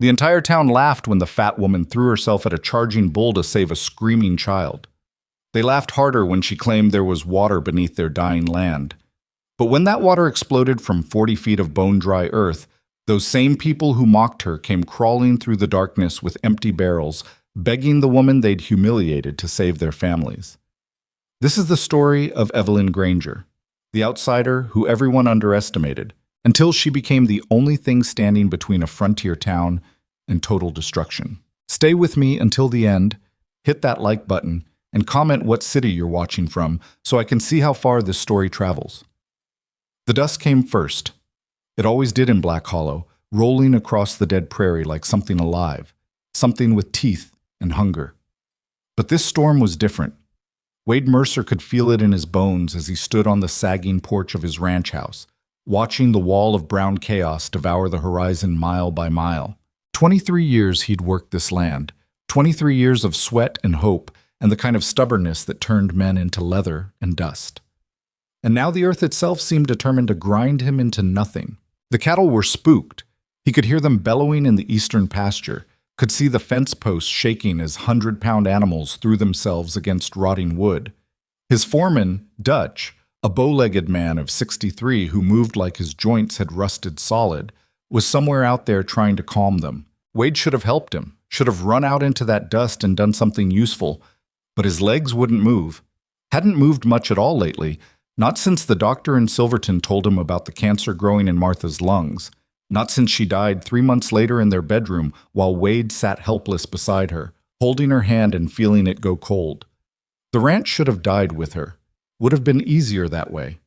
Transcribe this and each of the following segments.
The entire town laughed when the fat woman threw herself at a charging bull to save a screaming child. They laughed harder when she claimed there was water beneath their dying land. But when that water exploded from 40 feet of bone-dry earth, those same people who mocked her came crawling through the darkness with empty barrels, begging the woman they'd humiliated to save their families. This is the story of Evelyn Granger, the outsider who everyone underestimated, until she became the only thing standing between a frontier town and total destruction. Stay with me until the end, hit that like button, and comment what city you're watching from so I can see how far this story travels. The dust came first. It always did in Black Hollow, rolling across the dead prairie like something alive, something with teeth and hunger. But this storm was different. Wade Mercer could feel it in his bones as he stood on the sagging porch of his ranch house, watching the wall of brown chaos devour the horizon mile by mile. 23 years he'd worked this land, 23 years of sweat and hope, and the kind of stubbornness that turned men into leather and dust. And now the earth itself seemed determined to grind him into nothing. The cattle were spooked. He could hear them bellowing in the eastern pasture, could see the fence posts shaking as 100-pound animals threw themselves against rotting wood. His foreman, Dutch, a bow-legged man of 63 who moved like his joints had rusted solid, was somewhere out there trying to calm them. Wade should have helped him, should have run out into that dust and done something useful, but his legs wouldn't move. Hadn't moved much at all lately, not since the doctor in Silverton told him about the cancer growing in Martha's lungs, not since she died 3 months later in their bedroom while Wade sat helpless beside her, holding her hand and feeling it go cold. The ranch should have died with her. Would have been easier that way.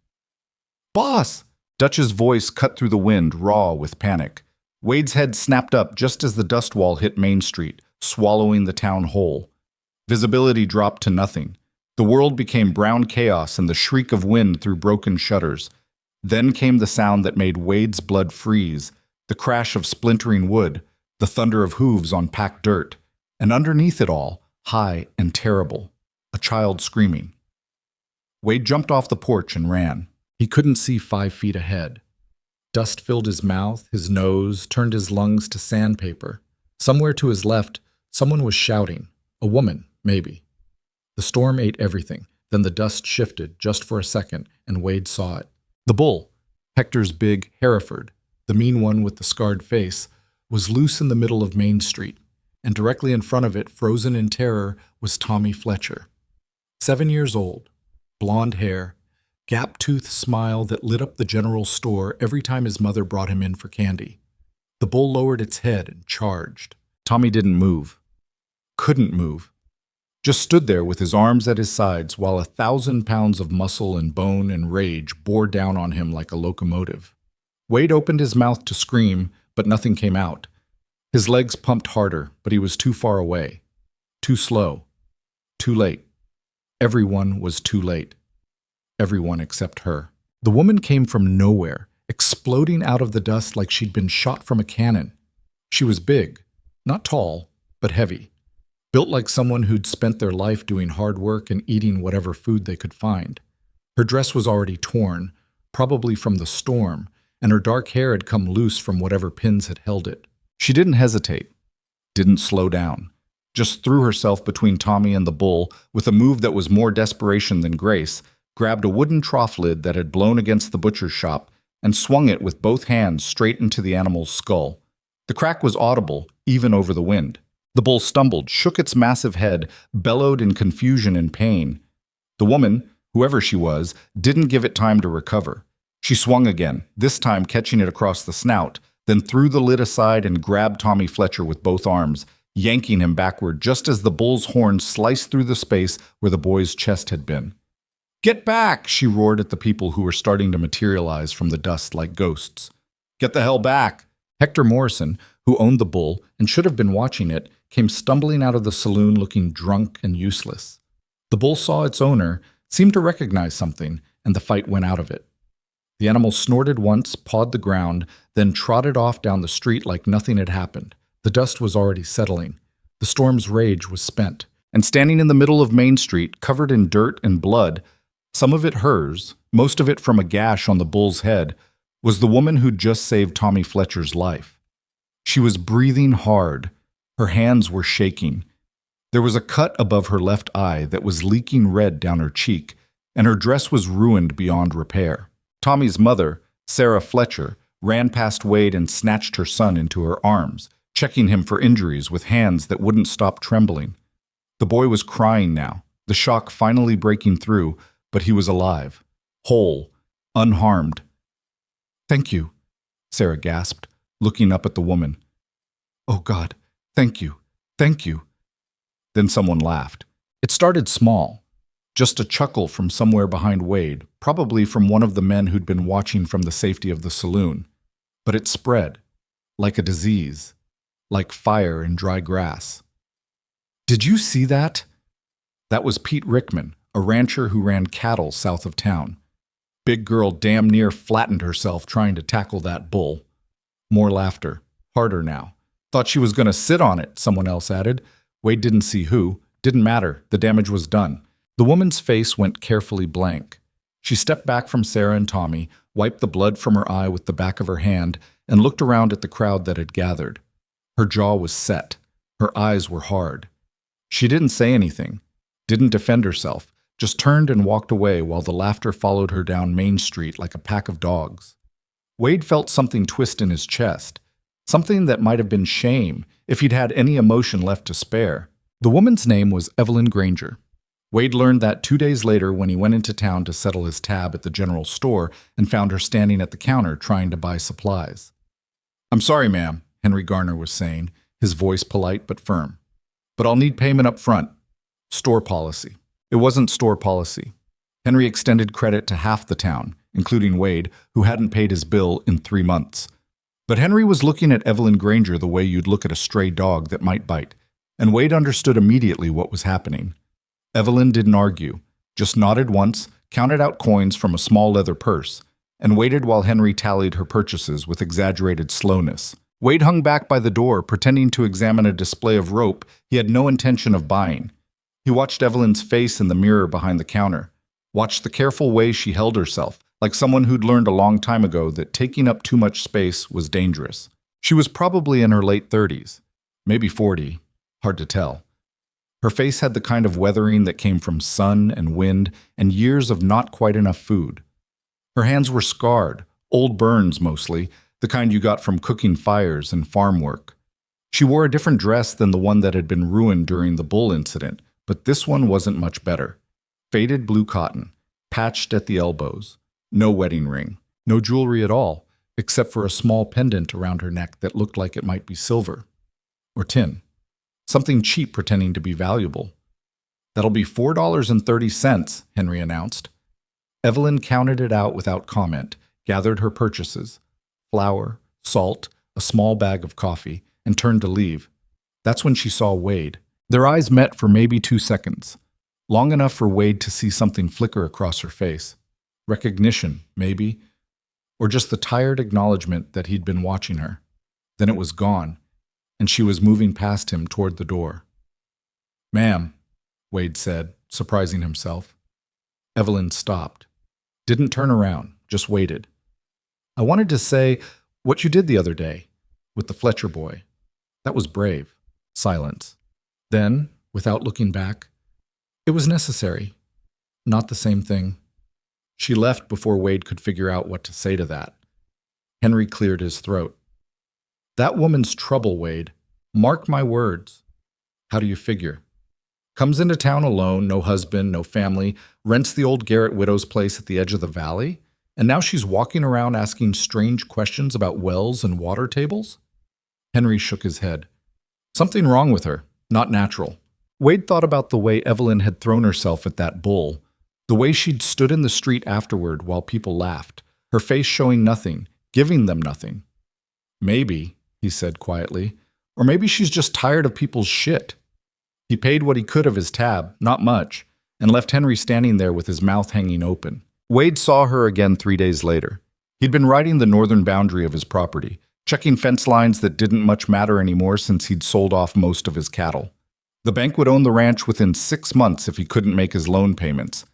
"Boss!" Dutch's voice cut through the wind, raw with panic. Wade's head snapped up just as the dust wall hit Main Street, swallowing the town whole. Visibility dropped to nothing. The world became brown chaos and the shriek of wind through broken shutters. Then came the sound that made Wade's blood freeze, the crash of splintering wood, the thunder of hooves on packed dirt, and underneath it all, high and terrible, a child screaming. Wade jumped off the porch and ran. He couldn't see 5 feet ahead. Dust filled his mouth, his nose, turned his lungs to sandpaper. Somewhere to his left, someone was shouting. A woman, maybe. The storm ate everything. Then the dust shifted just for a second, and Wade saw it. The bull, Hector's big Hereford, the mean one with the scarred face, was loose in the middle of Main Street, and directly in front of it, frozen in terror, was Tommy Fletcher. 7 years old, blonde hair, gap-toothed smile that lit up the general store every time his mother brought him in for candy. The bull lowered its head and charged. Tommy didn't move. Couldn't move. Just stood there with his arms at his sides while 1,000 pounds of muscle and bone and rage bore down on him like a locomotive. Wade opened his mouth to scream, but nothing came out. His legs pumped harder, but he was too far away. Too slow. Too late. Everyone was too late. Everyone except her. The woman came from nowhere, exploding out of the dust like she'd been shot from a cannon. She was big, not tall, but heavy. Built like someone who'd spent their life doing hard work and eating whatever food they could find. Her dress was already torn, probably from the storm, and her dark hair had come loose from whatever pins had held it. She didn't hesitate, didn't slow down, just threw herself between Tommy and the bull with a move that was more desperation than grace, grabbed a wooden trough lid that had blown against the butcher's shop, and swung it with both hands straight into the animal's skull. The crack was audible, even over the wind. The bull stumbled, shook its massive head, bellowed in confusion and pain. The woman, whoever she was, didn't give it time to recover. She swung again, this time catching it across the snout, then threw the lid aside and grabbed Tommy Fletcher with both arms, yanking him backward just as the bull's horn sliced through the space where the boy's chest had been. "Get back!" she roared at the people who were starting to materialize from the dust like ghosts. "Get the hell back!" Hector Morrison, who owned the bull and should have been watching it, came stumbling out of the saloon looking drunk and useless. The bull saw its owner, seemed to recognize something, and the fight went out of it. The animal snorted once, pawed the ground, then trotted off down the street like nothing had happened. The dust was already settling. The storm's rage was spent. And standing in the middle of Main Street, covered in dirt and blood, some of it hers, most of it from a gash on the bull's head, was the woman who'd just saved Tommy Fletcher's life. She was breathing hard. Her hands were shaking. There was a cut above her left eye that was leaking red down her cheek, and her dress was ruined beyond repair. Tommy's mother, Sarah Fletcher, ran past Wade and snatched her son into her arms, checking him for injuries with hands that wouldn't stop trembling. The boy was crying now, the shock finally breaking through, but he was alive, whole, unharmed. "Thank you," Sarah gasped, looking up at the woman. "Oh God, thank you, thank you." Then someone laughed. It started small, just a chuckle from somewhere behind Wade, probably from one of the men who'd been watching from the safety of the saloon. But it spread, like a disease, like fire in dry grass. "Did you see that?" That was Pete Rickman, a rancher who ran cattle south of town. Big girl damn near flattened herself trying to tackle that bull. More laughter, harder now. "Thought she was going to sit on it," someone else added. Wade didn't see who. Didn't matter. The damage was done. The woman's face went carefully blank. She stepped back from Sarah and Tommy, wiped the blood from her eye with the back of her hand, and looked around at the crowd that had gathered. Her jaw was set. Her eyes were hard. She didn't say anything, didn't defend herself, just turned and walked away while the laughter followed her down Main Street like a pack of dogs. Wade felt something twist in his chest, something that might have been shame if he'd had any emotion left to spare. The woman's name was Evelyn Granger. Wade learned that 2 days later when he went into town to settle his tab at the general store and found her standing at the counter trying to buy supplies. "I'm sorry, ma'am," Henry Garner was saying, his voice polite but firm. "But I'll need payment up front. Store policy." It wasn't store policy. Henry extended credit to half the town, including Wade, who hadn't paid his bill in 3 months. But Henry was looking at Evelyn Granger the way you'd look at a stray dog that might bite, and Wade understood immediately what was happening. Evelyn didn't argue, just nodded once, counted out coins from a small leather purse, and waited while Henry tallied her purchases with exaggerated slowness. Wade hung back by the door, pretending to examine a display of rope he had no intention of buying. He watched Evelyn's face in the mirror behind the counter, watched the careful way she held herself, like someone who'd learned a long time ago that taking up too much space was dangerous. She was probably in her late 30s, maybe 40, hard to tell. Her face had the kind of weathering that came from sun and wind and years of not quite enough food. Her hands were scarred, old burns mostly, the kind you got from cooking fires and farm work. She wore a different dress than the one that had been ruined during the bull incident, but this one wasn't much better. Faded blue cotton, patched at the elbows, no wedding ring, no jewelry at all, except for a small pendant around her neck that looked like it might be silver or tin. Something cheap pretending to be valuable. "That'll be $4.30, Henry announced. Evelyn counted it out without comment, gathered her purchases, flour, salt, a small bag of coffee, and turned to leave. That's when she saw Wade. Their eyes met for maybe 2 seconds, long enough for Wade to see something flicker across her face. Recognition, maybe, or just the tired acknowledgement that he'd been watching her. Then it was gone, and she was moving past him toward the door. "Ma'am," Wade said, surprising himself. Evelyn stopped. Didn't turn around, just waited. "I wanted to say what you did the other day, with the Fletcher boy. That was brave." Silence. Then, without looking back, "It was necessary. Not the same thing." She left before Wade could figure out what to say to that. Henry cleared his throat. "That woman's trouble, Wade. Mark my words." "How do you figure?" "Comes into town alone, no husband, no family, rents the old Garrett widow's place at the edge of the valley, and now she's walking around asking strange questions about wells and water tables?" Henry shook his head. "Something wrong with her. Not natural." Wade thought about the way Evelyn had thrown herself at that bull, the way she'd stood in the street afterward while people laughed, her face showing nothing, giving them nothing. "Maybe," he said quietly, "or maybe she's just tired of people's shit." He paid what he could of his tab, not much, and left Henry standing there with his mouth hanging open. Wade saw her again 3 days later. He'd been riding the northern boundary of his property, checking fence lines that didn't much matter anymore since he'd sold off most of his cattle. The bank would own the ranch within 6 months if he couldn't make his loan payments.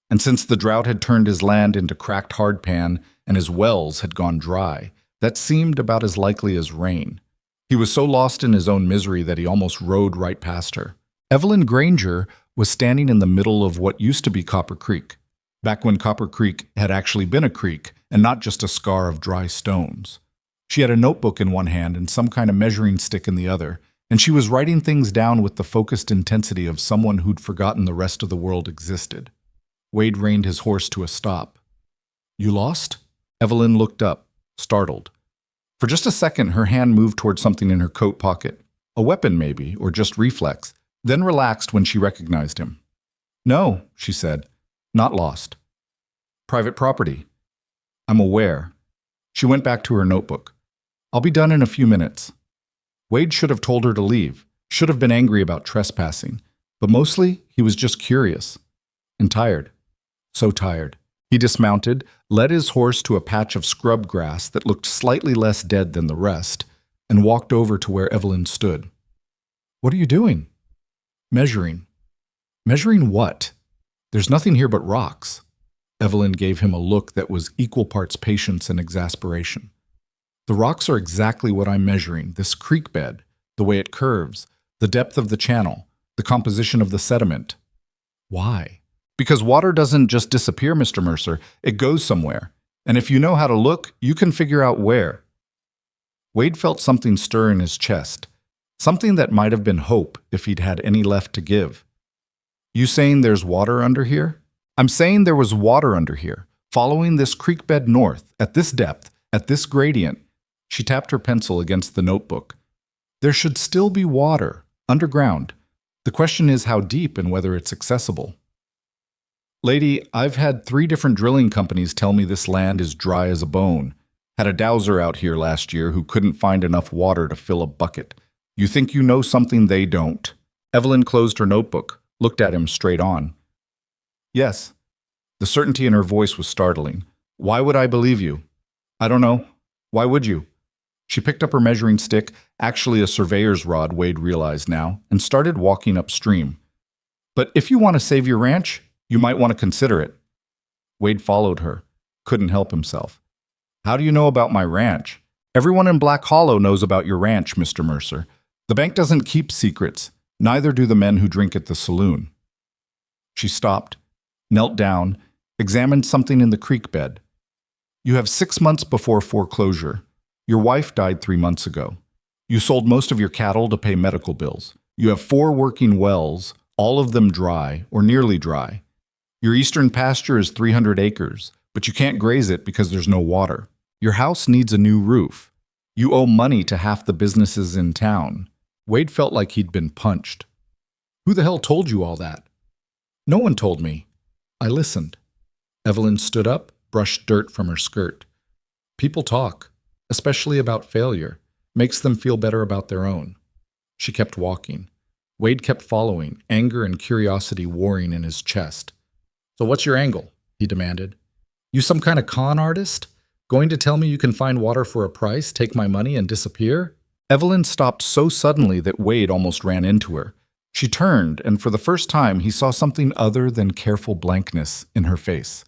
And since the drought had turned his land into cracked hardpan and his wells had gone dry, that seemed about as likely as rain. He was so lost in his own misery that he almost rode right past her. Evelyn Granger was standing in the middle of what used to be Copper Creek, back when Copper Creek had actually been a creek and not just a scar of dry stones. She had a notebook in one hand and some kind of measuring stick in the other, and she was writing things down with the focused intensity of someone who'd forgotten the rest of the world existed. Wade reined his horse to a stop. "You lost?" Evelyn looked up, startled. For just a second, her hand moved toward something in her coat pocket. A weapon, maybe, or just reflex, then relaxed when she recognized him. "No," she said. "Not lost. Private property. I'm aware." She went back to her notebook. "I'll be done in a few minutes." Wade should have told her to leave, should have been angry about trespassing, but mostly he was just curious and tired. So tired. He dismounted, led his horse to a patch of scrub grass that looked slightly less dead than the rest, and walked over to where Evelyn stood. "What are you doing?" "Measuring." "Measuring what? There's nothing here but rocks." Evelyn gave him a look that was equal parts patience and exasperation. "The rocks are exactly what I'm measuring, this creek bed, the way it curves, the depth of the channel, the composition of the sediment." "Why?" "Because water doesn't just disappear, Mr. Mercer. It goes somewhere. And if you know how to look, you can figure out where." Wade felt something stir in his chest, something that might have been hope if he'd had any left to give. "You saying there's water under here?" "I'm saying there was water under here, following this creek bed north, at this depth, at this gradient." She tapped her pencil against the notebook. "There should still be water, underground. The question is how deep and whether it's accessible." "Lady, I've had 3 different drilling companies tell me this land is dry as a bone. Had a dowser out here last year who couldn't find enough water to fill a bucket. You think you know something they don't?" Evelyn closed her notebook, looked at him straight on. "Yes." The certainty in her voice was startling. "Why would I believe you?" "I don't know. Why would you?" She picked up her measuring stick, actually a surveyor's rod, Wade realized now, and started walking upstream. "But if you want to save your ranch, you might want to consider it." Wade followed her, couldn't help himself. "How do you know about my ranch?" "Everyone in Black Hollow knows about your ranch, Mr. Mercer. The bank doesn't keep secrets, neither do the men who drink at the saloon." She stopped, knelt down, examined something in the creek bed. "You have 6 months before foreclosure. Your wife died 3 months ago. You sold most of your cattle to pay medical bills. You have 4 working wells, all of them dry or nearly dry. Your eastern pasture is 300 acres, but you can't graze it because there's no water. Your house needs a new roof. You owe money to half the businesses in town." Wade felt like he'd been punched. "Who the hell told you all that?" "No one told me. I listened." Evelyn stood up, brushed dirt from her skirt. "People talk, especially about failure. Makes them feel better about their own." She kept walking. Wade kept following, anger and curiosity warring in his chest. "So what's your angle?" he demanded. "You some kind of con artist? Going to tell me you can find water for a price, take my money, and disappear?" Evelyn stopped so suddenly that Wade almost ran into her. She turned, and for the first time he saw something other than careful blankness in her face.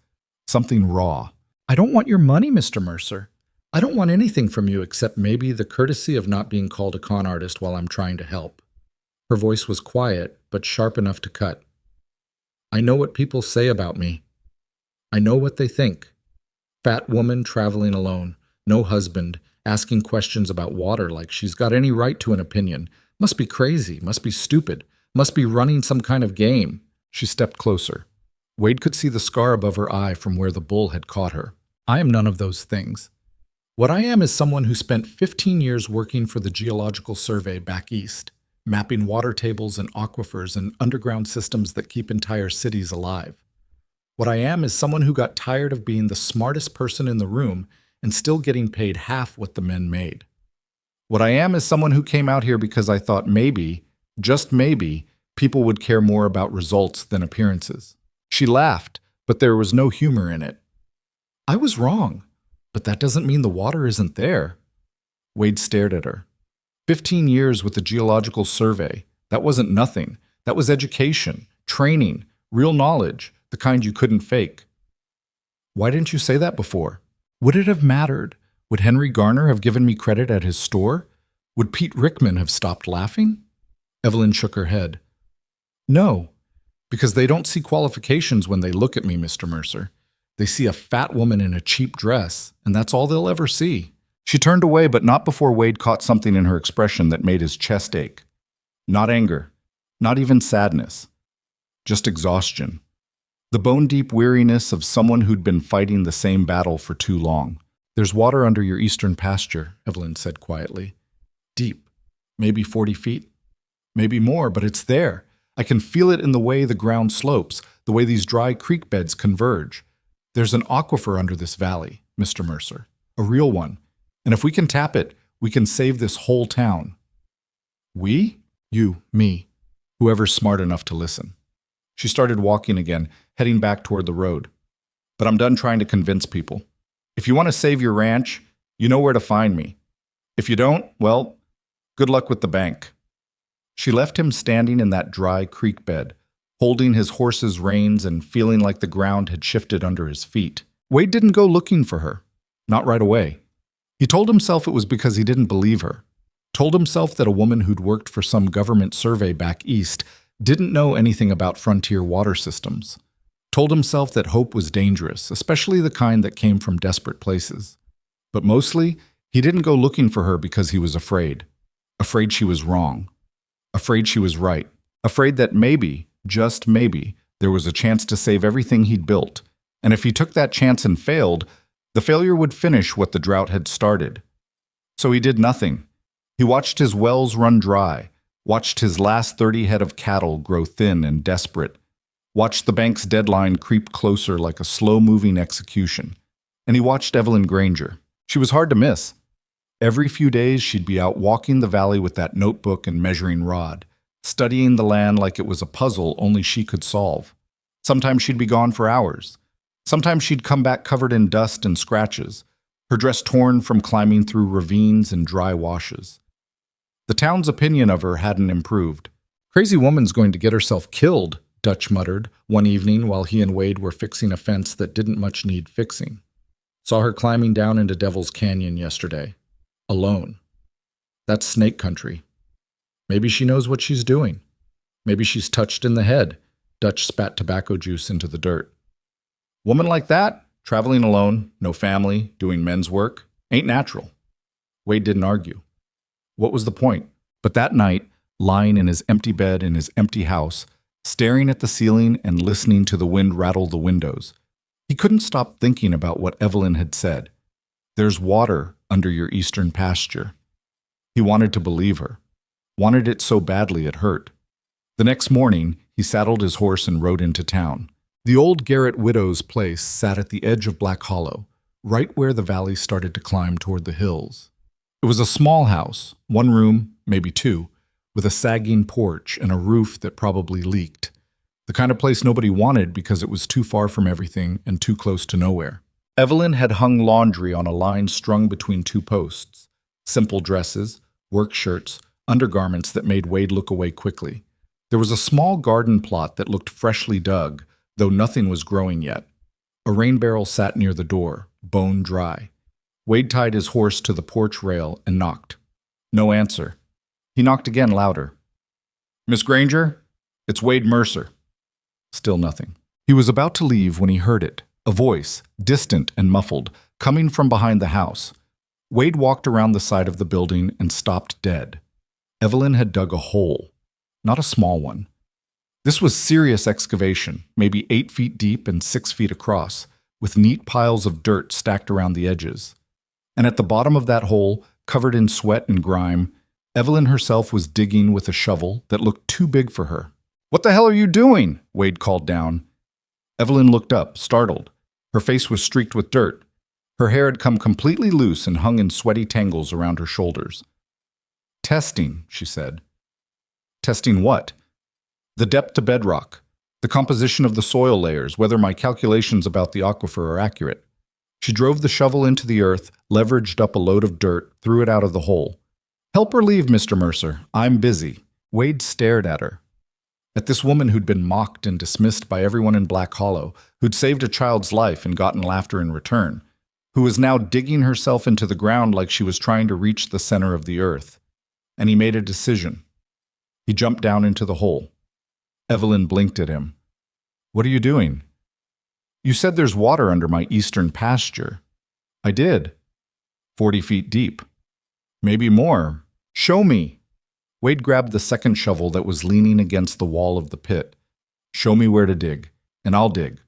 Something raw. "I don't want your money, Mr. Mercer. I don't want anything from you except maybe the courtesy of not being called a con artist while I'm trying to help." Her voice was quiet, but sharp enough to cut. "I know what people say about me. I know what they think. Fat woman traveling alone, no husband, asking questions about water like she's got any right to an opinion. Must be crazy, must be stupid, must be running some kind of game." She stepped closer. Wade could see the scar above her eye from where the bull had caught her. "I am none of those things. What I am is someone who spent 15 years working for the Geological Survey back east, mapping water tables and aquifers and underground systems that keep entire cities alive. What I am is someone who got tired of being the smartest person in the room and still getting paid half what the men made. What I am is someone who came out here because I thought maybe, just maybe, people would care more about results than appearances." She laughed, but there was no humor in it. "I was wrong, but that doesn't mean the water isn't there." Wade stared at her. 15 years with the Geological Survey. That wasn't nothing. That was education, training, real knowledge, the kind you couldn't fake. "Why didn't you say that before?" "Would it have mattered? Would Henry Garner have given me credit at his store? Would Pete Rickman have stopped laughing? Evelyn shook her head. No, because they don't see qualifications when they look at me, Mr. Mercer. They see a fat woman in a cheap dress, and that's all they'll ever see. She turned away, but not before Wade caught something in her expression that made his chest ache. Not anger, not even sadness, just exhaustion. The bone-deep weariness of someone who'd been fighting the same battle for too long. There's water under your eastern pasture, Evelyn said quietly. Deep, maybe 40 feet, maybe more, but it's there. I can feel it in the way the ground slopes, the way these dry creek beds converge. There's an aquifer under this valley, Mr. Mercer, a real one. And if we can tap it, we can save this whole town. We? You, me, whoever's smart enough to listen. She started walking again, heading back toward the road. But I'm done trying to convince people. If you want to save your ranch, you know where to find me. If you don't, well, good luck with the bank. She left him standing in that dry creek bed, holding his horse's reins and feeling like the ground had shifted under his feet. Wade didn't go looking for her. Not right away. He told himself it was because he didn't believe her. Told himself that a woman who'd worked for some government survey back east didn't know anything about frontier water systems. Told himself that hope was dangerous, especially the kind that came from desperate places. But mostly, he didn't go looking for her because he was afraid. Afraid she was wrong. Afraid she was right. Afraid that maybe, just maybe, there was a chance to save everything he'd built. And if he took that chance and failed, the failure would finish what the drought had started. So he did nothing. He watched his wells run dry, watched his last 30 head of cattle grow thin and desperate, watched the bank's deadline creep closer like a slow-moving execution. And he watched Evelyn Granger. She was hard to miss. Every few days she'd be out walking the valley with that notebook and measuring rod, studying the land like it was a puzzle only she could solve. Sometimes she'd be gone for hours. Sometimes she'd come back covered in dust and scratches, her dress torn from climbing through ravines and dry washes. The town's opinion of her hadn't improved. Crazy woman's going to get herself killed, Dutch muttered one evening while he and Wade were fixing a fence that didn't much need fixing. Saw her climbing down into Devil's Canyon yesterday. Alone. That's snake country. Maybe she knows what she's doing. Maybe she's touched in the head. Dutch spat tobacco juice into the dirt. Woman like that, traveling alone, no family, doing men's work, ain't natural. Wade didn't argue. What was the point? But that night, lying in his empty bed in his empty house, staring at the ceiling and listening to the wind rattle the windows, he couldn't stop thinking about what Evelyn had said. There's water under your eastern pasture. He wanted to believe her. Wanted it so badly it hurt. The next morning, he saddled his horse and rode into town. The old Garrett widow's place sat at the edge of Black Hollow, right where the valley started to climb toward the hills. It was a small house, one room, maybe two, with a sagging porch and a roof that probably leaked. The kind of place nobody wanted because it was too far from everything and too close to nowhere. Evelyn had hung laundry on a line strung between two posts. Simple dresses, work shirts, undergarments that made Wade look away quickly. There was a small garden plot that looked freshly dug, though nothing was growing yet. A rain barrel sat near the door, bone dry. Wade tied his horse to the porch rail and knocked. No answer. He knocked again louder. Miss Granger? It's Wade Mercer. Still nothing. He was about to leave when he heard it, a voice, distant and muffled, coming from behind the house. Wade walked around the side of the building and stopped dead. Evelyn had dug a hole, not a small one. This was serious excavation, maybe 8 feet deep and 6 feet across, with neat piles of dirt stacked around the edges. And at the bottom of that hole, covered in sweat and grime, Evelyn herself was digging with a shovel that looked too big for her. "What the hell are you doing?" Wade called down. Evelyn looked up, startled. Her face was streaked with dirt. Her hair had come completely loose and hung in sweaty tangles around her shoulders. "Testing," she said. "Testing what?" "The depth to bedrock, the composition of the soil layers, whether my calculations about the aquifer are accurate." She drove the shovel into the earth, leveraged up a load of dirt, threw it out of the hole. "Help her leave, Mr. Mercer. I'm busy." Wade stared at her. At this woman who'd been mocked and dismissed by everyone in Black Hollow, who'd saved a child's life and gotten laughter in return, who was now digging herself into the ground like she was trying to reach the center of the earth. and he made a decision. He jumped down into the hole. Evelyn blinked at him. "What are you doing?" "You said there's water under my eastern pasture." "I did." 40 feet deep. "Maybe more." "Show me." Wade grabbed the second shovel that was leaning against the wall of the pit. "Show me where to dig, and I'll dig.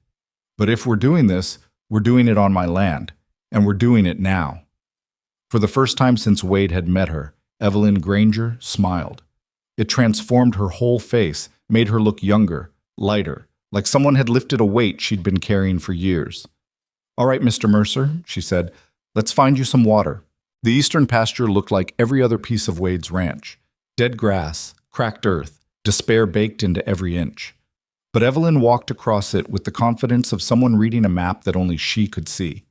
But if we're doing this, we're doing it on my land, and we're doing it now." For the first time since Wade had met her, Evelyn Granger smiled. It transformed her whole face, made her look younger, lighter, like someone had lifted a weight she'd been carrying for years. "All right, Mr. Mercer," she said, "let's find you some water." The eastern pasture looked like every other piece of Wade's ranch. Dead grass, cracked earth, despair baked into every inch. But Evelyn walked across it with the confidence of someone reading a map that only she could see.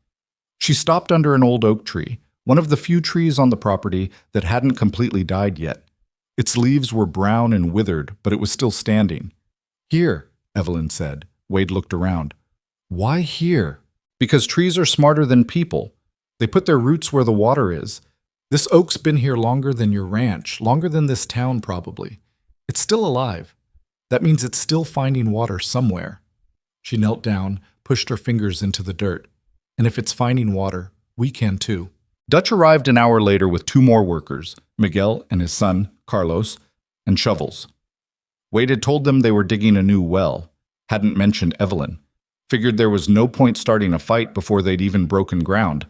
She stopped under an old oak tree, one of the few trees on the property that hadn't completely died yet. Its leaves were brown and withered, but it was still standing. "Here," Evelyn said. Wade looked around. "Why here?" "Because trees are smarter than people. They put their roots where the water is. This oak's been here longer than your ranch, longer than this town probably. It's still alive. That means it's still finding water somewhere." She knelt down, pushed her fingers into the dirt. "And if it's finding water, we can too." Dutch arrived an hour later with 2 more workers, Miguel and his son, Carlos, and shovels. Wade had told them they were digging a new well, hadn't mentioned Evelyn, figured there was no point starting a fight before they'd even broken ground.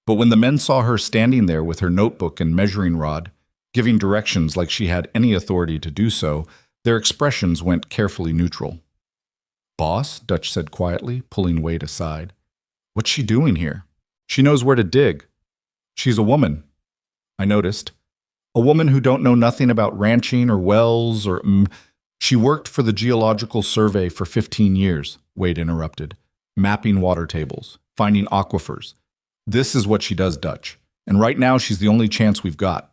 But when the men saw her standing there with her notebook and measuring rod, giving directions like she had any authority to do so, their expressions went carefully neutral. "Boss," Dutch said quietly, pulling Wade aside. "What's she doing here? She knows where to dig. She's a woman." "I noticed. A woman who don't know nothing about ranching or wells or She worked for the Geological Survey for 15 years, Wade interrupted, mapping water tables, finding aquifers. This is what she does, Dutch, and right now she's the only chance we've got."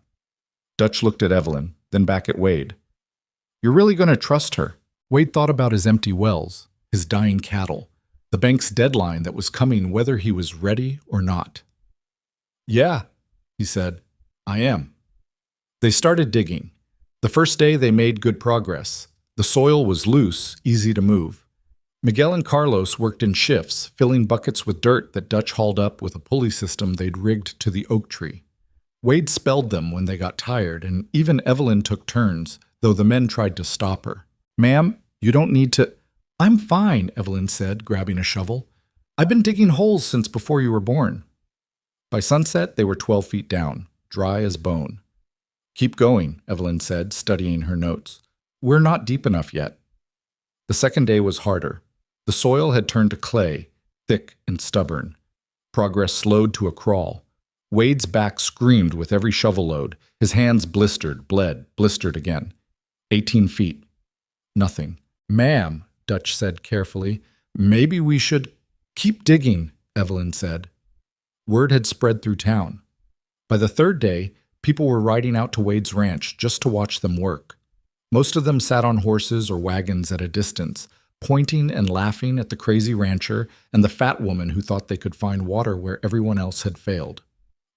Dutch looked at Evelyn, then back at Wade. "You're really going to trust her?" Wade thought about his empty wells, his dying cattle, the bank's deadline that was coming whether he was ready or not. "Yeah," he said, "I am." They started digging. The first day they made good progress. The soil was loose, easy to move. Miguel and Carlos worked in shifts, filling buckets with dirt that Dutch hauled up with a pulley system they'd rigged to the oak tree. Wade spelled them when they got tired, and even Evelyn took turns, though the men tried to stop her. "Ma'am, you don't need to—" "I'm fine," Evelyn said, grabbing a shovel. "I've been digging holes since before you were born." By sunset, they were 12 feet down, dry as bone. "Keep going," Evelyn said, studying her notes. "We're not deep enough yet." The second day was harder. The soil had turned to clay, thick and stubborn. Progress slowed to a crawl. Wade's back screamed with every shovel load. His hands blistered, bled, blistered again. 18 feet. Nothing. "Ma'am," Dutch said carefully, "maybe we should—" "Keep digging," Evelyn said. Word had spread through town. By the third day, people were riding out to Wade's ranch just to watch them work. Most of them sat on horses or wagons at a distance, pointing and laughing at the crazy rancher and the fat woman who thought they could find water where everyone else had failed.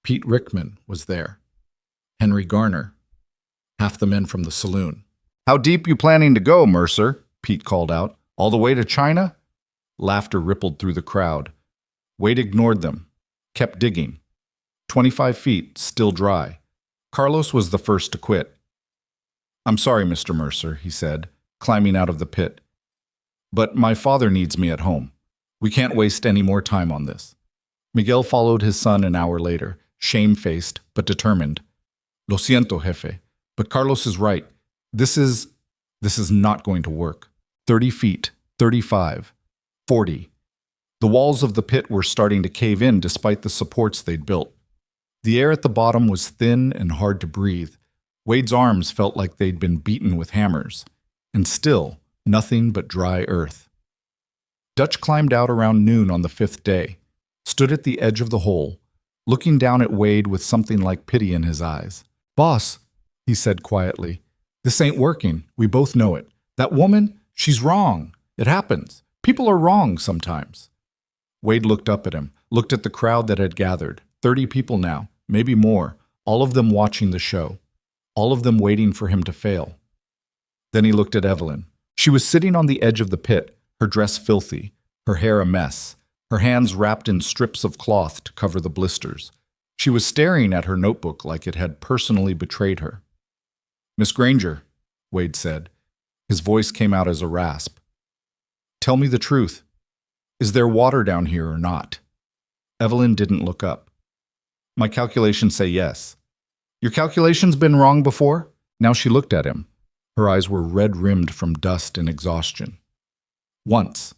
Pete Rickman was there. Henry Garner. Half the men from the saloon. "How deep you planning to go, Mercer?" Pete called out. "All the way to China?" Laughter rippled through the crowd. Wade ignored them, kept digging. 25 feet, still dry. Carlos was the first to quit. "I'm sorry, Mr. Mercer," he said, climbing out of the pit. "But my father needs me at home. We can't waste any more time on this." Miguel followed his son an hour later, shamefaced but determined. "Lo siento, jefe, but Carlos is right. This is not going to work. 30 feet, 35, 40. The walls of the pit were starting to cave in despite the supports they'd built. The air at the bottom was thin and hard to breathe. Wade's arms felt like they'd been beaten with hammers. And still, nothing but dry earth. Dutch climbed out around noon on the 5th day, stood at the edge of the hole, looking down at Wade with something like pity in his eyes. "Boss," he said quietly, "this ain't working. We both know it. That woman, she's wrong. It happens. People are wrong sometimes." Wade looked up at him, looked at the crowd that had gathered, 30 people now, maybe more, all of them watching the show. all of them waiting for him to fail. Then he looked at Evelyn. She was sitting on the edge of the pit, her dress filthy, her hair a mess, her hands wrapped in strips of cloth to cover the blisters. She was staring at her notebook like it had personally betrayed her. "Miss Granger," Wade said. His voice came out as a rasp. "Tell me the truth. Is there water down here or not?" Evelyn didn't look up. "My calculations say yes." "Your calculations been wrong before?" Now she looked at him. Her eyes were red-rimmed from dust and exhaustion. "Once.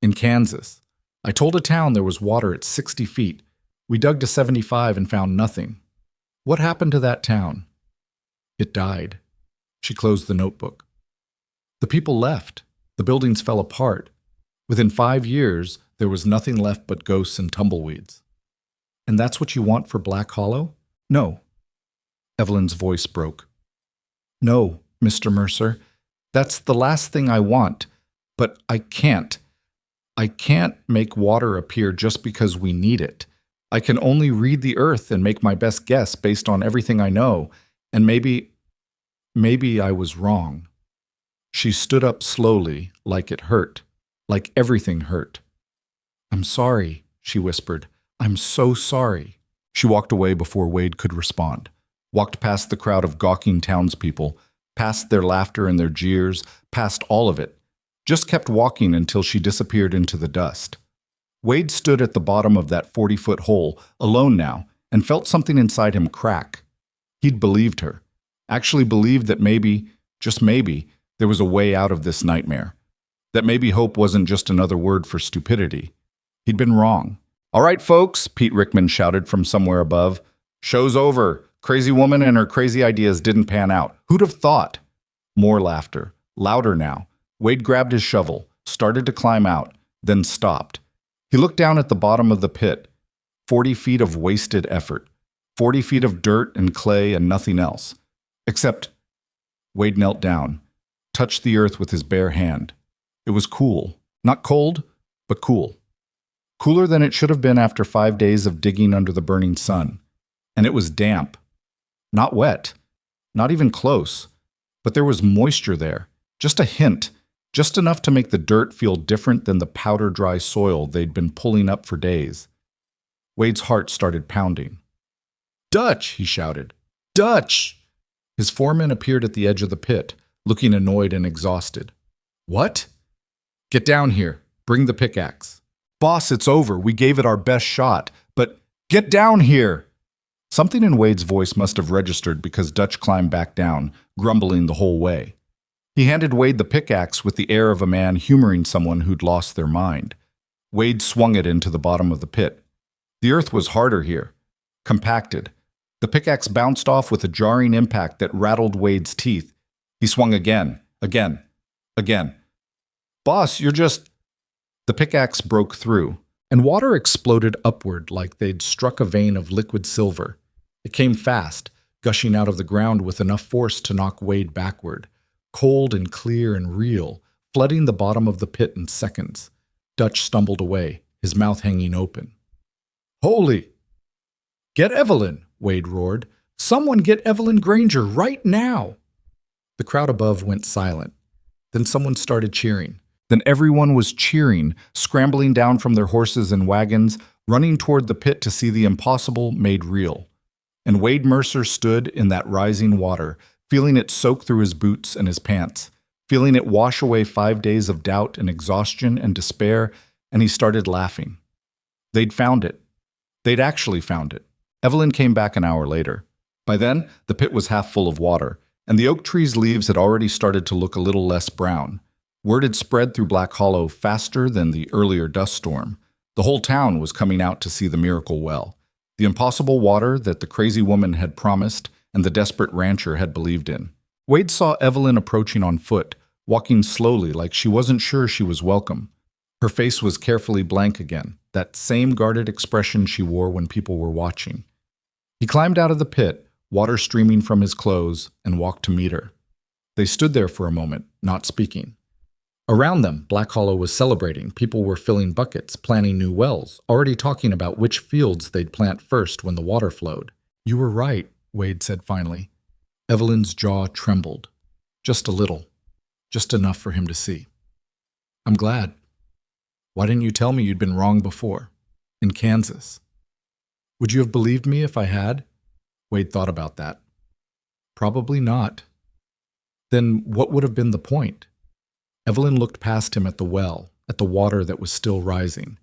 In Kansas. I told a town there was water at 60 feet. We dug to 75 and found nothing. What happened to that town?" "It died." She closed the notebook. "The people left. The buildings fell apart. Within 5 years, there was nothing left but ghosts and tumbleweeds." "And that's what you want for Black Hollow?" "No." Evelyn's voice broke. "No, Mr. Mercer. That's the last thing I want. But I can't. I can't make water appear just because we need it. I can only read the earth and make my best guess based on everything I know. And maybe I was wrong." She stood up slowly, like it hurt, like everything hurt. "I'm sorry," she whispered. "I'm so sorry." She walked away before Wade could respond, walked past the crowd of gawking townspeople, past their laughter and their jeers, past all of it, just kept walking until she disappeared into the dust. Wade stood at the bottom of that 40-foot hole, alone now, and felt something inside him crack. He'd believed her, actually believed that maybe, just maybe, there was a way out of this nightmare. That maybe hope wasn't just another word for stupidity. He'd been wrong. "All right, folks," Pete Rickman shouted from somewhere above. "Show's over. Crazy woman and her crazy ideas didn't pan out. Who'd have thought?" More laughter, louder now. Wade grabbed his shovel, started to climb out, then stopped. He looked down at the bottom of the pit. 40 feet of wasted effort. 40 feet of dirt and clay and nothing else. Except, Wade knelt down, touched the earth with his bare hand. It was cool. Not cold, but cool. Cooler than it should have been after 5 days of digging under the burning sun. And it was damp. Not wet. Not even close. But there was moisture there. Just a hint. Just enough to make the dirt feel different than the powder-dry soil they'd been pulling up for days. Wade's heart started pounding. "Dutch!" he shouted. "Dutch!" His foreman appeared at the edge of the pit, looking annoyed and exhausted. "What?" "Get down here. Bring the pickaxe." "Boss, it's over. We gave it our best shot. But get down here!" Something in Wade's voice must have registered because Dutch climbed back down, grumbling the whole way. He handed Wade the pickaxe with the air of a man humoring someone who'd lost their mind. Wade swung it into the bottom of the pit. The earth was harder here, compacted. The pickaxe bounced off with a jarring impact that rattled Wade's teeth. He swung again. "Boss, you're just—" The pickaxe broke through, and water exploded upward like they'd struck a vein of liquid silver. It came fast, gushing out of the ground with enough force to knock Wade backward. Cold and clear and real, flooding the bottom of the pit in seconds. Dutch stumbled away, his mouth hanging open. "Holy—" "Get Evelyn!" Wade roared. "Someone get Evelyn Granger right now!" The crowd above went silent. Then someone started cheering. Then everyone was cheering, scrambling down from their horses and wagons, running toward the pit to see the impossible made real. And Wade Mercer stood in that rising water, feeling it soak through his boots and his pants, feeling it wash away 5 days of doubt and exhaustion and despair, and he started laughing. They'd found it. They'd actually found it. Evelyn came back an hour later. By then, the pit was half full of water, and the oak tree's leaves had already started to look a little less brown. Word had spread through Black Hollow faster than the earlier dust storm. The whole town was coming out to see the miracle well, the impossible water that the crazy woman had promised and the desperate rancher had believed in. Wade saw Evelyn approaching on foot, walking slowly like she wasn't sure she was welcome. Her face was carefully blank again, that same guarded expression she wore when people were watching. He climbed out of the pit, water streaming from his clothes, and walked to meet her. They stood there for a moment, not speaking. Around them, Black Hollow was celebrating. People were filling buckets, planning new wells, already talking about which fields they'd plant first when the water flowed. "You were right," Wade said finally. Evelyn's jaw trembled. Just a little. Just enough for him to see. I'm glad. Why didn't you tell me you'd been wrong before? In Kansas. Would you have believed me if I had? Wade thought about that. Probably not. Then what would have been the point? Evelyn looked past him at the well, at the water that was still rising.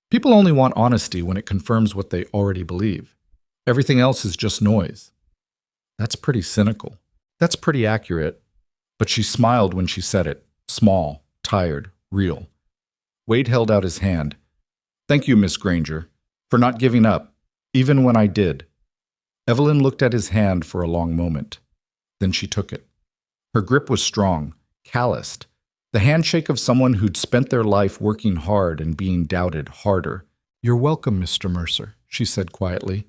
People only want honesty when it confirms what they already believe. Everything else is just noise. That's pretty cynical. That's pretty accurate. But she smiled when she said it. Small, tired, real. Wade held out his hand. Thank you, Miss Granger, for not giving up, even when I did. Evelyn looked at his hand for a long moment. Then she took it. Her grip was strong, calloused. The handshake of someone who'd spent their life working hard and being doubted harder. You're welcome, Mr. Mercer, she said quietly.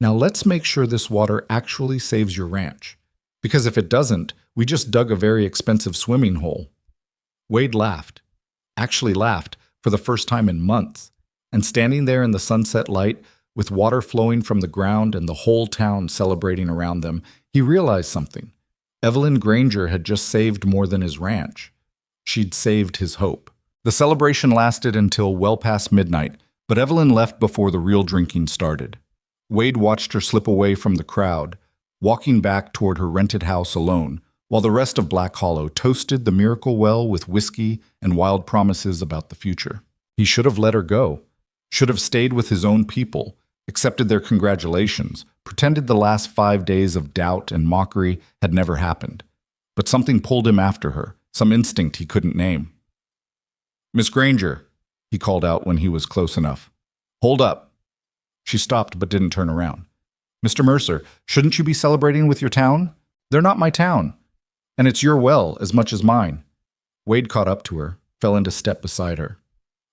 Now let's make sure this water actually saves your ranch. Because if it doesn't, we just dug a very expensive swimming hole. Wade laughed. Actually laughed for the first time in months. And standing there in the sunset light, with water flowing from the ground and the whole town celebrating around them, he realized something. Evelyn Granger had just saved more than his ranch. She'd saved his hope. The celebration lasted until well past midnight, but Evelyn left before the real drinking started. Wade watched her slip away from the crowd, walking back toward her rented house alone, while the rest of Black Hollow toasted the miracle well with whiskey and wild promises about the future. He should have let her go, should have stayed with his own people, accepted their congratulations, pretended the last 5 days of doubt and mockery had never happened. But something pulled him after her, some instinct he couldn't name. Miss Granger, he called out when he was close enough. Hold up. She stopped but didn't turn around. Mr. Mercer, shouldn't you be celebrating with your town? They're not my town. And it's your well as much as mine. Wade caught up to her, fell into step beside her.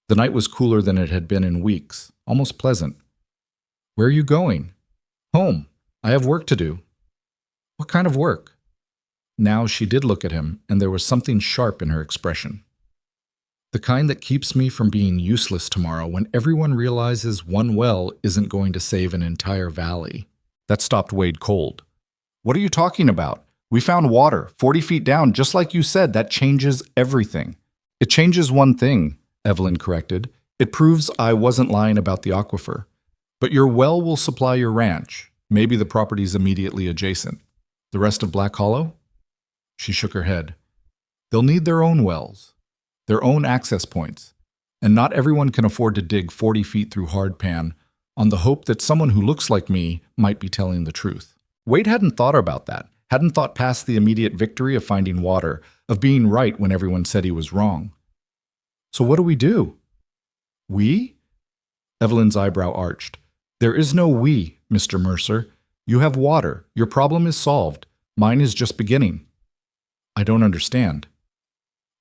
The night was cooler than it had been in weeks, almost pleasant. Where are you going? Home. I have work to do. What kind of work? Now she did look at him, and there was something sharp in her expression. The kind that keeps me from being useless tomorrow when everyone realizes one well isn't going to save an entire valley. That stopped Wade cold. What are you talking about? We found water, 40 feet down, just like you said. That changes everything. It changes one thing, Evelyn corrected. It proves I wasn't lying about the aquifer. But your well will supply your ranch, maybe the properties immediately adjacent. The rest of Black Hollow? She shook her head. They'll need their own wells, their own access points, and not everyone can afford to dig 40 feet through hardpan on the hope that someone who looks like me might be telling the truth. Wade hadn't thought about that, hadn't thought past the immediate victory of finding water, of being right when everyone said he was wrong. So what do we do? We? Evelyn's eyebrow arched. There is no we, Mr. Mercer. You have water. Your problem is solved. Mine is just beginning. I don't understand.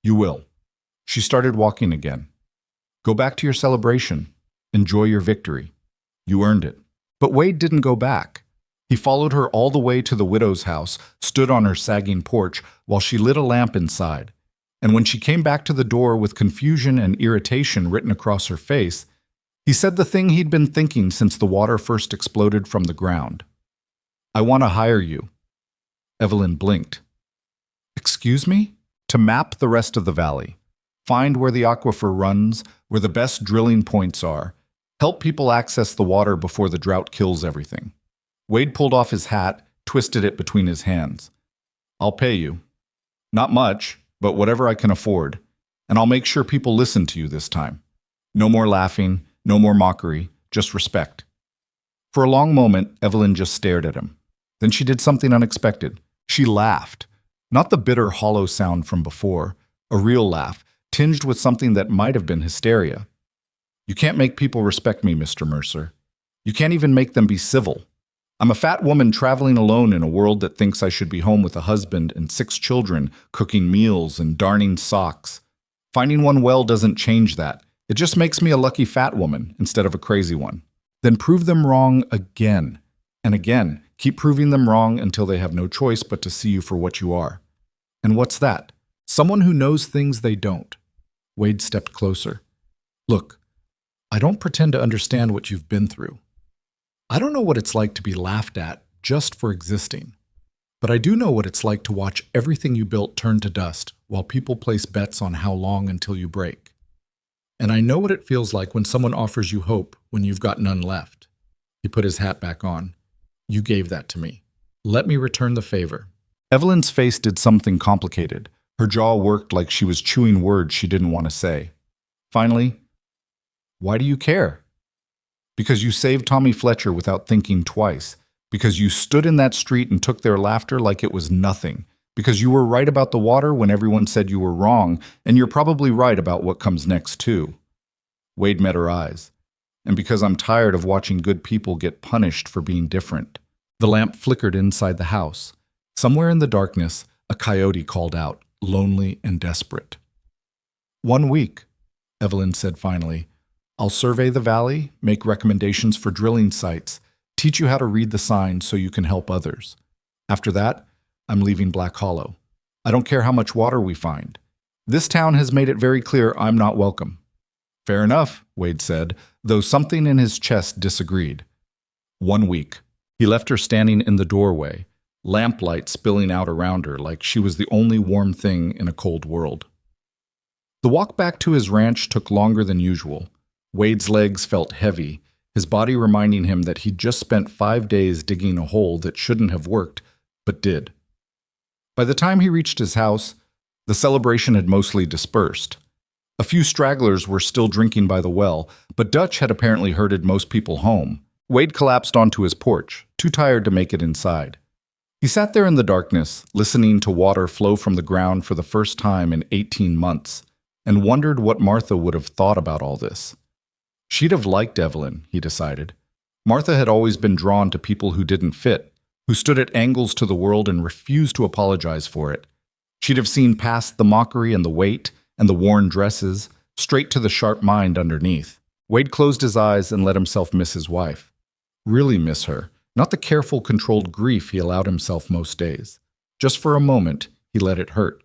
You will. She started walking again. Go back to your celebration. Enjoy your victory. You earned it. But Wade didn't go back. He followed her all the way to the widow's house, stood on her sagging porch while she lit a lamp inside. And when she came back to the door with confusion and irritation written across her face, he said the thing he'd been thinking since the water first exploded from the ground. I want to hire you. Evelyn blinked. Excuse me? To map the rest of the valley. Find where the aquifer runs, where the best drilling points are. Help people access the water before the drought kills everything. Wade pulled off his hat, twisted it between his hands. I'll pay you. Not much, but whatever I can afford. And I'll make sure people listen to you this time. No more laughing, no more mockery, just respect. For a long moment, Evelyn just stared at him. Then she did something unexpected. She laughed. Not the bitter, hollow sound from before, a real laugh, tinged with something that might have been hysteria. You can't make people respect me, Mr. Mercer. You can't even make them be civil. I'm a fat woman traveling alone in a world that thinks I should be home with a husband and 6 children, cooking meals and darning socks. Finding one well doesn't change that. It just makes me a lucky fat woman instead of a crazy one. Then prove them wrong again and again. Keep proving them wrong until they have no choice but to see you for what you are. And what's that? Someone who knows things they don't. Wade stepped closer. Look, I don't pretend to understand what you've been through. I don't know what it's like to be laughed at just for existing. But I do know what it's like to watch everything you built turn to dust while people place bets on how long until you break. And I know what it feels like when someone offers you hope when you've got none left. He put his hat back on. You gave that to me. Let me return the favor. Evelyn's face did something complicated. Her jaw worked like she was chewing words she didn't want to say. Finally, why do you care? Because you saved Tommy Fletcher without thinking twice. Because you stood in that street and took their laughter like it was nothing. Because you were right about the water when everyone said you were wrong, and you're probably right about what comes next, too. Wade met her eyes. And because I'm tired of watching good people get punished for being different. The lamp flickered inside the house. Somewhere in the darkness, a coyote called out, lonely and desperate. 1 week, Evelyn said finally. I'll survey the valley, make recommendations for drilling sites, teach you how to read the signs so you can help others. After that, I'm leaving Black Hollow. I don't care how much water we find. This town has made it very clear I'm not welcome. Fair enough, Wade said, though something in his chest disagreed. 1 week. He left her standing in the doorway, lamplight spilling out around her like she was the only warm thing in a cold world. The walk back to his ranch took longer than usual. Wade's legs felt heavy, his body reminding him that he'd just spent 5 days digging a hole that shouldn't have worked, but did. By the time he reached his house, the celebration had mostly dispersed. A few stragglers were still drinking by the well, but Dutch had apparently herded most people home. Wade collapsed onto his porch, too tired to make it inside. He sat there in the darkness, listening to water flow from the ground for the first time in 18 months, and wondered what Martha would have thought about all this. She'd have liked Evelyn, he decided. Martha had always been drawn to people who didn't fit, who stood at angles to the world and refused to apologize for it. She'd have seen past the mockery and the weight and the worn dresses, straight to the sharp mind underneath. Wade closed his eyes and let himself miss his wife. Really miss her, not the careful, controlled grief he allowed himself most days. Just for a moment, he let it hurt.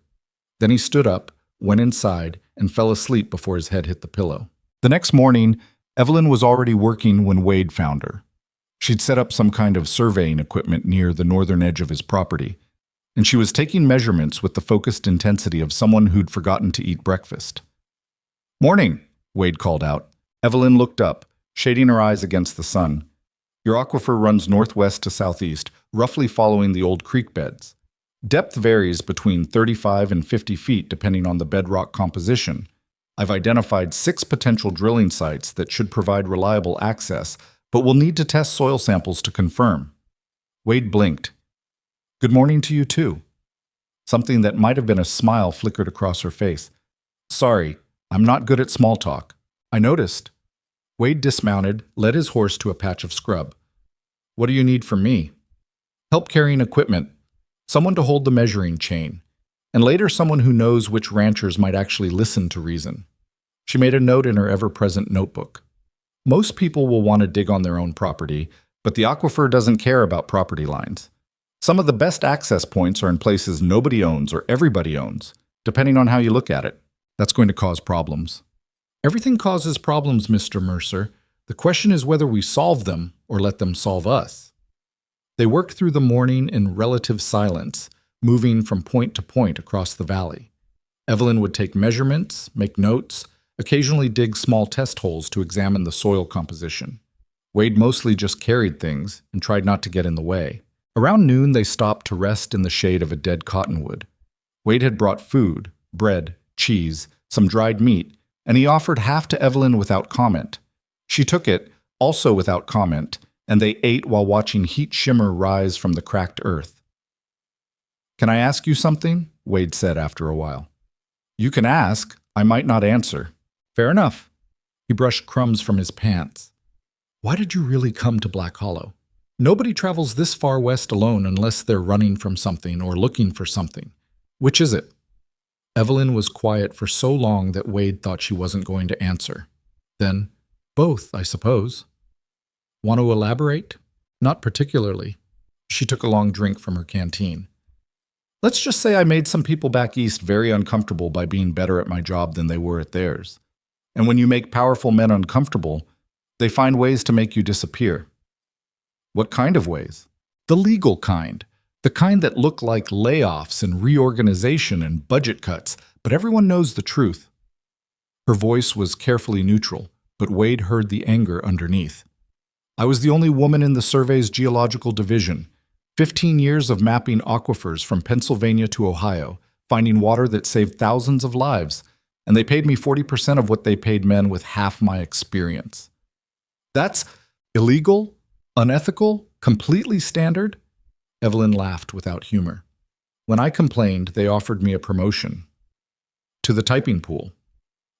Then he stood up, went inside, and fell asleep before his head hit the pillow. The next morning, Evelyn was already working when Wade found her. She'd set up some kind of surveying equipment near the northern edge of his property, and she was taking measurements with the focused intensity of someone who'd forgotten to eat breakfast. "Morning," Wade called out. Evelyn looked up, shading her eyes against the sun. "Your aquifer runs northwest to southeast, roughly following the old creek beds. Depth varies between 35 and 50 feet depending on the bedrock composition. I've identified 6 potential drilling sites that should provide reliable access, but we'll need to test soil samples to confirm." Wade blinked. "Good morning to you too." Something that might have been a smile flickered across her face. "Sorry, I'm not good at small talk. I noticed." Wade dismounted, led his horse to a patch of scrub. "What do you need from me?" "Help carrying equipment, someone to hold the measuring chain, and later someone who knows which ranchers might actually listen to reason." She made a note in her ever-present notebook. "Most people will want to dig on their own property, but the aquifer doesn't care about property lines. Some of the best access points are in places nobody owns or everybody owns, depending on how you look at it. That's going to cause problems." "Everything causes problems, Mr. Mercer. The question is whether we solve them or let them solve us." They worked through the morning in relative silence, moving from point to point across the valley. Evelyn would take measurements, make notes, occasionally dig small test holes to examine the soil composition. Wade mostly just carried things and tried not to get in the way. Around noon, they stopped to rest in the shade of a dead cottonwood. Wade had brought food, bread, cheese, some dried meat, and he offered half to Evelyn without comment. She took it, also without comment, and they ate while watching heat shimmer rise from the cracked earth. "Can I ask you something?" Wade said after a while. "You can ask. I might not answer." "Fair enough." He brushed crumbs from his pants. "Why did you really come to Black Hollow? Nobody travels this far west alone unless they're running from something or looking for something. Which is it?" Evelyn was quiet for so long that Wade thought she wasn't going to answer. Then, "Both, I suppose." "Want to elaborate?" "Not particularly." She took a long drink from her canteen. "Let's just say I made some people back east very uncomfortable by being better at my job than they were at theirs. And when you make powerful men uncomfortable, they find ways to make you disappear." "What kind of ways?" "The legal kind. The kind that look like layoffs and reorganization and budget cuts, but everyone knows the truth. Her voice was carefully neutral, but Wade heard the anger underneath. I was the only woman in the survey's geological division. 15 years of mapping aquifers from Pennsylvania to Ohio, finding water that saved thousands of lives, and they paid me 40% of what they paid men with half my experience. That's illegal, unethical, completely standard? Evelyn laughed without humor. When I complained, they offered me a promotion to the typing pool.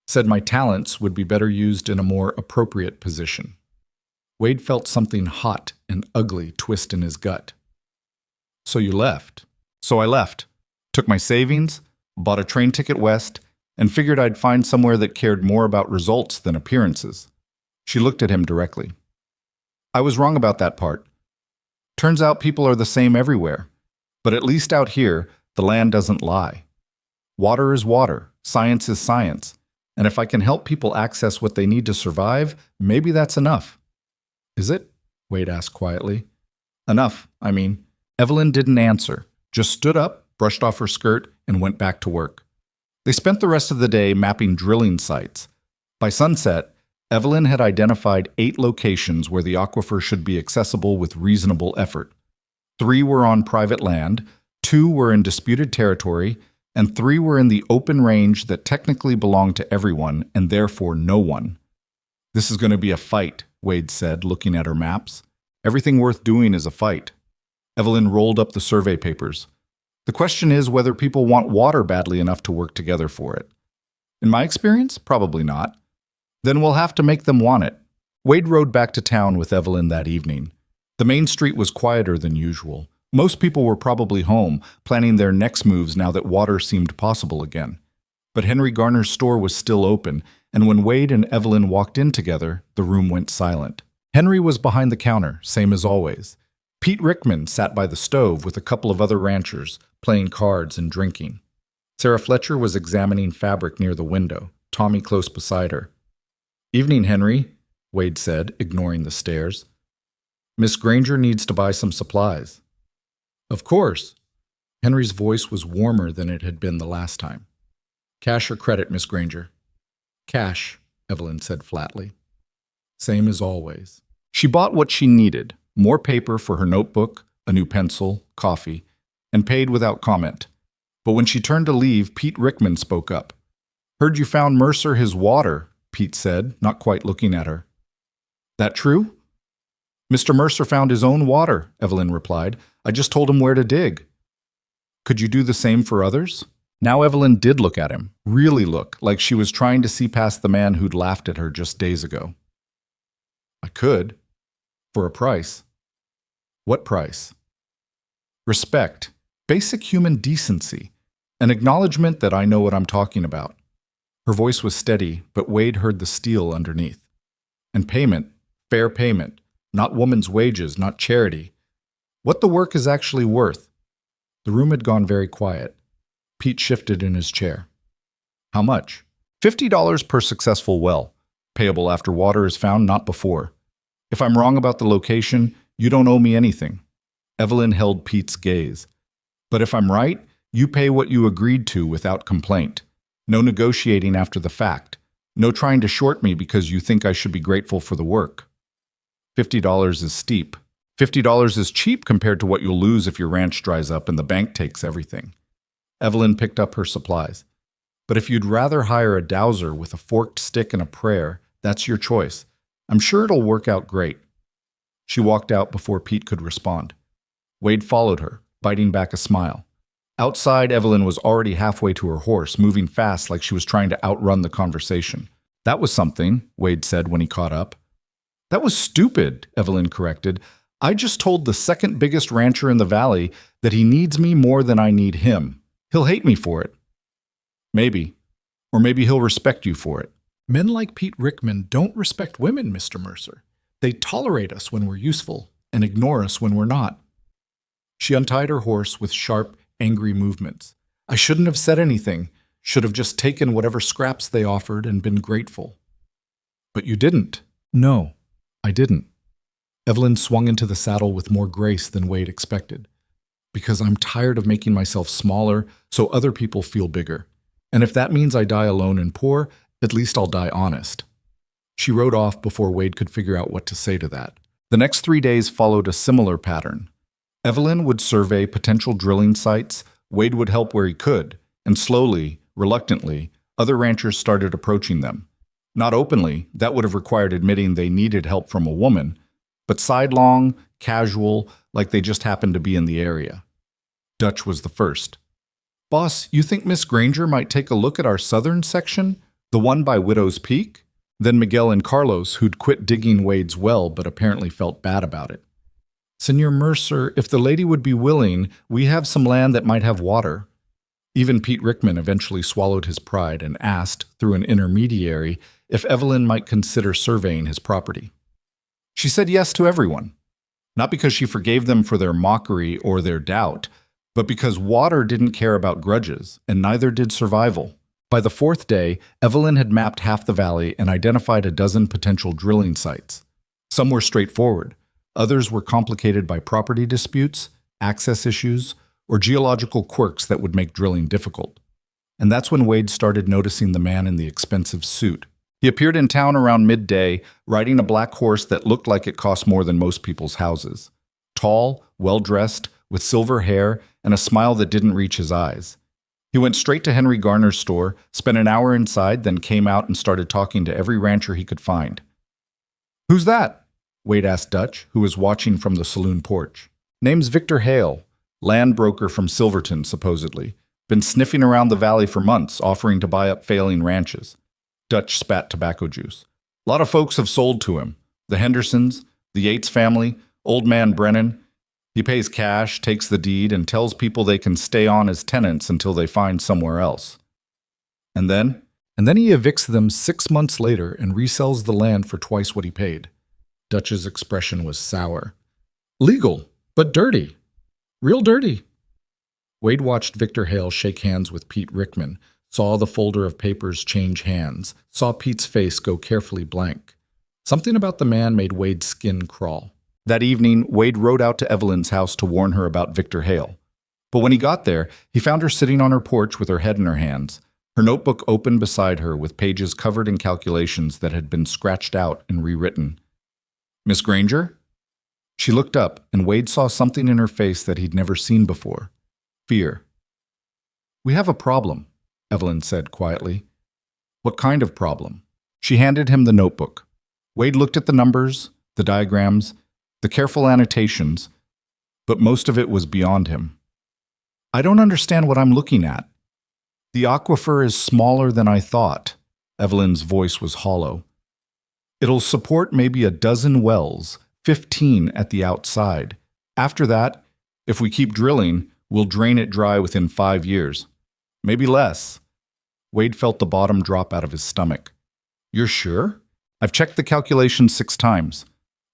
Said my talents would be better used in a more appropriate position. Wade felt something hot and ugly twist in his gut. So you left. So I left. Took my savings, bought a train ticket west, and figured I'd find somewhere that cared more about results than appearances. She looked at him directly. I was wrong about that part. Turns out people are the same everywhere. But at least out here, the land doesn't lie. Water is water. Science is science. And if I can help people access what they need to survive, maybe that's enough. Is it? Wade asked quietly. Enough, I mean. Evelyn didn't answer, just stood up, brushed off her skirt, and went back to work. They spent the rest of the day mapping drilling sites. By sunset, Evelyn had identified 8 locations where the aquifer should be accessible with reasonable effort. 3 were on private land, 2 were in disputed territory, and 3 were in the open range that technically belonged to everyone and therefore no one. This is going to be a fight, Wade said, looking at her maps. Everything worth doing is a fight. Evelyn rolled up the survey papers. The question is whether people want water badly enough to work together for it. In my experience, probably not. Then we'll have to make them want it. Wade rode back to town with Evelyn that evening. The main street was quieter than usual. Most people were probably home, planning their next moves now that water seemed possible again. But Henry Garner's store was still open, and when Wade and Evelyn walked in together, the room went silent. Henry was behind the counter, same as always. Pete Rickman sat by the stove with a couple of other ranchers, playing cards and drinking. Sarah Fletcher was examining fabric near the window, Tommy close beside her. Evening, Henry, Wade said, ignoring the stares. Miss Granger needs to buy some supplies. Of course. Henry's voice was warmer than it had been the last time. Cash or credit, Miss Granger? Cash, Evelyn said flatly. Same as always. She bought what she needed, more paper for her notebook, a new pencil, coffee, and paid without comment. But when she turned to leave, Pete Rickman spoke up. Heard you found Mercer his water, Pete said, not quite looking at her. That true? Mr. Mercer found his own water, Evelyn replied. I just told him where to dig. Could you do the same for others? Now Evelyn did look at him, really look, like she was trying to see past the man who'd laughed at her just days ago. I could. For a price. What price? Respect. Basic human decency. An acknowledgement that I know what I'm talking about. Her voice was steady, but Wade heard the steel underneath. And payment. Fair payment. Not woman's wages, not charity. What the work is actually worth. The room had gone very quiet. Pete shifted in his chair. How much? $50 per successful well. Payable after water is found, not before. If I'm wrong about the location, you don't owe me anything. Evelyn held Pete's gaze. But if I'm right, you pay what you agreed to without complaint. No negotiating after the fact. No trying to short me because you think I should be grateful for the work. $50 is steep. $50 is cheap compared to what you'll lose if your ranch dries up and the bank takes everything. Evelyn picked up her supplies. But if you'd rather hire a dowser with a forked stick and a prayer, that's your choice. I'm sure it'll work out great. She walked out before Pete could respond. Wade followed her, biting back a smile. Outside, Evelyn was already halfway to her horse, moving fast like she was trying to outrun the conversation. That was something, Wade said when he caught up. That was stupid, Evelyn corrected. I just told the second biggest rancher in the valley that he needs me more than I need him. He'll hate me for it. Maybe. Or maybe he'll respect you for it. Men like Pete Rickman don't respect women, Mr. Mercer. They tolerate us when we're useful and ignore us when we're not. She untied her horse with sharp, angry movements. I shouldn't have said anything. Should have just taken whatever scraps they offered and been grateful. But you didn't. No, I didn't. Evelyn swung into the saddle with more grace than Wade expected. Because I'm tired of making myself smaller so other people feel bigger. And if that means I die alone and poor, at least I'll die honest. She rode off before Wade could figure out what to say to that. The next 3 days followed a similar pattern. Evelyn would survey potential drilling sites, Wade would help where he could, and slowly, reluctantly, other ranchers started approaching them. Not openly, that would have required admitting they needed help from a woman, but sidelong, casual, like they just happened to be in the area. Dutch was the first. "Boss, you think Miss Granger might take a look at our southern section? The one by Widow's Peak?" Then Miguel and Carlos, who'd quit digging Wade's well but apparently felt bad about it. "Senor Mercer, if the lady would be willing, we have some land that might have water." Even Pete Rickman eventually swallowed his pride and asked, through an intermediary, if Evelyn might consider surveying his property. She said yes to everyone, not because she forgave them for their mockery or their doubt, but because water didn't care about grudges, and neither did survival. By the 4th day, Evelyn had mapped half the valley and identified a dozen potential drilling sites. Some were straightforward. Others were complicated by property disputes, access issues, or geological quirks that would make drilling difficult. And that's when Wade started noticing the man in the expensive suit. He appeared in town around midday, riding a black horse that looked like it cost more than most people's houses. Tall, well-dressed, with silver hair and a smile that didn't reach his eyes. He went straight to Henry Garner's store, spent an hour inside, then came out and started talking to every rancher he could find. "Who's that?" Wade asked Dutch, who was watching from the saloon porch. "Name's Victor Hale, land broker from Silverton, supposedly. Been sniffing around the valley for months, offering to buy up failing ranches." Dutch spat tobacco juice. "A lot of folks have sold to him. The Hendersons, the Yates family, old man Brennan. He pays cash, takes the deed, and tells people they can stay on as tenants until they find somewhere else. And then he evicts them 6 months later and resells the land for twice what he paid." Dutch's expression was sour. "Legal, but dirty. Real dirty." Wade watched Victor Hale shake hands with Pete Rickman, saw the folder of papers change hands, saw Pete's face go carefully blank. Something about the man made Wade's skin crawl. That evening, Wade rode out to Evelyn's house to warn her about Victor Hale. But when he got there, he found her sitting on her porch with her head in her hands, her notebook open beside her with pages covered in calculations that had been scratched out and rewritten. "Miss Granger?" She looked up, and Wade saw something in her face that he'd never seen before. Fear. "We have a problem," Evelyn said quietly. "What kind of problem?" She handed him the notebook. Wade looked at the numbers, the diagrams, the careful annotations, but most of it was beyond him. "I don't understand what I'm looking at." "The aquifer is smaller than I thought." Evelyn's voice was hollow. "It'll support maybe a dozen wells, 15 at the outside. After that, if we keep drilling, we'll drain it dry within 5 years. Maybe less." Wade felt the bottom drop out of his stomach. "You're sure?" "I've checked the calculations 6 times.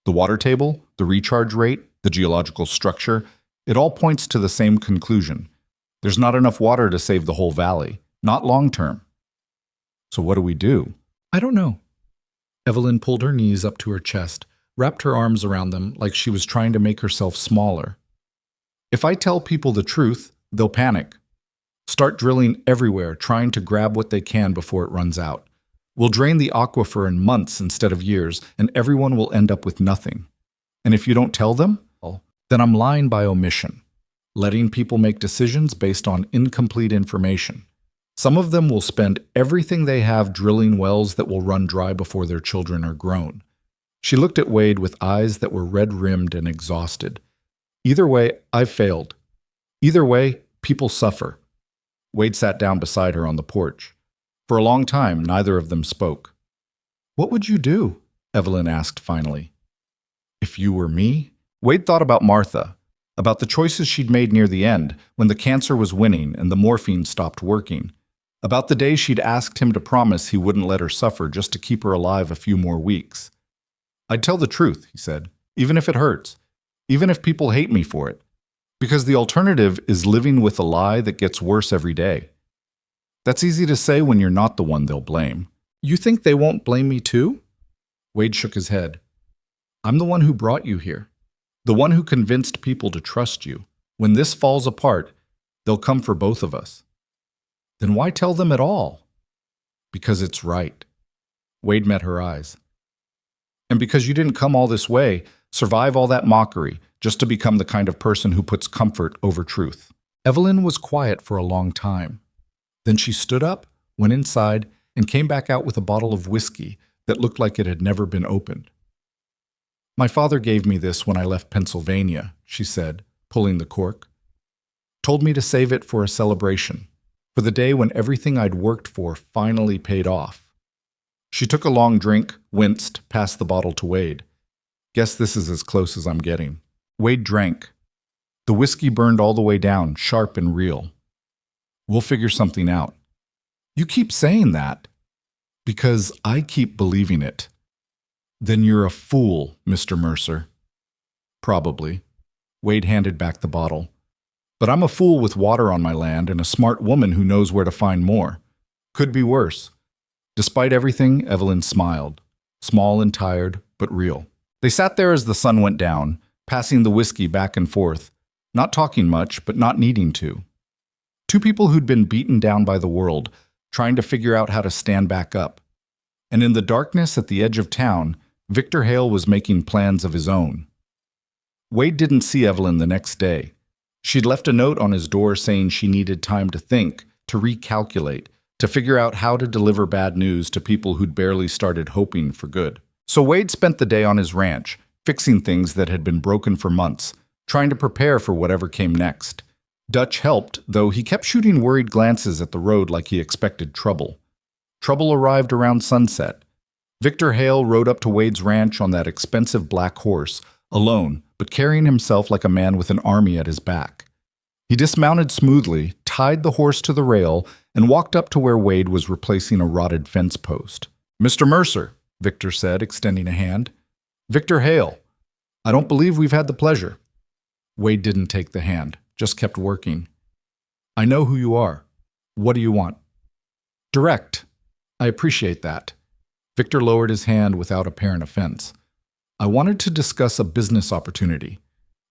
The water table, the recharge rate, the geological structure, it all points to the same conclusion. There's not enough water to save the whole valley, not long term." "So what do we do?" "I don't know." Evelyn pulled her knees up to her chest, wrapped her arms around them like she was trying to make herself smaller. "If I tell people the truth, they'll panic. Start drilling everywhere, trying to grab what they can before it runs out. We'll drain the aquifer in months instead of years, and everyone will end up with nothing. And if you don't tell them, well, then I'm lying by omission, letting people make decisions based on incomplete information. Some of them will spend everything they have drilling wells that will run dry before their children are grown." She looked at Wade with eyes that were red-rimmed and exhausted. "Either way, I've failed. Either way, people suffer." Wade sat down beside her on the porch. For a long time, neither of them spoke. "What would you do?" Evelyn asked finally. "If you were me?" Wade thought about Martha, about the choices she'd made near the end, when the cancer was winning and the morphine stopped working, about the day she'd asked him to promise he wouldn't let her suffer just to keep her alive a few more weeks. "I'd tell the truth," he said, "even if it hurts, even if people hate me for it, because the alternative is living with a lie that gets worse every day. That's easy to say when you're not the one they'll blame." "You think they won't blame me too?" Wade shook his head. "I'm the one who brought you here, the one who convinced people to trust you. When this falls apart, they'll come for both of us. Then why tell them at all? Because it's right. Wade met her eyes. And because you didn't come all this way, survive all that mockery, just to become the kind of person who puts comfort over truth. Evelyn was quiet for a long time. Then she stood up, went inside, and came back out with a bottle of whiskey that looked like it had never been opened. My father gave me this when I left Pennsylvania, she said, pulling the cork. Told me to save it for a celebration, for the day when everything I'd worked for finally paid off. She took a long drink, winced, passed the bottle to Wade. Guess this is as close as I'm getting. Wade drank. The whiskey burned all the way down, sharp and real. We'll figure something out. You keep saying that. Because I keep believing it. Then you're a fool, Mr. Mercer. Probably. Wade handed back the bottle. But I'm a fool with water on my land and a smart woman who knows where to find more. Could be worse. Despite everything, Evelyn smiled. Small and tired, but real. They sat there as the sun went down, passing the whiskey back and forth, not talking much, but not needing to. Two people who'd been beaten down by the world, trying to figure out how to stand back up. And in the darkness at the edge of town, Victor Hale was making plans of his own. Wade didn't see Evelyn the next day. She'd left a note on his door saying she needed time to think, to recalculate, to figure out how to deliver bad news to people who'd barely started hoping for good. So Wade spent the day on his ranch, fixing things that had been broken for months, trying to prepare for whatever came next. Dutch helped, though he kept shooting worried glances at the road like he expected trouble. Trouble arrived around sunset. Victor Hale rode up to Wade's ranch on that expensive black horse, alone, but carrying himself like a man with an army at his back. He dismounted smoothly, tied the horse to the rail, and walked up to where Wade was replacing a rotted fence post. "Mr. Mercer," Victor said, extending a hand. "Victor Hale. I don't believe we've had the pleasure." Wade didn't take the hand, just kept working. "I know who you are. What do you want?" "Direct. I appreciate that." Victor lowered his hand without apparent offense. "I wanted to discuss a business opportunity.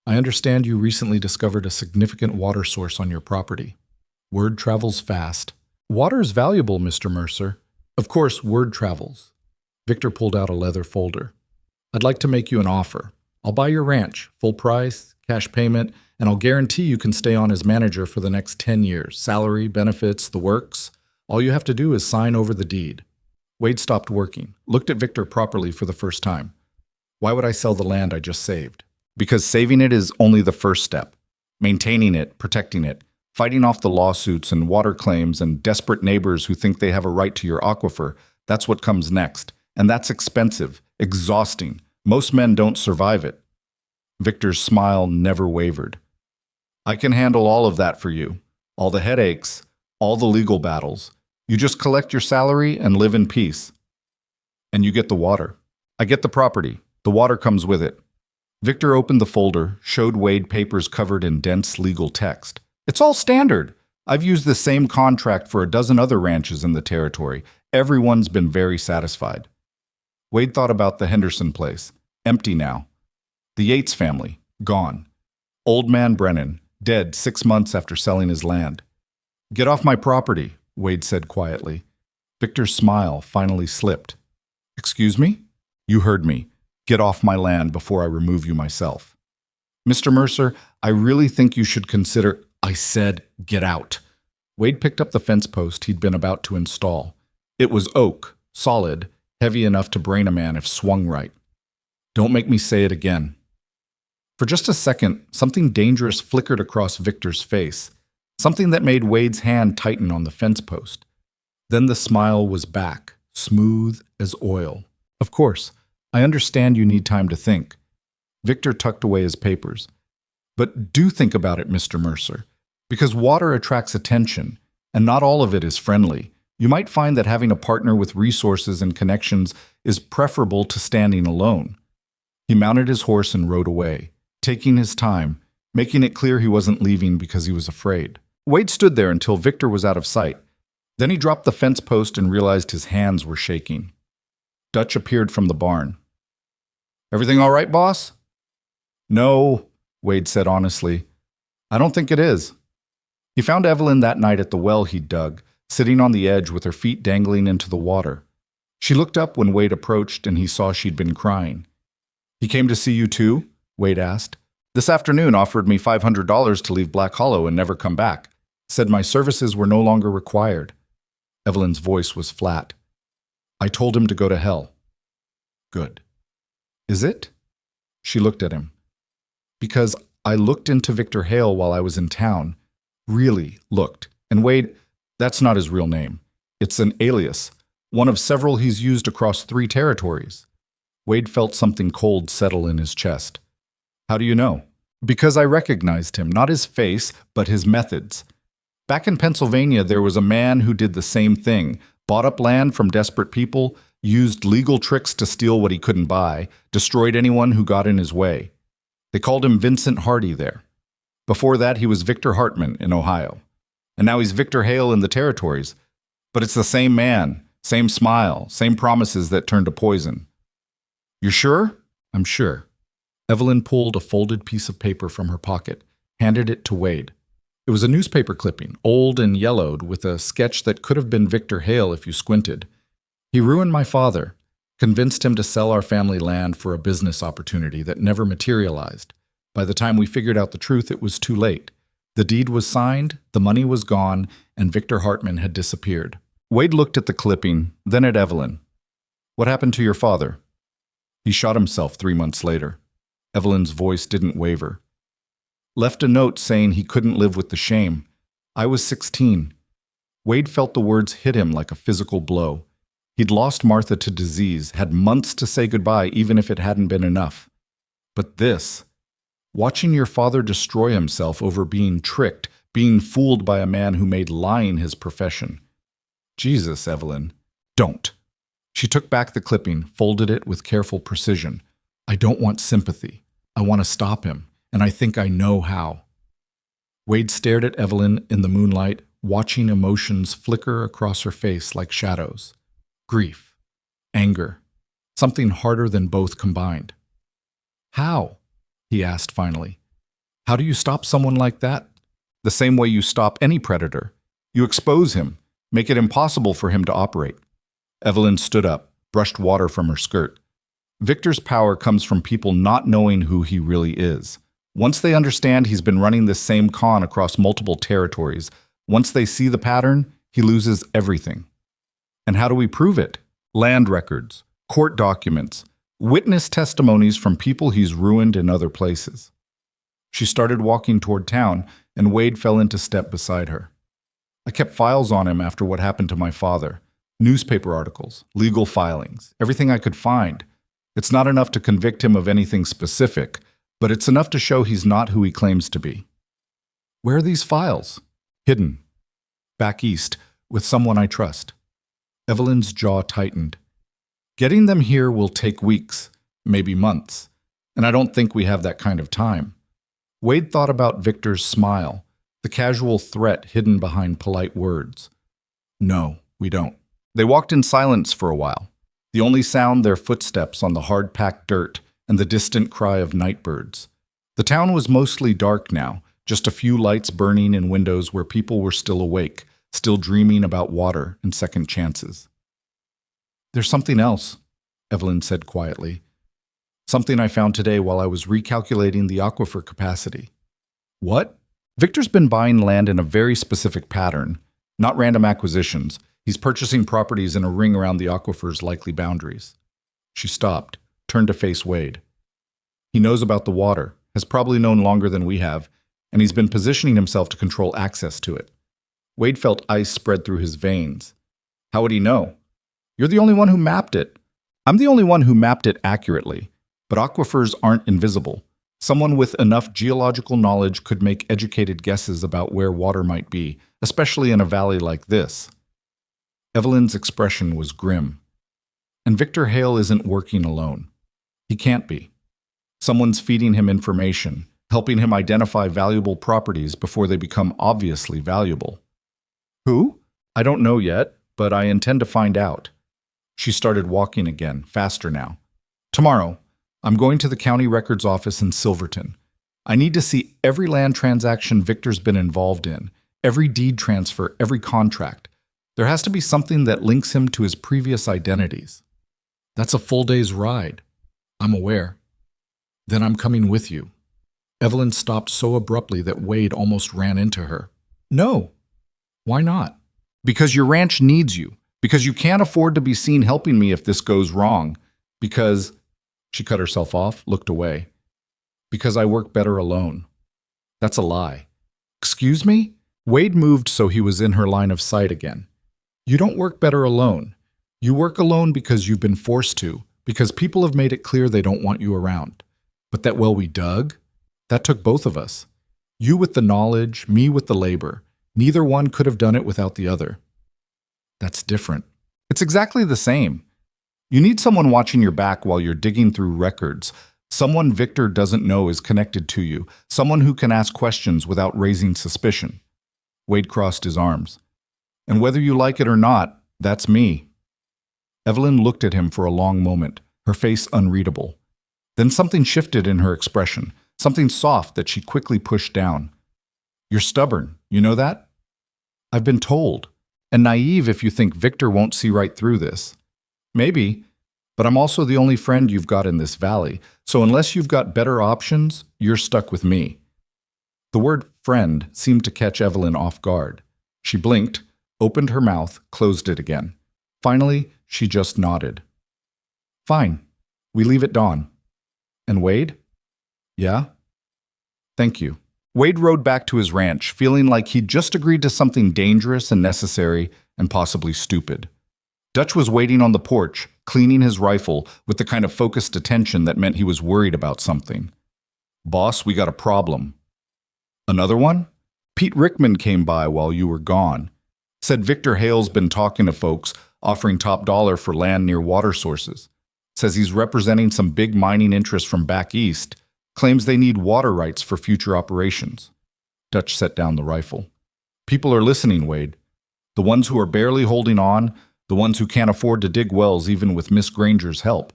I understand you recently discovered a significant water source on your property. Word travels fast." "Water is valuable, Mr. Mercer." "Of course, word travels." Victor pulled out a leather folder. "I'd like to make you an offer. I'll buy your ranch, full price, cash payment, and I'll guarantee you can stay on as manager for the next 10 years. Salary, benefits, the works. All you have to do is sign over the deed." Wade stopped working, looked at Victor properly for the first time. "Why would I sell the land I just saved?" "Because saving it is only the first step. Maintaining it, protecting it, fighting off the lawsuits and water claims and desperate neighbors who think they have a right to your aquifer, that's what comes next. And that's expensive, exhausting. Most men don't survive it." Victor's smile never wavered. "I can handle all of that for you. All the headaches, all the legal battles. You just collect your salary and live in peace. And you get the water. I get the property. The water comes with it." Victor opened the folder, showed Wade papers covered in dense legal text. "It's all standard. I've used the same contract for a dozen other ranches in the territory. Everyone's been very satisfied." Wade thought about the Henderson place. Empty now. The Yates family. Gone. Old man Brennan. Dead 6 months after selling his land. "Get off my property," Wade said quietly. Victor's smile finally slipped. "Excuse me?" "You heard me. Get off my land before I remove you myself." "Mr. Mercer, I really think you should consider—" "I said get out." Wade picked up the fence post he'd been about to install. It was oak, solid, heavy enough to brain a man if swung right. "Don't make me say it again." For just a second, something dangerous flickered across Victor's face, something that made Wade's hand tighten on the fence post. Then the smile was back, smooth as oil. "Of course, I understand you need time to think." Victor tucked away his papers. "But do think about it, Mr. Mercer, because water attracts attention, and not all of it is friendly. You might find that having a partner with resources and connections is preferable to standing alone." He mounted his horse and rode away, taking his time, making it clear he wasn't leaving because he was afraid. Wade stood there until Victor was out of sight. Then he dropped the fence post and realized his hands were shaking. Dutch appeared from the barn. "Everything all right, boss?" "No," Wade said honestly. I don't think it is. He found Evelyn that night at the well he'd dug, sitting on the edge with her feet dangling into the water. She looked up when Wade approached and he saw she'd been crying. He came to see you too? Wade asked. This afternoon offered me $500 to leave Black Hollow and never come back. Said my services were no longer required. Evelyn's voice was flat. I told him to go to hell. Good. Is it? She looked at him. Because I looked into Victor Hale while I was in town. Really looked. And Wade, that's not his real name. It's an alias, one of several he's used across 3 territories. Wade felt something cold settle in his chest. How do you know? Because I recognized him, not his face, but his methods. Back in Pennsylvania, there was a man who did the same thing, bought up land from desperate people, used legal tricks to steal what he couldn't buy, destroyed anyone who got in his way. They called him Vincent Hardy there. Before that, he was Victor Hartman in Ohio. And now he's Victor Hale in the territories. But it's the same man, same smile, same promises that turned to poison. You're sure? I'm sure. Evelyn pulled a folded piece of paper from her pocket, handed it to Wade. It was a newspaper clipping, old and yellowed, with a sketch that could have been Victor Hale if you squinted. He ruined my father, convinced him to sell our family land for a business opportunity that never materialized. By the time we figured out the truth, it was too late. The deed was signed, the money was gone, and Victor Hartman had disappeared. Wade looked at the clipping, then at Evelyn. What happened to your father? He shot himself 3 months later. Evelyn's voice didn't waver. Left a note saying he couldn't live with the shame. I was 16. Wade felt the words hit him like a physical blow. He'd lost Martha to disease, had months to say goodbye even if it hadn't been enough. But this, watching your father destroy himself over being tricked, being fooled by a man who made lying his profession. Jesus, Evelyn, don't. She took back the clipping, folded it with careful precision. I don't want sympathy. I want to stop him, and I think I know how. Wade stared at Evelyn in the moonlight, watching emotions flicker across her face like shadows. Grief, anger, something harder than both combined. How? He asked finally. How do you stop someone like that? The same way you stop any predator. You expose him, make it impossible for him to operate. Evelyn stood up, brushed water from her skirt. Victor's power comes from people not knowing who he really is. Once they understand he's been running this same con across multiple territories, once they see the pattern, he loses everything. And how do we prove it? Land records, court documents, witness testimonies from people he's ruined in other places. She started walking toward town, and Wade fell into step beside her. I kept files on him after what happened to my father. Newspaper articles, legal filings, everything I could find. It's not enough to convict him of anything specific, but it's enough to show he's not who he claims to be. Where are these files? Hidden. Back east, with someone I trust. Evelyn's jaw tightened. Getting them here will take weeks, maybe months, and I don't think we have that kind of time. Wade thought about Victor's smile, the casual threat hidden behind polite words. No, we don't. They walked in silence for a while. The only sound their footsteps on the hard-packed dirt and the distant cry of nightbirds. The town was mostly dark now, just a few lights burning in windows where people were still awake, still dreaming about water and second chances. There's something else, Evelyn said quietly. Something I found today while I was recalculating the aquifer capacity. What? Victor's been buying land in a very specific pattern, not random acquisitions. He's purchasing properties in a ring around the aquifer's likely boundaries. She stopped, turned to face Wade. He knows about the water, has probably known longer than we have, and he's been positioning himself to control access to it. Wade felt ice spread through his veins. How would he know? You're the only one who mapped it. I'm the only one who mapped it accurately, but aquifers aren't invisible. Someone with enough geological knowledge could make educated guesses about where water might be, especially in a valley like this. Evelyn's expression was grim. And Victor Hale isn't working alone. He can't be. Someone's feeding him information, helping him identify valuable properties before they become obviously valuable. Who? I don't know yet, but I intend to find out. She started walking again, faster now. Tomorrow, I'm going to the county records office in Silverton. I need to see every land transaction Victor's been involved in, every deed transfer, every contract. There has to be something that links him to his previous identities. That's a full day's ride. I'm aware. Then I'm coming with you. Evelyn stopped so abruptly that Wade almost ran into her. No. Why not? Because your ranch needs you. Because you can't afford to be seen helping me if this goes wrong. Because, she cut herself off, looked away. Because I work better alone. That's a lie. Excuse me? Wade moved so he was in her line of sight again. You don't work better alone. You work alone because you've been forced to, because people have made it clear they don't want you around. But that well we dug? That took both of us. You with the knowledge, me with the labor. Neither one could have done it without the other. That's different. It's exactly the same. You need someone watching your back while you're digging through records, someone Victor doesn't know is connected to you, someone who can ask questions without raising suspicion. Wade crossed his arms. And whether you like it or not, that's me. Evelyn looked at him for a long moment, her face unreadable. Then something shifted in her expression, something soft that she quickly pushed down. You're stubborn, you know that? I've been told. And naive if you think Victor won't see right through this. Maybe, but I'm also the only friend you've got in this valley, so unless you've got better options, you're stuck with me. The word friend seemed to catch Evelyn off guard. She blinked, opened her mouth, closed it again. Finally, she just nodded. Fine. We leave at dawn. And Wade? Yeah? Thank you. Wade rode back to his ranch, feeling like he'd just agreed to something dangerous and necessary and possibly stupid. Dutch was waiting on the porch, cleaning his rifle with the kind of focused attention that meant he was worried about something. Boss, we got a problem. Another one? Pete Rickman came by while you were gone. Said Victor Hale's been talking to folks, offering top dollar for land near water sources. Says he's representing some big mining interests from back east. Claims they need water rights for future operations. Dutch set down the rifle. People are listening, Wade. The ones who are barely holding on, the ones who can't afford to dig wells even with Miss Granger's help.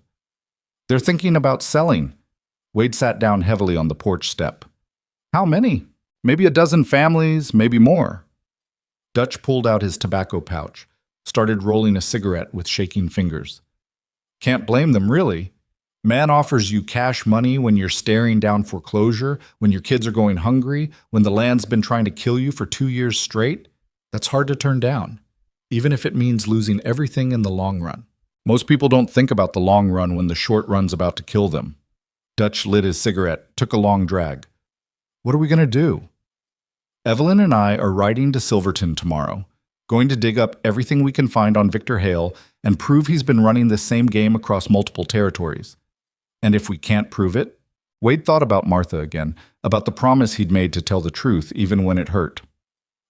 They're thinking about selling. Wade sat down heavily on the porch step. How many? Maybe a dozen families, maybe more. Dutch pulled out his tobacco pouch, started rolling a cigarette with shaking fingers. Can't blame them, really. Man offers you cash money when you're staring down foreclosure, when your kids are going hungry, when the land's been trying to kill you for 2 years straight. That's hard to turn down, even if it means losing everything in the long run. Most people don't think about the long run when the short run's about to kill them. Dutch lit his cigarette, took a long drag. What are we going to do? Evelyn and I are riding to Silverton tomorrow, going to dig up everything we can find on Victor Hale and prove he's been running the same game across multiple territories. And if we can't prove it? Wade thought about Martha again, about the promise he'd made to tell the truth even when it hurt.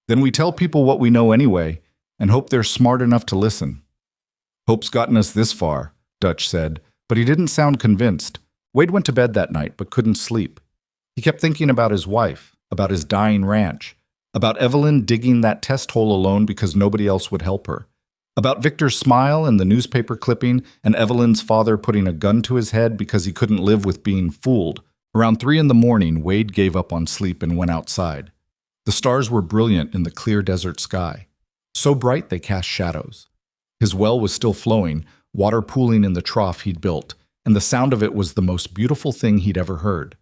Then we tell people what we know anyway, and hope they're smart enough to listen. Hope's gotten us this far, Dutch said, but he didn't sound convinced. Wade went to bed that night but couldn't sleep. He kept thinking about his wife, about his dying ranch, about Evelyn digging that test hole alone because nobody else would help her, about Victor's smile and the newspaper clipping and Evelyn's father putting a gun to his head because he couldn't live with being fooled. Around 3 a.m, Wade gave up on sleep and went outside. The stars were brilliant in the clear desert sky, so bright they cast shadows. His well was still flowing, water pooling in the trough he'd built, and the sound of it was the most beautiful thing he'd ever heard.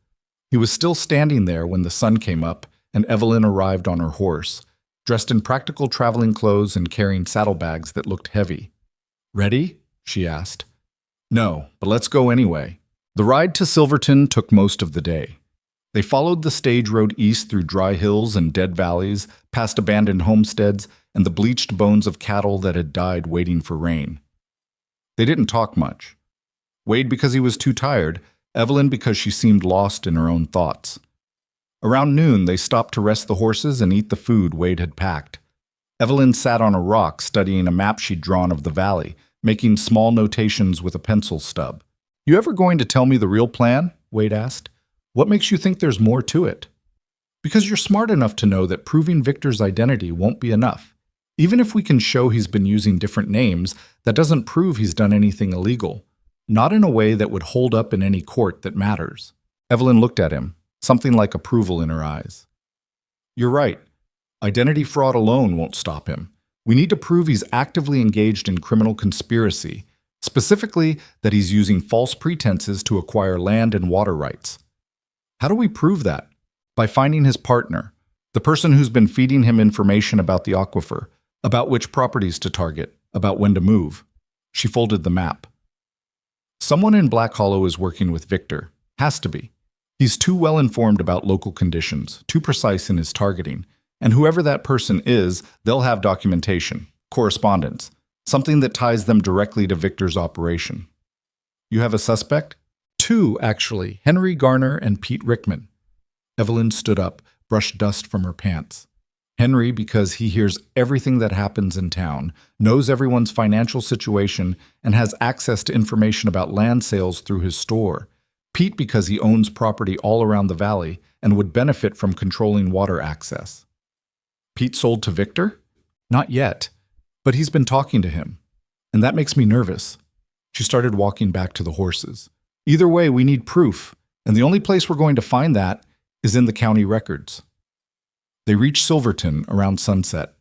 He was still standing there when the sun came up and Evelyn arrived on her horse, dressed in practical traveling clothes and carrying saddlebags that looked heavy. Ready? She asked. No, but let's go anyway. The ride to Silverton took most of the day. They followed the stage road east through dry hills and dead valleys, past abandoned homesteads and the bleached bones of cattle that had died waiting for rain. They didn't talk much. Wade because he was too tired, Evelyn because she seemed lost in her own thoughts. Around noon, they stopped to rest the horses and eat the food Wade had packed. Evelyn sat on a rock studying a map she'd drawn of the valley, making small notations with a pencil stub. You ever going to tell me the real plan? Wade asked. What makes you think there's more to it? Because you're smart enough to know that proving Victor's identity won't be enough. Even if we can show he's been using different names, that doesn't prove he's done anything illegal. Not in a way that would hold up in any court that matters. Evelyn looked at him. something like approval in her eyes. You're right. Identity fraud alone won't stop him. We need to prove he's actively engaged in criminal conspiracy, specifically that he's using false pretenses to acquire land and water rights. How do we prove that? By finding his partner, the person who's been feeding him information about the aquifer, about which properties to target, about when to move. She folded the map. Someone in Black Hollow is working with Victor. Has to be. He's too well informed about local conditions, too precise in his targeting. And whoever that person is, they'll have documentation, correspondence, something that ties them directly to Victor's operation. You have a suspect? Two, actually, Henry Garner and Pete Rickman. Evelyn stood up, brushed dust from her pants. Henry, because he hears everything that happens in town, knows everyone's financial situation, and has access to information about land sales through his store. Pete, because he owns property all around the valley and would benefit from controlling water access. Pete sold to Victor? Not yet, but he's been talking to him. And that makes me nervous. She started walking back to the horses. Either way, we need proof, and the only place we're going to find that is in the county records. They reached Silverton around sunset.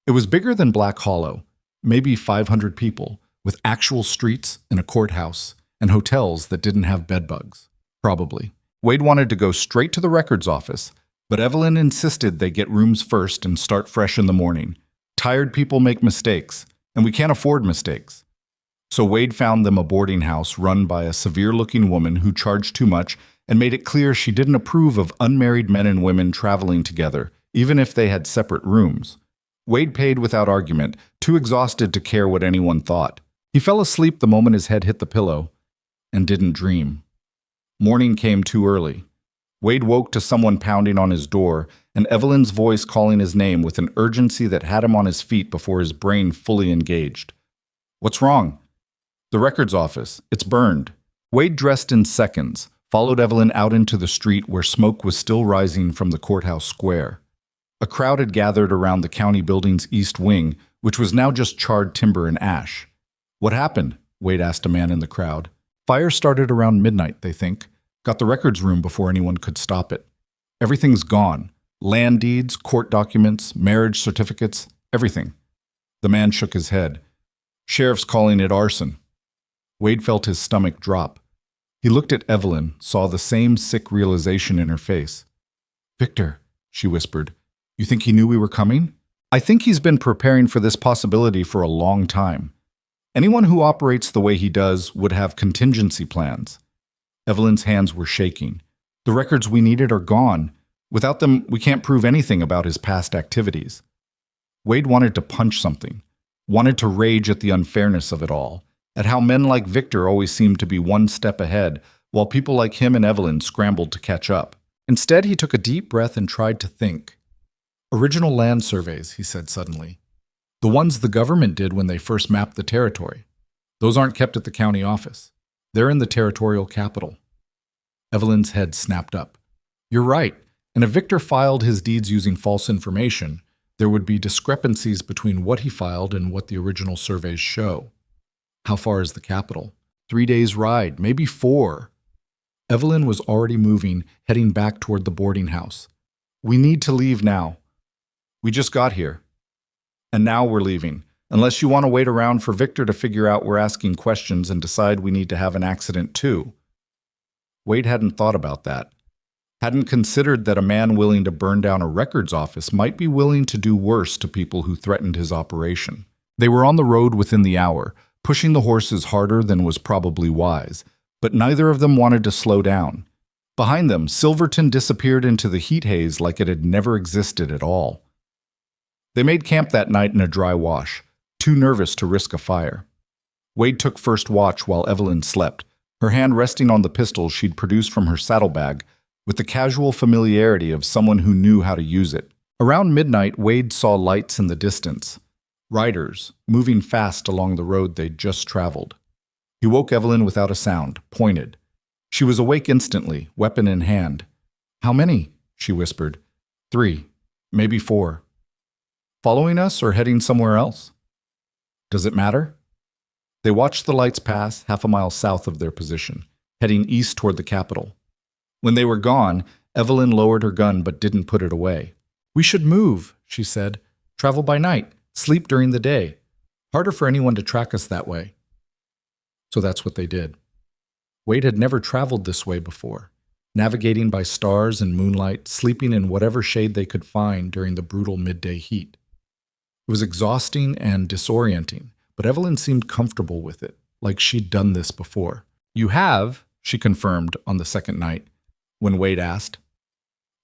It was bigger than Black Hollow, maybe 500 people, with actual streets and a courthouse, and hotels that didn't have bedbugs. Probably. Wade wanted to go straight to the records office, but Evelyn insisted they get rooms first and start fresh in the morning. Tired people make mistakes, and we can't afford mistakes. So Wade found them a boarding house run by a severe-looking woman who charged too much and made it clear she didn't approve of unmarried men and women traveling together, even if they had separate rooms. Wade paid without argument, too exhausted to care what anyone thought. He fell asleep the moment his head hit the pillow, and didn't dream. Morning came too early. Wade woke to someone pounding on his door, and Evelyn's voice calling his name with an urgency that had him on his feet before his brain fully engaged. What's wrong? The records office. It's burned. Wade dressed in seconds, followed Evelyn out into the street where smoke was still rising from the courthouse square. A crowd had gathered around the county building's east wing, which was now just charred timber and ash. What happened? Wade asked a man in the crowd. Fire started around midnight, they think. Got the records room before anyone could stop it. Everything's gone. Land deeds, court documents, marriage certificates, everything. The man shook his head. Sheriff's calling it arson. Wade felt his stomach drop. He looked at Evelyn, saw the same sick realization in her face. Victor, she whispered, you think he knew we were coming? I think he's been preparing for this possibility for a long time. Anyone who operates the way he does would have contingency plans. Evelyn's hands were shaking. The records we needed are gone. Without them, we can't prove anything about his past activities. Wade wanted to punch something, wanted to rage at the unfairness of it all, at how men like Victor always seemed to be one step ahead, while people like him and Evelyn scrambled to catch up. Instead, he took a deep breath and tried to think. Original land surveys, he said suddenly. The ones the government did when they first mapped the territory. Those aren't kept at the county office. They're in the territorial capital. Evelyn's head snapped up. You're right, and if Victor filed his deeds using false information, there would be discrepancies between what he filed and what the original surveys show. How far is the capital? 3 days' ride, maybe 4. Evelyn was already moving, heading back toward the boarding house. We need to leave now. We just got here. And now we're leaving. Unless you want to wait around for Victor to figure out we're asking questions and decide we need to have an accident too. Wade hadn't thought about that. Hadn't considered that a man willing to burn down a records office might be willing to do worse to people who threatened his operation. They were on the road within the hour, pushing the horses harder than was probably wise, but neither of them wanted to slow down. Behind them, Silverton disappeared into the heat haze like it had never existed at all. They made camp that night in a dry wash, too nervous to risk a fire. Wade took first watch while Evelyn slept, her hand resting on the pistol she'd produced from her saddlebag, with the casual familiarity of someone who knew how to use it. Around midnight, Wade saw lights in the distance. Riders, moving fast along the road they'd just traveled. He woke Evelyn without a sound, pointed. She was awake instantly, weapon in hand. How many? She whispered. 3, maybe 4. Following us or heading somewhere else? Does it matter? They watched the lights pass half a mile south of their position, heading east toward the capital. When they were gone, Evelyn lowered her gun but didn't put it away. "We should move," she said. "Travel by night, sleep during the day. Harder for anyone to track us that way." So that's what they did. Wade had never traveled this way before, navigating by stars and moonlight, sleeping in whatever shade they could find during the brutal midday heat. It was exhausting and disorienting, but Evelyn seemed comfortable with it, like she'd done this before. "You have," she confirmed on the second night, when Wade asked.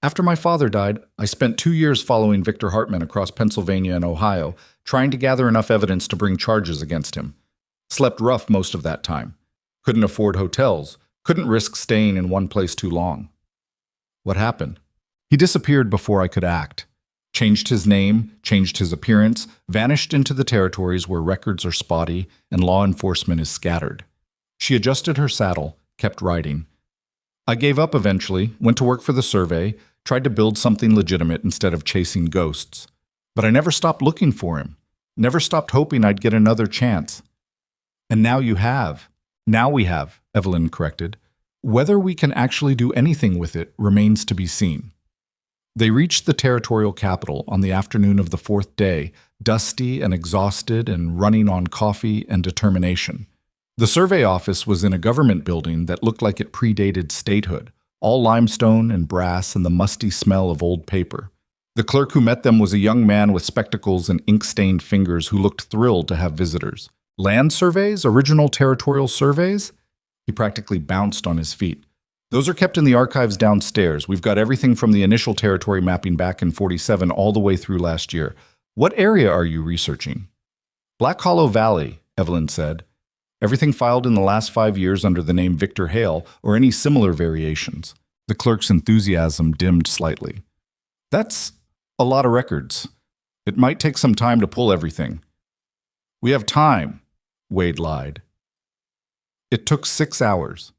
"After my father died, I spent 2 years following Victor Hartman across Pennsylvania and Ohio, trying to gather enough evidence to bring charges against him. Slept rough most of that time. Couldn't afford hotels, couldn't risk staying in one place too long." "What happened?" "He disappeared before I could act. Changed his name, changed his appearance, vanished into the territories where records are spotty and law enforcement is scattered." She adjusted her saddle, kept riding. "I gave up eventually, went to work for the survey, tried to build something legitimate instead of chasing ghosts. But I never stopped looking for him, never stopped hoping I'd get another chance." "And now you have." "Now we have," Evelyn corrected. "Whether we can actually do anything with it remains to be seen." They reached the territorial capital on the afternoon of the fourth day, dusty and exhausted and running on coffee and determination. The survey office was in a government building that looked like it predated statehood, all limestone and brass and the musty smell of old paper. The clerk who met them was a young man with spectacles and ink-stained fingers who looked thrilled to have visitors. "Land surveys? Original territorial surveys?" He practically bounced on his feet. "Those are kept in the archives downstairs. We've got everything from the initial territory mapping back in '47 all the way through last year. What area are you researching?" "Black Hollow Valley," Evelyn said. "Everything filed in the last 5 years under the name Victor Hale or any similar variations." The clerk's enthusiasm dimmed slightly. "That's a lot of records. It might take some time to pull everything." "We have time," Wade lied. It took 6 hours.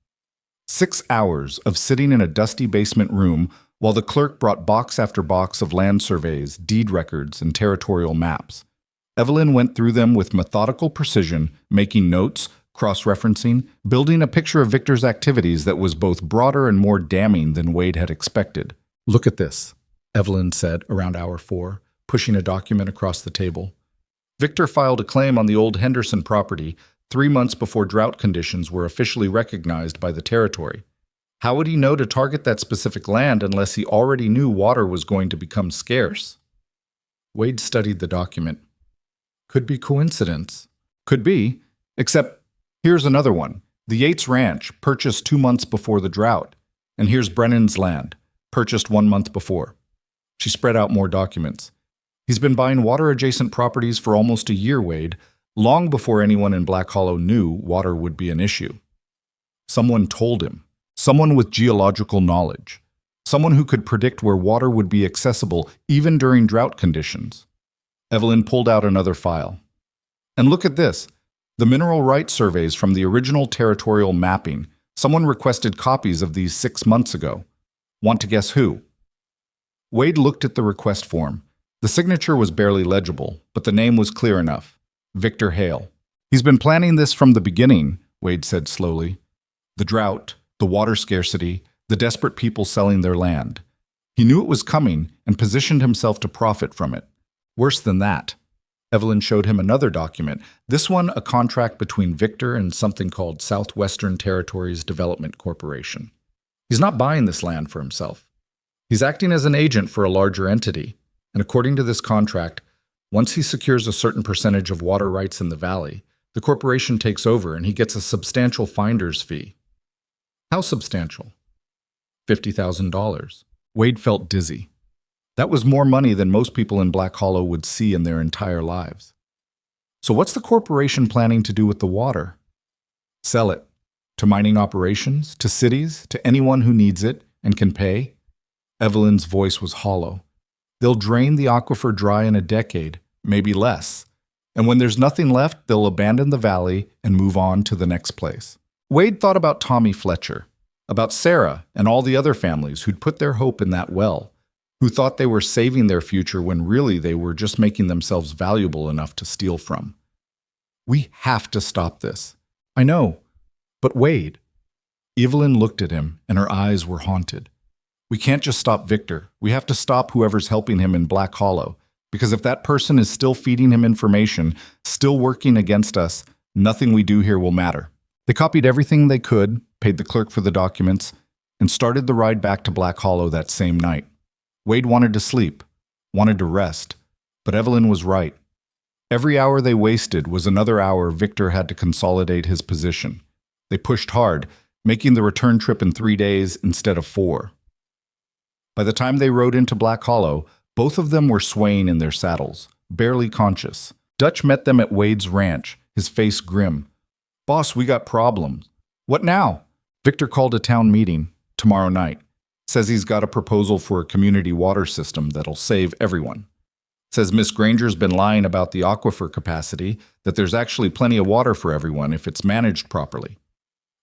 6 hours of sitting in a dusty basement room while the clerk brought box after box of land surveys, deed records, and territorial maps. Evelyn went through them with methodical precision, making notes, cross-referencing, building a picture of Victor's activities that was both broader and more damning than Wade had expected. "Look at this," Evelyn said around hour 4, pushing a document across the table. "Victor filed a claim on the old Henderson property 3 months before drought conditions were officially recognized by the territory. How would he know to target that specific land unless he already knew water was going to become scarce?" Wade studied the document. "Could be coincidence." "Could be, except here's another one. The Yates Ranch, purchased 2 months before the drought. And here's Brennan's land, purchased 1 month before." She spread out more documents. "He's been buying water-adjacent properties for almost a year, Wade, long before anyone in Black Hollow knew water would be an issue. Someone told him. Someone with geological knowledge. Someone who could predict where water would be accessible even during drought conditions." Evelyn pulled out another file. "And look at this. The mineral rights surveys from the original territorial mapping. Someone requested copies of these 6 months ago. Want to guess who?" Wade looked at the request form. The signature was barely legible, but the name was clear enough. Victor Hale. "He's been planning this from the beginning," Wade said slowly. "The drought, the water scarcity, the desperate people selling their land. He knew it was coming and positioned himself to profit from it. Worse than that." Evelyn showed him another document, this one a contract between Victor and something called Southwestern Territories Development Corporation. He's not buying this land for himself. He's acting as an agent for a larger entity, and according to this contract, once he secures a certain percentage of water rights in the valley, the corporation takes over and he gets a substantial finder's fee. How substantial? $50,000. Wade felt dizzy. That was more money than most people in Black Hollow would see in their entire lives. So what's the corporation planning to do with the water? Sell it. To mining operations, to cities, to anyone who needs it and can pay? Evelyn's voice was hollow. They'll drain the aquifer dry in a decade, maybe less. And when there's nothing left, they'll abandon the valley and move on to the next place. Wade thought about Tommy Fletcher, about Sarah and all the other families who'd put their hope in that well, who thought they were saving their future when really they were just making themselves valuable enough to steal from. "We have to stop this." "I know, but Wade." Evelyn looked at him and her eyes were haunted. We can't just stop Victor. We have to stop whoever's helping him in Black Hollow. Because if that person is still feeding him information, still working against us, nothing we do here will matter. They copied everything they could, paid the clerk for the documents, and started the ride back to Black Hollow that same night. Wade wanted to sleep, wanted to rest, but Evelyn was right. Every hour they wasted was another hour Victor had to consolidate his position. They pushed hard, making the return trip in 3 days instead of 4. By the time they rode into Black Hollow, both of them were swaying in their saddles, barely conscious. Dutch met them at Wade's ranch, his face grim. "Boss, we got problems." "What now?" Victor called a town meeting tomorrow night. Says he's got a proposal for a community water system that'll save everyone. Says Miss Granger's been lying about the aquifer capacity, that there's actually plenty of water for everyone if it's managed properly.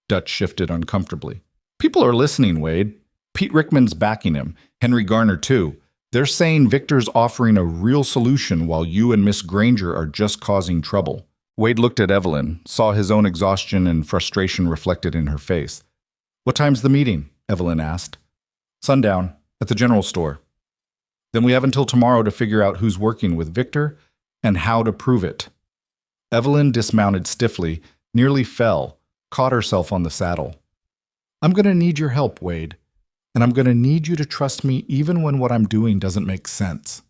Dutch shifted uncomfortably. "People are listening, Wade. Pete Rickman's backing him. Henry Garner, too. They're saying Victor's offering a real solution while you and Miss Granger are just causing trouble." Wade looked at Evelyn, saw his own exhaustion and frustration reflected in her face. "What time's the meeting?" Evelyn asked. "Sundown, at the general store." "Then we have until tomorrow to figure out who's working with Victor and how to prove it." Evelyn dismounted stiffly, nearly fell, caught herself on the saddle. "I'm going to need your help, Wade. And I'm going to need you to trust me even when what I'm doing doesn't make sense."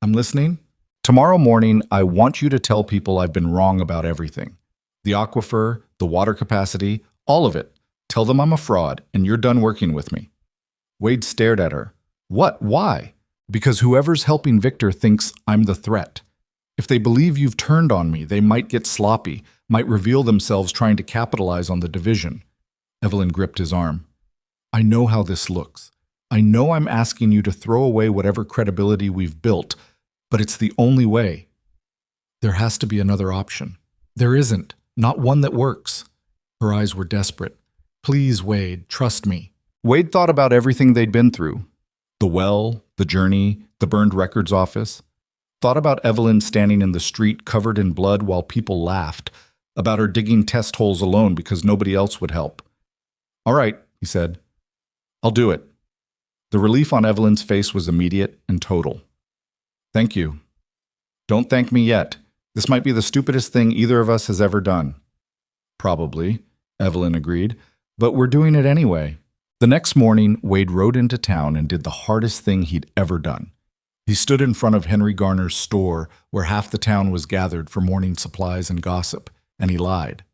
"I'm listening." "Tomorrow morning, I want you to tell people I've been wrong about everything. The aquifer, the water capacity, all of it. Tell them I'm a fraud and you're done working with me." Wade stared at her. "What? Why?" "Because whoever's helping Victor thinks I'm the threat. If they believe you've turned on me, they might get sloppy, might reveal themselves trying to capitalize on the division." Evelyn gripped his arm. "I know how this looks. I know I'm asking you to throw away whatever credibility we've built, but it's the only way. There has to be another option." "There isn't. Not one that works." Her eyes were desperate. "Please, Wade, trust me." Wade thought about everything they'd been through. The well, the journey, the burned records office. Thought about Evelyn standing in the street covered in blood while people laughed, about her digging test holes alone because nobody else would help. "All right," he said. "I'll do it." The relief on Evelyn's face was immediate and total. "Thank you." "Don't thank me yet. This might be the stupidest thing either of us has ever done." "Probably," Evelyn agreed, "but we're doing it anyway." The next morning, Wade rode into town and did the hardest thing he'd ever done. He stood in front of Henry Garner's store, where half the town was gathered for morning supplies and gossip, and he lied.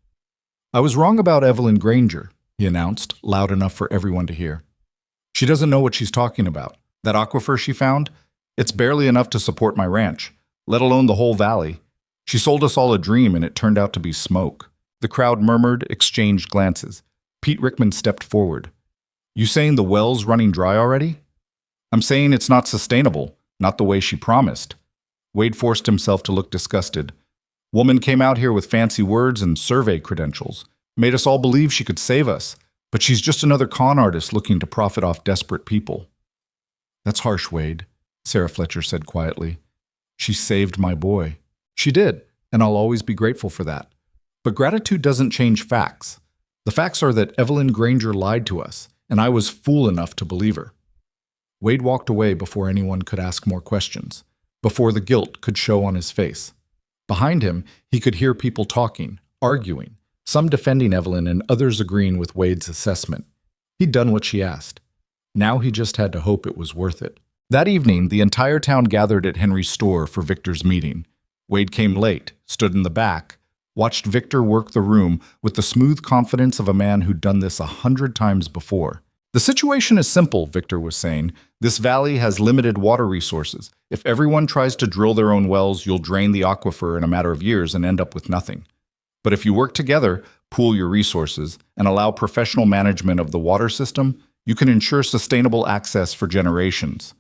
"I was wrong about Evelyn Granger," he announced, loud enough for everyone to hear. "She doesn't know what she's talking about. That aquifer she found? It's barely enough to support my ranch, let alone the whole valley. She sold us all a dream and it turned out to be smoke." The crowd murmured, exchanged glances. Pete Rickman stepped forward. "You saying the well's running dry already?" "I'm saying it's not sustainable, not the way she promised." Wade forced himself to look disgusted. "Woman came out here with fancy words and survey credentials, made us all believe she could save us. But she's just another con artist looking to profit off desperate people." "That's harsh, Wade," Sarah Fletcher said quietly. "She saved my boy." "She did, and I'll always be grateful for that. But gratitude doesn't change facts. The facts are that Evelyn Granger lied to us, and I was fool enough to believe her." Wade walked away before anyone could ask more questions, before the guilt could show on his face. Behind him, he could hear people talking, arguing, some defending Evelyn and others agreeing with Wade's assessment. He'd done what she asked. Now he just had to hope it was worth it. That evening, the entire town gathered at Henry's store for Victor's meeting. Wade came late, stood in the back, watched Victor work the room with the smooth confidence of a man who'd done this 100 times before. "The situation is simple," Victor was saying. "This valley has limited water resources. If everyone tries to drill their own wells, you'll drain the aquifer in a matter of years and end up with nothing. But if you work together, pool your resources, and allow professional management of the water system, you can ensure sustainable access for generations."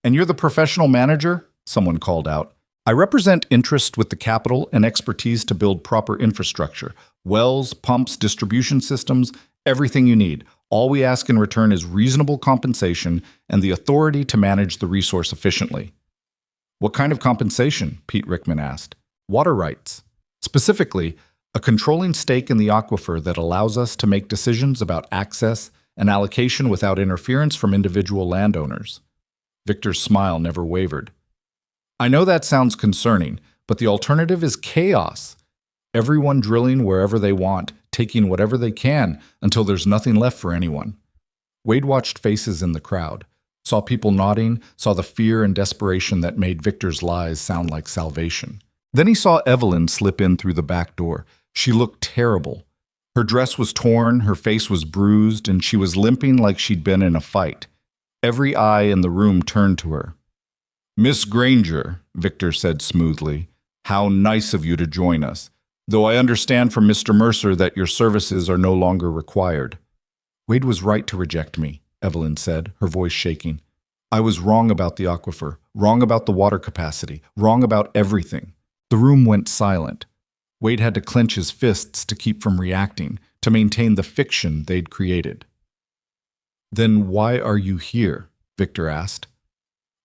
"And you're the professional manager?" someone called out. "I represent interest with the capital and expertise to build proper infrastructure, wells, pumps, distribution systems, everything you need. All we ask in return is reasonable compensation and the authority to manage the resource efficiently." "What kind of compensation?" Pete Rickman asked. "Water rights. Specifically, a controlling stake in the aquifer that allows us to make decisions about access, an allocation without interference from individual landowners. Victor's smile never wavered. I know that sounds concerning, but the alternative is chaos. Everyone drilling wherever they want, taking whatever they can until there's nothing left for anyone. Wade watched faces in the crowd, saw people nodding, saw the fear and desperation that made Victor's lies sound like salvation. Then he saw Evelyn slip in through the back door. She looked terrible. Her dress was torn, her face was bruised, and she was limping like she'd been in a fight. Every eye in the room turned to her. "Miss Granger," Victor said smoothly, "how nice of you to join us, though I understand from Mr. Mercer that your services are no longer required." "Wade was right to reject me," Evelyn said, her voice shaking. "I was wrong about the aquifer, wrong about the water capacity, wrong about everything." The room went silent. Wade had to clench his fists to keep from reacting, to maintain the fiction they'd created. "Then why are you here?" Victor asked.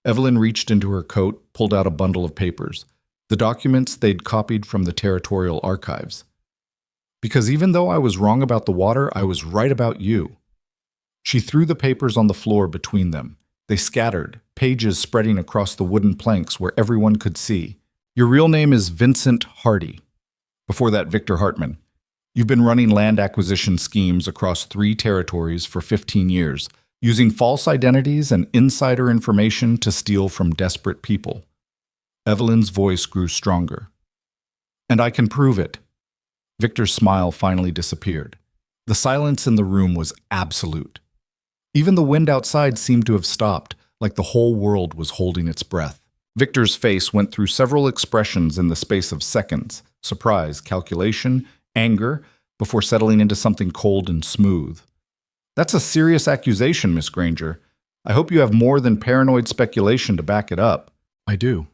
Evelyn reached into her coat, pulled out a bundle of papers, the documents they'd copied from the territorial archives. "Because even though I was wrong about the water, I was right about you." She threw the papers on the floor between them. They scattered, pages spreading across the wooden planks where everyone could see. "Your real name is Vincent Hardy. Before that, Victor Hartman. You've been running land acquisition schemes across 3 territories for 15 years, using false identities and insider information to steal from desperate people." Evelyn's voice grew stronger. "And I can prove it." Victor's smile finally disappeared. The silence in the room was absolute. Even the wind outside seemed to have stopped, like the whole world was holding its breath. Victor's face went through several expressions in the space of seconds: surprise, calculation, anger, before settling into something cold and smooth. "That's a serious accusation, Miss Granger. I hope you have more than paranoid speculation to back it up." "I do."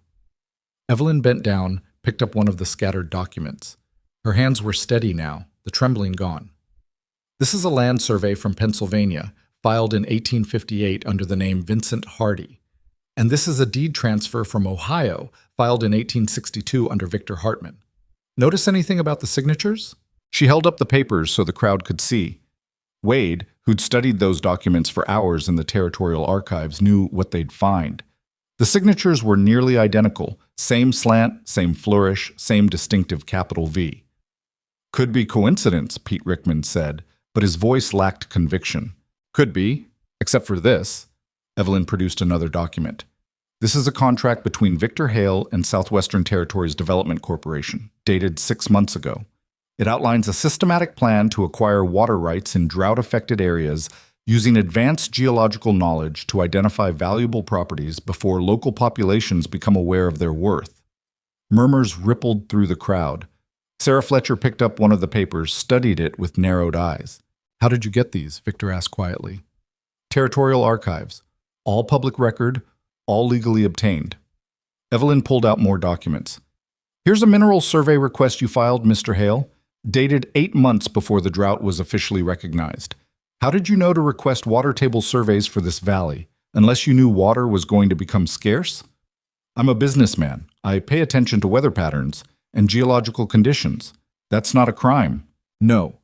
Evelyn bent down, picked up one of the scattered documents. Her hands were steady now, the trembling gone. "This is a land survey from Pennsylvania, filed in 1858 under the name Vincent Hardy. And this is a deed transfer from Ohio, filed in 1862 under Victor Hartman. Notice anything about the signatures?" She held up the papers so the crowd could see. Wade, who'd studied those documents for hours in the territorial archives, knew what they'd find. The signatures were nearly identical, same slant, same flourish, same distinctive capital V. "Could be coincidence," Pete Rickman said, but his voice lacked conviction. "Could be, except for this." Evelyn produced another document. "This is a contract between Victor Hale and Southwestern Territories Development Corporation, dated 6 months ago. It outlines a systematic plan to acquire water rights in drought-affected areas using advanced geological knowledge to identify valuable properties before local populations become aware of their worth." Murmurs rippled through the crowd. Sarah Fletcher picked up one of the papers, studied it with narrowed eyes. "How did you get these?" Victor asked quietly. "Territorial archives. All public record, all legally obtained." Evelyn pulled out more documents. "Here's a mineral survey request you filed, Mr. Hale, dated 8 months before the drought was officially recognized. How did you know to request water table surveys for this valley, unless you knew water was going to become scarce?" "I'm a businessman. I pay attention to weather patterns and geological conditions. That's not a crime." "No,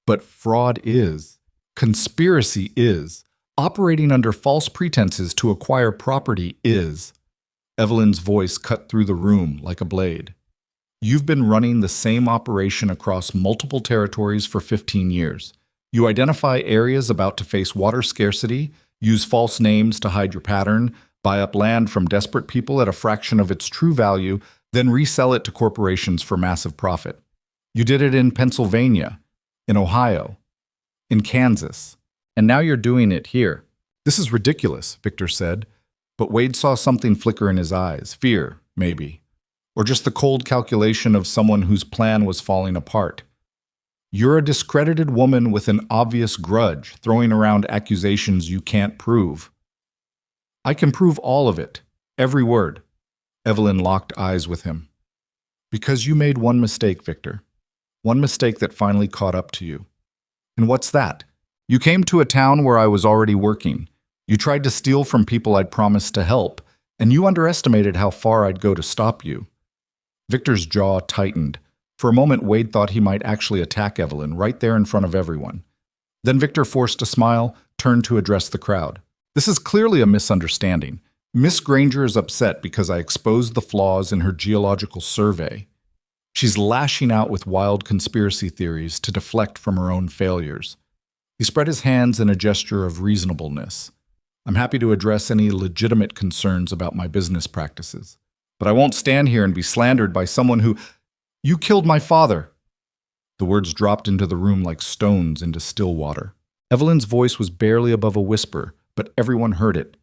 but fraud is. Conspiracy is. Operating under false pretenses to acquire property is." Evelyn's voice cut through the room like a blade. "You've been running the same operation across multiple territories for 15 years. You identify areas about to face water scarcity, use false names to hide your pattern, buy up land from desperate people at a fraction of its true value, then resell it to corporations for massive profit. You did it in Pennsylvania, in Ohio, in Kansas, and now you're doing it here." "This is ridiculous," Victor said, but Wade saw something flicker in his eyes. Fear, maybe. Or just the cold calculation of someone whose plan was falling apart. "You're a discredited woman with an obvious grudge, throwing around accusations you can't prove." "I can prove all of it, every word." Evelyn locked eyes with him. "Because you made one mistake, Victor. One mistake that finally caught up to you." "And what's that?" "You came to a town where I was already working. You tried to steal from people I'd promised to help, and you underestimated how far I'd go to stop you." Victor's jaw tightened. For a moment, Wade thought he might actually attack Evelyn right there in front of everyone. Then Victor forced a smile, turned to address the crowd. This is clearly a misunderstanding. Miss Granger is upset because I exposed the flaws in her geological survey. She's lashing out with wild conspiracy theories to deflect from her own failures. He spread his hands in a gesture of reasonableness. I'm happy to address any legitimate concerns about my business practices. But I won't stand here and be slandered by someone who... You killed my father. The words dropped into the room like stones into still water. Evelyn's voice was barely above a whisper, but everyone heard it.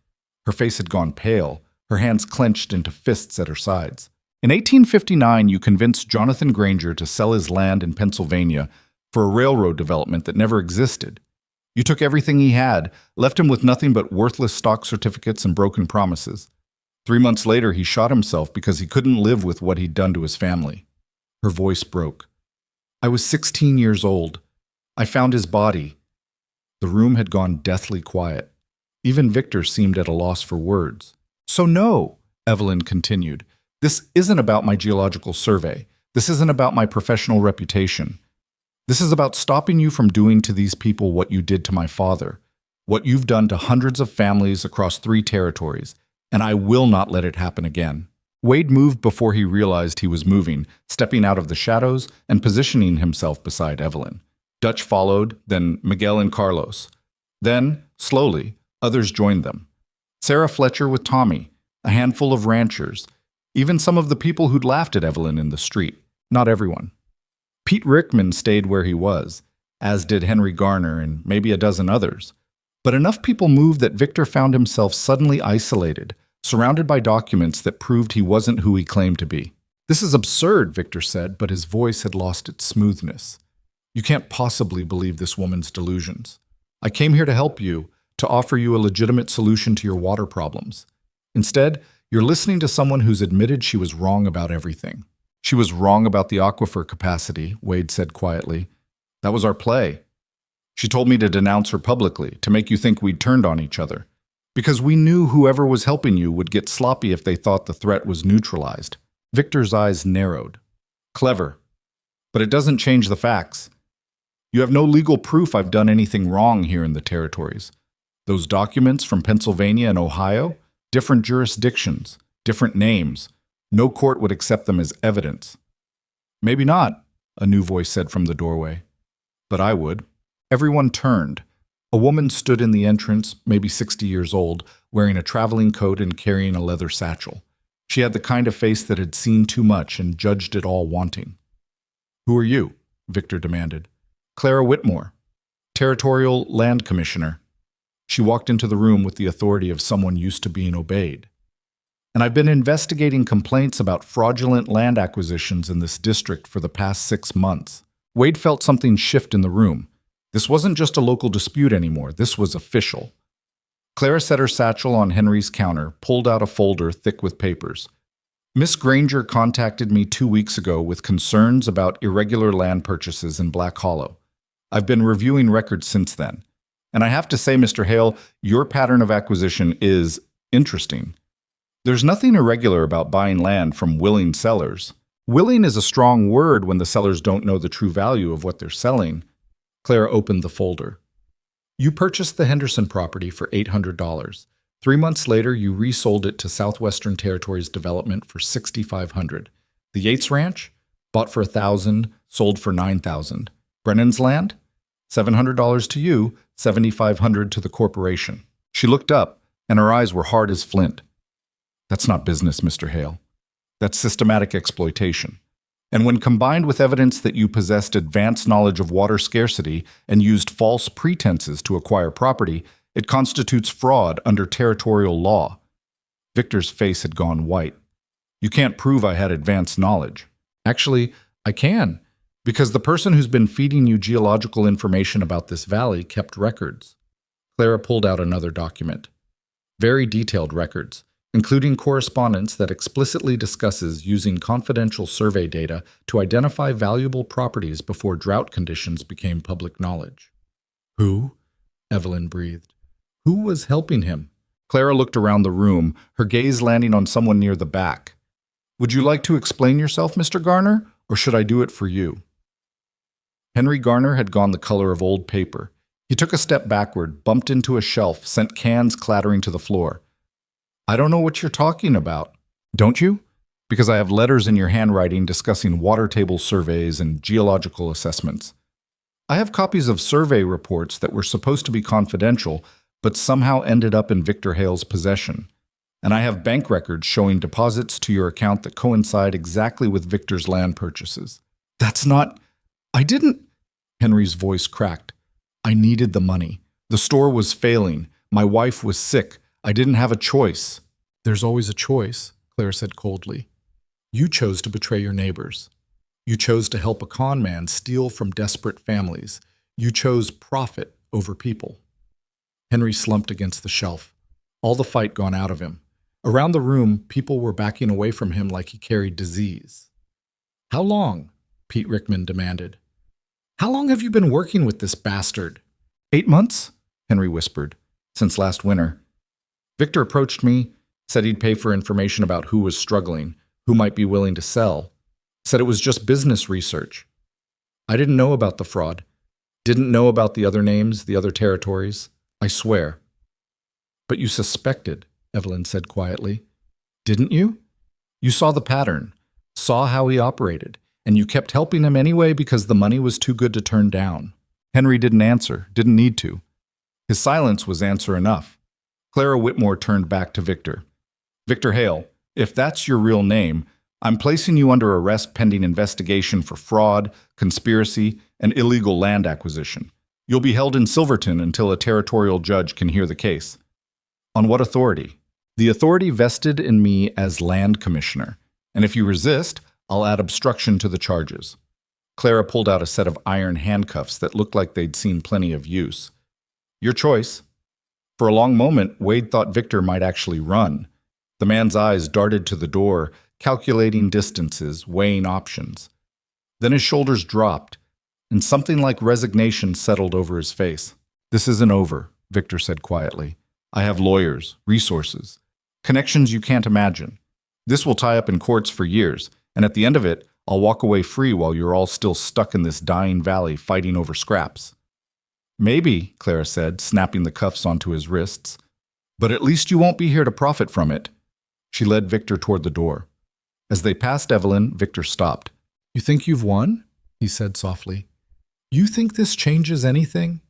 Her face had gone pale, her hands clenched into fists at her sides. In 1859, you convinced Jonathan Granger to sell his land in Pennsylvania for a railroad development that never existed. You took everything he had, left him with nothing but worthless stock certificates and broken promises. 3 months later, he shot himself because he couldn't live with what he'd done to his family. Her voice broke. I was 16 years old. I found his body. The room had gone deathly quiet. Even Victor seemed at a loss for words. So no, Evelyn continued, this isn't about my geological survey. This isn't about my professional reputation. This is about stopping you from doing to these people what you did to my father, what you've done to hundreds of families across 3 territories, and I will not let it happen again. Wade moved before he realized he was moving, stepping out of the shadows and positioning himself beside Evelyn. Dutch followed, then Miguel and Carlos. Then, slowly, others joined them. Sarah Fletcher with Tommy, a handful of ranchers, even some of the people who'd laughed at Evelyn in the street. Not everyone. Pete Rickman stayed where he was, as did Henry Garner and maybe a dozen others. But enough people moved that Victor found himself suddenly isolated, surrounded by documents that proved he wasn't who he claimed to be. This is absurd, Victor said, but his voice had lost its smoothness. You can't possibly believe this woman's delusions. I came here to help you, to offer you a legitimate solution to your water problems. Instead, you're listening to someone who's admitted she was wrong about everything. She was wrong about the aquifer capacity, Wade said quietly. That was our play. She told me to denounce her publicly, to make you think we'd turned on each other. Because we knew whoever was helping you would get sloppy if they thought the threat was neutralized. Victor's eyes narrowed. Clever. But it doesn't change the facts. You have no legal proof I've done anything wrong here in the territories. Those documents from Pennsylvania and Ohio, different jurisdictions, different names. No court would accept them as evidence. Maybe not, a new voice said from the doorway. But I would. Everyone turned. A woman stood in the entrance, maybe 60 years old, wearing a traveling coat and carrying a leather satchel. She had the kind of face that had seen too much and judged it all wanting. Who are you? Victor demanded. Clara Whitmore, Territorial Land Commissioner. She walked into the room with the authority of someone used to being obeyed. And I've been investigating complaints about fraudulent land acquisitions in this district for the past 6 months. Wade felt something shift in the room. This wasn't just a local dispute anymore, this was official. Clara set her satchel on Henry's counter, pulled out a folder thick with papers. Miss Granger contacted me 2 weeks ago with concerns about irregular land purchases in Black Hollow. I've been reviewing records since then. And I have to say, Mr. Hale, your pattern of acquisition is interesting. There's nothing irregular about buying land from willing sellers. Willing is a strong word when the sellers don't know the true value of what they're selling. Clara opened the folder. You purchased the Henderson property for $800. 3 months later, you resold it to Southwestern Territories Development for $6,500. The Yates Ranch? Bought for $1,000, sold for $9,000. Brennan's land? $700 to you, $7,500 to the corporation. She looked up, and her eyes were hard as flint. That's not business, Mr. Hale. That's systematic exploitation. And when combined with evidence that you possessed advanced knowledge of water scarcity and used false pretenses to acquire property, it constitutes fraud under territorial law. Victor's face had gone white. You can't prove I had advanced knowledge. Actually, I can, because the person who's been feeding you geological information about this valley kept records. Clara pulled out another document. Very detailed records, including correspondence that explicitly discusses using confidential survey data to identify valuable properties before drought conditions became public knowledge. Who? Evelyn breathed. Who was helping him? Clara looked around the room, her gaze landing on someone near the back. Would you like to explain yourself, Mr. Garner, or should I do it for you? Henry Garner had gone the color of old paper. He took a step backward, bumped into a shelf, sent cans clattering to the floor. I don't know what you're talking about. Don't you? Because I have letters in your handwriting discussing water table surveys and geological assessments. I have copies of survey reports that were supposed to be confidential, but somehow ended up in Victor Hale's possession. And I have bank records showing deposits to your account that coincide exactly with Victor's land purchases. That's not... I didn't... Henry's voice cracked. I needed the money. The store was failing. My wife was sick. I didn't have a choice. There's always a choice, Claire said coldly. You chose to betray your neighbors. You chose to help a con man steal from desperate families. You chose profit over people. Henry slumped against the shelf, all the fight gone out of him. Around the room, people were backing away from him like he carried disease. How long? Pete Rickman demanded. How long have you been working with this bastard? 8 months, Henry whispered, since last winter. Victor approached me, said he'd pay for information about who was struggling, who might be willing to sell, said it was just business research. I didn't know about the fraud, didn't know about the other names, the other territories, I swear. But you suspected, Evelyn said quietly. Didn't you? You saw the pattern, saw how he operated, and you kept helping him anyway because the money was too good to turn down. Henry didn't answer, didn't need to. His silence was answer enough. Clara Whitmore turned back to Victor. Victor Hale, if that's your real name, I'm placing you under arrest pending investigation for fraud, conspiracy, and illegal land acquisition. You'll be held in Silverton until a territorial judge can hear the case. On what authority? The authority vested in me as land commissioner, and if you resist, I'll add obstruction to the charges. Clara pulled out a set of iron handcuffs that looked like they'd seen plenty of use. Your choice. For a long moment, Wade thought Victor might actually run. The man's eyes darted to the door, calculating distances, weighing options. Then his shoulders dropped, and something like resignation settled over his face. This isn't over, Victor said quietly. I have lawyers, resources, connections you can't imagine. This will tie up in courts for years, and at the end of it, I'll walk away free while you're all still stuck in this dying valley fighting over scraps. Maybe, Clara said, snapping the cuffs onto his wrists. But at least you won't be here to profit from it. She led Victor toward the door. As they passed Evelyn, Victor stopped. You think you've won? He said softly. You think this changes anything?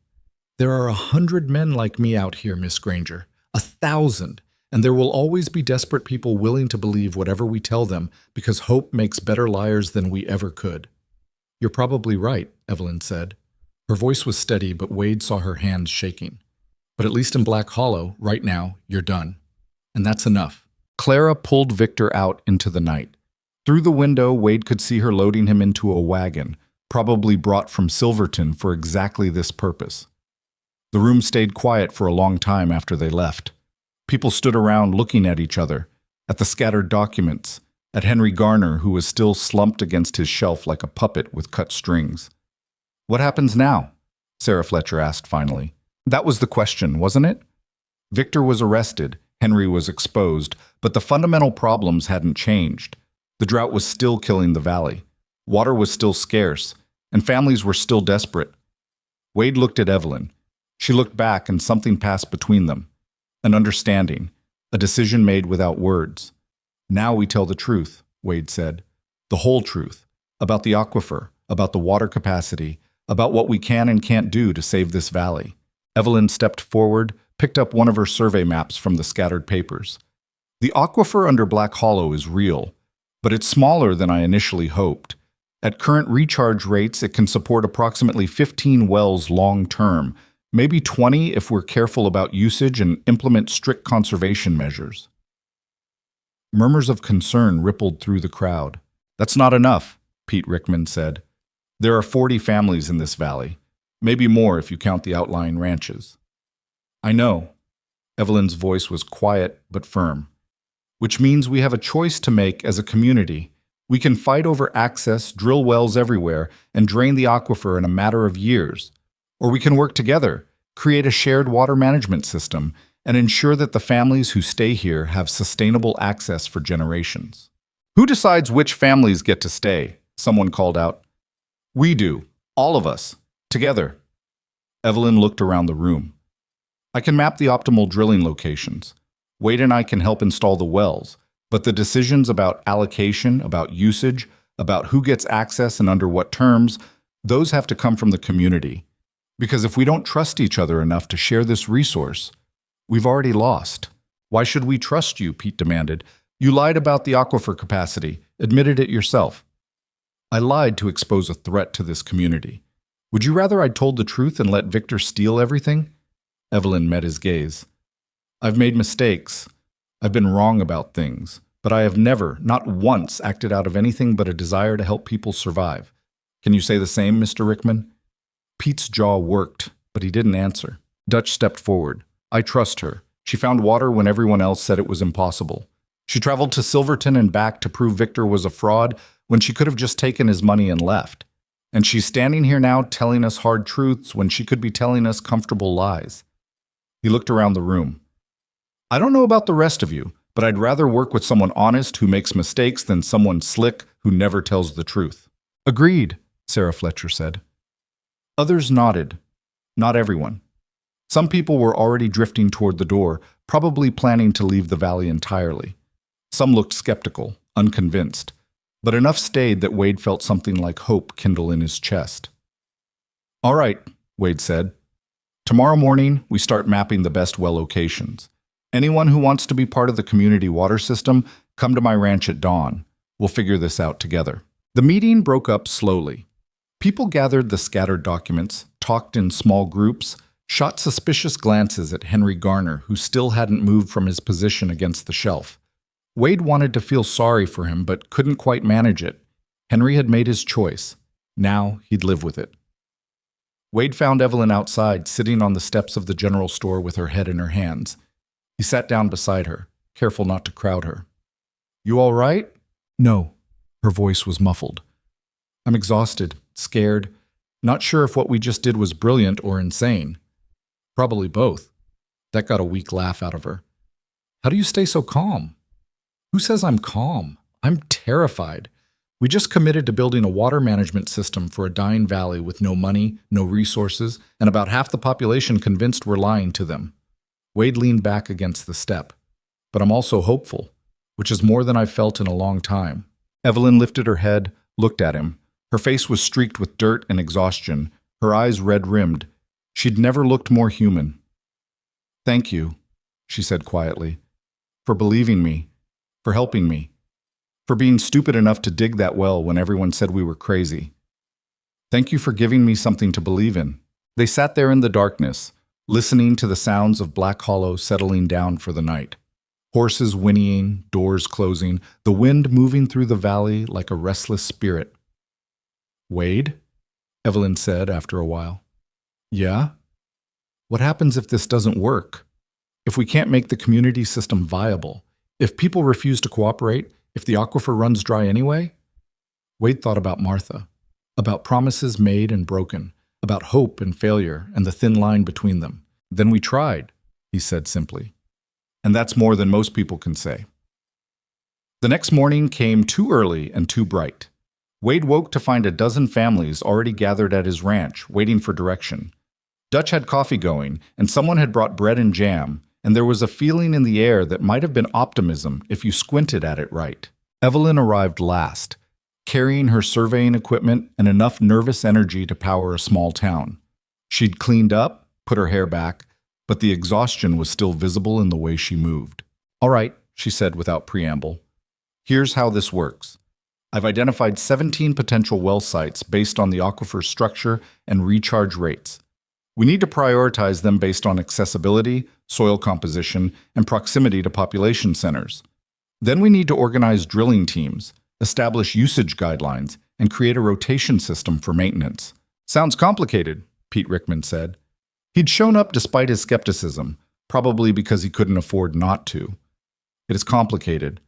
There are 100 men like me out here, Miss Granger. 1,000. And there will always be desperate people willing to believe whatever we tell them because hope makes better liars than we ever could. You're probably right, Evelyn said. Her voice was steady, but Wade saw her hands shaking. But at least in Black Hollow, right now, you're done. And that's enough. Clara pulled Victor out into the night. Through the window, Wade could see her loading him into a wagon, probably brought from Silverton for exactly this purpose. The room stayed quiet for a long time after they left. People stood around looking at each other, at the scattered documents, at Henry Garner, who was still slumped against his shelf like a puppet with cut strings. What happens now? Sarah Fletcher asked finally. That was the question, wasn't it? Victor was arrested, Henry was exposed, but the fundamental problems hadn't changed. The drought was still killing the valley. Water was still scarce, and families were still desperate. Wade looked at Evelyn. She looked back, and something passed between them. An understanding, a decision made without words. Now we tell the truth, Wade said. The whole truth, about the aquifer, about the water capacity, about what we can and can't do to save this valley. Evelyn stepped forward, picked up one of her survey maps from the scattered papers. The aquifer under Black Hollow is real, but it's smaller than I initially hoped. At current recharge rates, it can support approximately 15 wells long-term, maybe 20 if we're careful about usage and implement strict conservation measures. Murmurs of concern rippled through the crowd. That's not enough, Pete Rickman said. There are 40 families in this valley, maybe more if you count the outlying ranches. I know. Evelyn's voice was quiet but firm. Which means we have a choice to make as a community. We can fight over access, drill wells everywhere, and drain the aquifer in a matter of years. Or we can work together, create a shared water management system, and ensure that the families who stay here have sustainable access for generations. Who decides which families get to stay? Someone called out. We do. All of us. Together. Evelyn looked around the room. I can map the optimal drilling locations. Wade and I can help install the wells, but the decisions about allocation, about usage, about who gets access and under what terms, those have to come from the community. Because if we don't trust each other enough to share this resource, we've already lost. Why should we trust you? Pete demanded. You lied about the aquifer capacity, admitted it yourself. I lied to expose a threat to this community. Would you rather I told the truth and let Victor steal everything? Evelyn met his gaze. I've made mistakes. I've been wrong about things, but I have never, not once, acted out of anything but a desire to help people survive. Can you say the same, Mr. Rickman? Pete's jaw worked, but he didn't answer. Dutch stepped forward. I trust her. She found water when everyone else said it was impossible. She traveled to Silverton and back to prove Victor was a fraud when she could have just taken his money and left. And she's standing here now telling us hard truths when she could be telling us comfortable lies. He looked around the room. I don't know about the rest of you, but I'd rather work with someone honest who makes mistakes than someone slick who never tells the truth. Agreed, Sarah Fletcher said. Others nodded. Not everyone. Some people were already drifting toward the door, probably planning to leave the valley entirely. Some looked skeptical, unconvinced, but enough stayed that Wade felt something like hope kindle in his chest. All right, Wade said. Tomorrow morning, we start mapping the best well locations. Anyone who wants to be part of the community water system, come to my ranch at dawn. We'll figure this out together. The meeting broke up slowly. People gathered the scattered documents, talked in small groups, shot suspicious glances at Henry Garner, who still hadn't moved from his position against the shelf. Wade wanted to feel sorry for him, but couldn't quite manage it. Henry had made his choice. Now he'd live with it. Wade found Evelyn outside, sitting on the steps of the general store with her head in her hands. He sat down beside her, careful not to crowd her. You all right? No. Her voice was muffled. I'm exhausted, scared, not sure if what we just did was brilliant or insane. Probably both. That got a weak laugh out of her. How do you stay so calm? Who says I'm calm? I'm terrified. We just committed to building a water management system for a dying valley with no money, no resources, and about half the population convinced we're lying to them. Wade leaned back against the step. But I'm also hopeful, which is more than I've felt in a long time. Evelyn lifted her head, looked at him. Her face was streaked with dirt and exhaustion, her eyes red-rimmed. She'd never looked more human. Thank you, she said quietly, for believing me, for helping me, for being stupid enough to dig that well when everyone said we were crazy. Thank you for giving me something to believe in. They sat there in the darkness, listening to the sounds of Black Hollow settling down for the night. Horses whinnying, doors closing, the wind moving through the valley like a restless spirit. Wade? Evelyn said after a while. Yeah? What happens if this doesn't work? If we can't make the community system viable? If people refuse to cooperate? If the aquifer runs dry anyway? Wade thought about Martha, about promises made and broken, about hope and failure and the thin line between them. Then we tried, he said simply. And that's more than most people can say. The next morning came too early and too bright. Wade woke to find a dozen families already gathered at his ranch, waiting for direction. Dutch had coffee going, and someone had brought bread and jam, and there was a feeling in the air that might have been optimism if you squinted at it right. Evelyn arrived last, carrying her surveying equipment and enough nervous energy to power a small town. She'd cleaned up, put her hair back, but the exhaustion was still visible in the way she moved. All right, she said without preamble. Here's how this works. I've identified 17 potential well sites based on the aquifer's structure and recharge rates. We need to prioritize them based on accessibility, soil composition, and proximity to population centers. Then we need to organize drilling teams, establish usage guidelines, and create a rotation system for maintenance. Sounds complicated, Pete Rickman said. He'd shown up despite his skepticism, probably because he couldn't afford not to. It is complicated.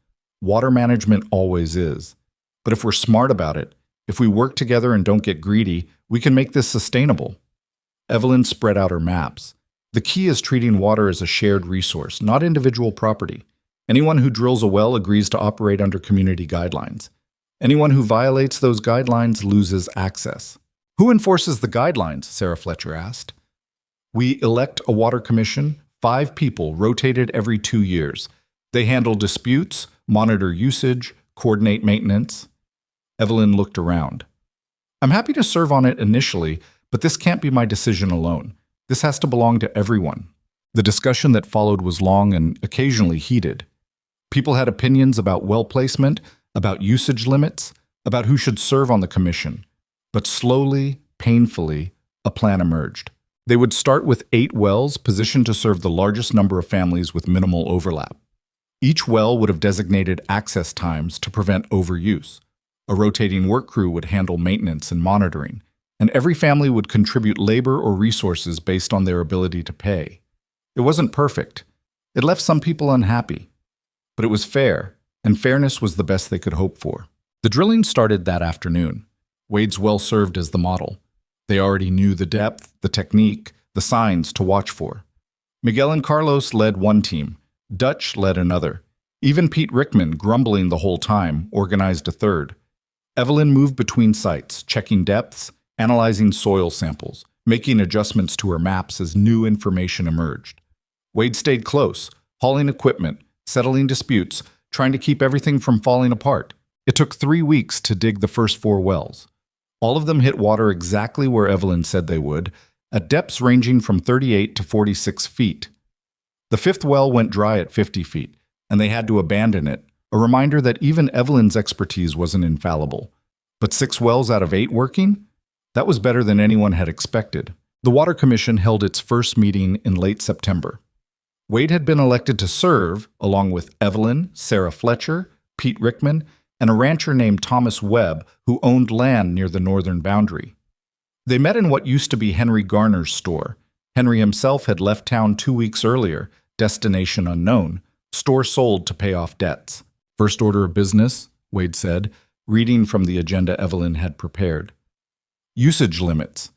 Water management always is. But if we're smart about it, if we work together and don't get greedy, we can make this sustainable. Evelyn spread out her maps. The key is treating water as a shared resource, not individual property. Anyone who drills a well agrees to operate under community guidelines. Anyone who violates those guidelines loses access. Who enforces the guidelines? Sarah Fletcher asked. We elect a water commission, 5 people rotated every 2 years. They handle disputes, monitor usage, coordinate maintenance. Evelyn looked around. I'm happy to serve on it initially, but this can't be my decision alone. This has to belong to everyone. The discussion that followed was long and occasionally heated. People had opinions about well placement, about usage limits, about who should serve on the commission. But slowly, painfully, a plan emerged. They would start with 8 wells positioned to serve the largest number of families with minimal overlap. Each well would have designated access times to prevent overuse. A rotating work crew would handle maintenance and monitoring, and every family would contribute labor or resources based on their ability to pay. It wasn't perfect. It left some people unhappy. But it was fair, and fairness was the best they could hope for. The drilling started that afternoon. Wade's well served as the model. They already knew the depth, the technique, the signs to watch for. Miguel and Carlos led one team. Dutch led another. Even Pete Rickman, grumbling the whole time, organized a third. Evelyn moved between sites, checking depths, analyzing soil samples, making adjustments to her maps as new information emerged. Wade stayed close, hauling equipment, settling disputes, trying to keep everything from falling apart. It took 3 weeks to dig the first 4 wells. All of them hit water exactly where Evelyn said they would, at depths ranging from 38 to 46 feet. The 5th well went dry at 50 feet, and they had to abandon it, a reminder that even Evelyn's expertise wasn't infallible. But 6 wells out of 8 working? That was better than anyone had expected. The Water Commission held its first meeting in late September. Wade had been elected to serve, along with Evelyn, Sarah Fletcher, Pete Rickman, and a rancher named Thomas Webb who owned land near the northern boundary. They met in what used to be Henry Garner's store. Henry himself had left town 2 weeks earlier, destination unknown, store sold to pay off debts. First order of business, Wade said, reading from the agenda Evelyn had prepared. Usage limits.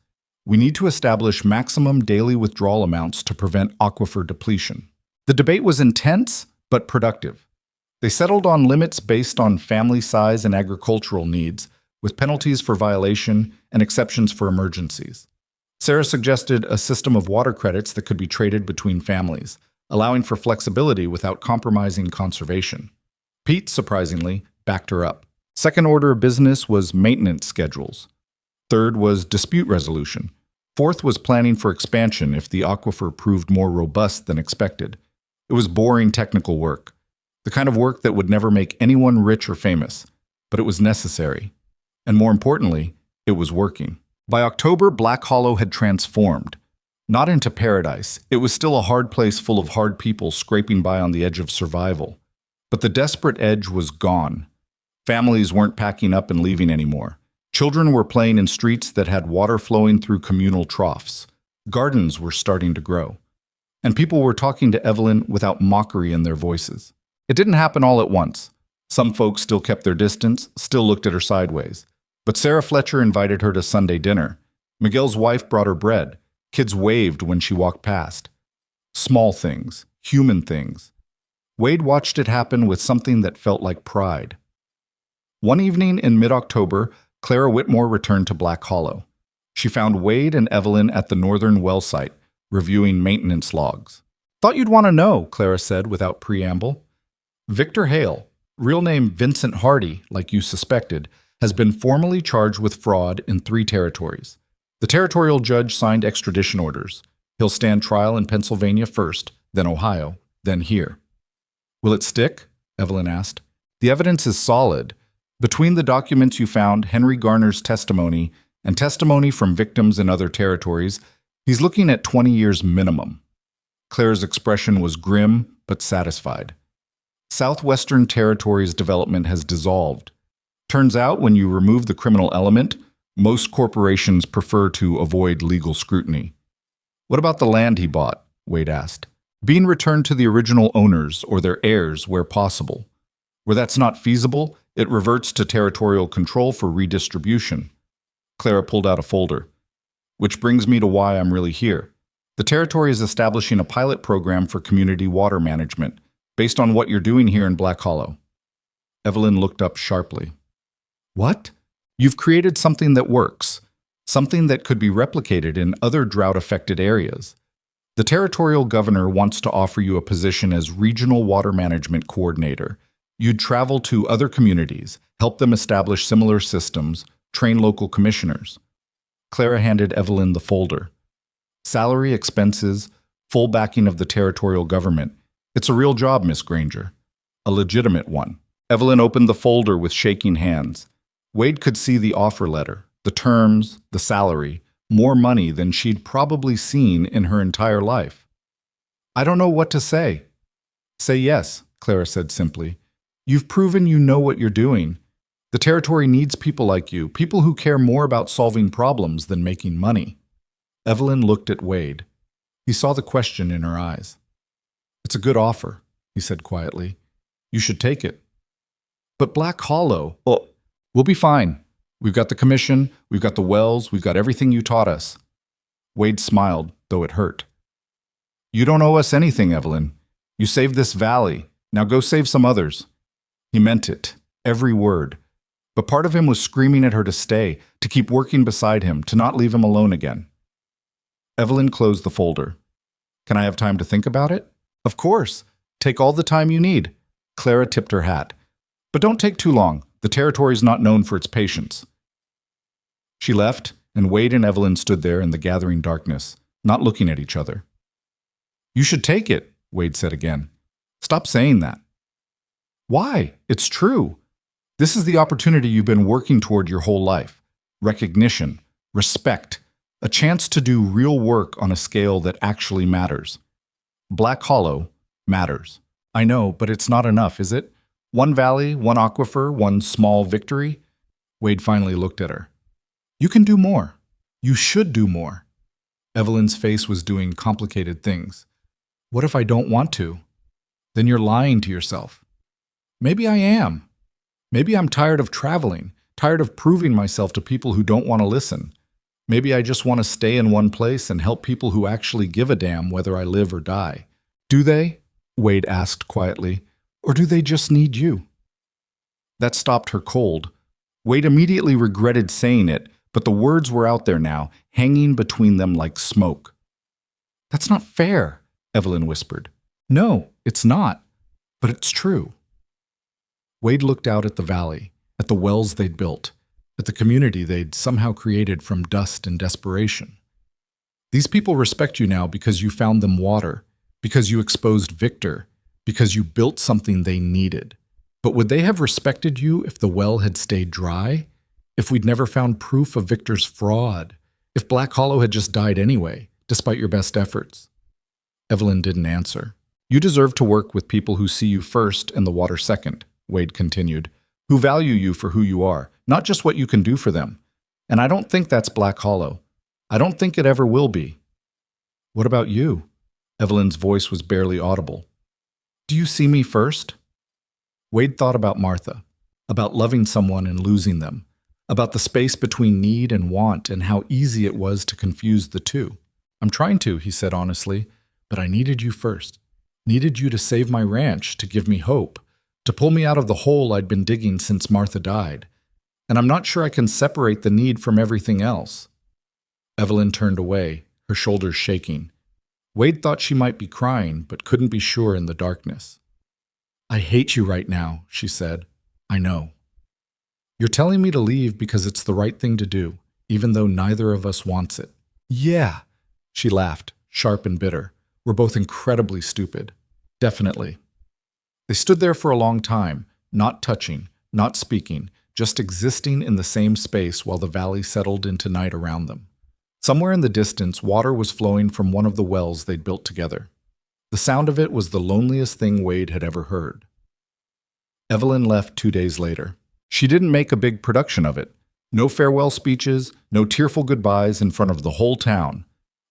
We need to establish maximum daily withdrawal amounts to prevent aquifer depletion. The debate was intense, but productive. They settled on limits based on family size and agricultural needs, with penalties for violation and exceptions for emergencies. Sarah suggested a system of water credits that could be traded between families, allowing for flexibility without compromising conservation. Pete, surprisingly, backed her up. Second order of business was maintenance schedules. Third was dispute resolution. Fourth was planning for expansion if the aquifer proved more robust than expected. It was boring technical work, the kind of work that would never make anyone rich or famous, but it was necessary. And more importantly, it was working. By October, Black Hollow had transformed. Not into paradise, it was still a hard place full of hard people scraping by on the edge of survival. But the desperate edge was gone. Families weren't packing up and leaving anymore. Children were playing in streets that had water flowing through communal troughs. Gardens were starting to grow. And people were talking to Evelyn without mockery in their voices. It didn't happen all at once. Some folks still kept their distance, still looked at her sideways. But Sarah Fletcher invited her to Sunday dinner. Miguel's wife brought her bread. Kids waved when she walked past. Small things, human things. Wade watched it happen with something that felt like pride. One evening in mid-October, Clara Whitmore returned to Black Hollow. She found Wade and Evelyn at the northern well site, reviewing maintenance logs. "Thought you'd want to know," Clara said without preamble. Victor Hale, real name Vincent Hardy, like you suspected, has been formally charged with fraud in 3 territories. The territorial judge signed extradition orders. He'll stand trial in Pennsylvania first, then Ohio, then here. "Will it stick?" Evelyn asked. "The evidence is solid. Between the documents you found, Henry Garner's testimony, and testimony from victims in other territories, he's looking at 20 years minimum." Claire's expression was grim but satisfied. Southwestern Territories development has dissolved. Turns out when you remove the criminal element, most corporations prefer to avoid legal scrutiny. "What about the land he bought?" Wade asked. "Being returned to the original owners or their heirs where possible. Where that's not feasible, it reverts to territorial control for redistribution." Clara pulled out a folder. "Which brings me to why I'm really here. The territory is establishing a pilot program for community water management, based on what you're doing here in Black Hollow." Evelyn looked up sharply. "What? You've created something that works, something that could be replicated in other drought-affected areas. The territorial governor wants to offer you a position as regional water management coordinator. You'd travel to other communities, help them establish similar systems, train local commissioners. Clara handed Evelyn the folder. Salary, expenses, full backing of the territorial government. It's a real job, Miss Granger. A legitimate one. Evelyn opened the folder with shaking hands. Wade could see the offer letter, the terms, the salary, more money than she'd probably seen in her entire life. I don't know what to say. Say yes, Clara said simply. You've proven you know what you're doing. The territory needs people like you, people who care more about solving problems than making money. Evelyn looked at Wade. He saw the question in her eyes. It's a good offer, he said quietly. You should take it. But Black Hollow, we'll be fine. We've got the commission, we've got the wells, we've got everything you taught us. Wade smiled, though it hurt. You don't owe us anything, Evelyn. You saved this valley. Now go save some others. He meant it, every word. But part of him was screaming at her to stay, to keep working beside him, to not leave him alone again. Evelyn closed the folder. Can I have time to think about it? Of course. Take all the time you need. Clara tipped her hat. But don't take too long. The territory's not known for its patience. She left, and Wade and Evelyn stood there in the gathering darkness, not looking at each other. You should take it, Wade said again. Stop saying that. Why? It's true. This is the opportunity you've been working toward your whole life. Recognition, respect, a chance to do real work on a scale that actually matters. Black Hollow matters. I know, but it's not enough, is it? One valley, one aquifer, one small victory? Wade finally looked at her. You can do more. You should do more. Evelyn's face was doing complicated things. What if I don't want to? Then you're lying to yourself. Maybe I am. Maybe I'm tired of traveling, tired of proving myself to people who don't want to listen. Maybe I just want to stay in one place and help people who actually give a damn whether I live or die. Do they? Wade asked quietly. Or do they just need you? That stopped her cold. Wade immediately regretted saying it, but the words were out there now, hanging between them like smoke. That's not fair, Evelyn whispered. No, it's not. But it's true. Wade looked out at the valley, at the wells they'd built, at the community they'd somehow created from dust and desperation. These people respect you now because you found them water, because you exposed Victor, because you built something they needed. But would they have respected you if the well had stayed dry? If we'd never found proof of Victor's fraud? If Black Hollow had just died anyway, despite your best efforts? Evelyn didn't answer. You deserve to work with people who see you first and the water second, Wade continued, who value you for who you are, not just what you can do for them. And I don't think that's Black Hollow. I don't think it ever will be. What about you? Evelyn's voice was barely audible. Do you see me first? Wade thought about Martha, about loving someone and losing them, about the space between need and want and how easy it was to confuse the two. I'm trying to, he said honestly, but I needed you first. Needed you to save my ranch, to give me hope, to pull me out of the hole I'd been digging since Martha died. And I'm not sure I can separate the need from everything else. Evelyn turned away, her shoulders shaking. Wade thought she might be crying, but couldn't be sure in the darkness. I hate you right now, she said. I know. You're telling me to leave because it's the right thing to do, even though neither of us wants it. Yeah, she laughed, sharp and bitter. We're both incredibly stupid. Definitely. They stood there for a long time, not touching, not speaking, just existing in the same space while the valley settled into night around them. Somewhere in the distance, water was flowing from one of the wells they'd built together. The sound of it was the loneliest thing Wade had ever heard. Evelyn left 2 days later. She didn't make a big production of it. No farewell speeches, no tearful goodbyes in front of the whole town.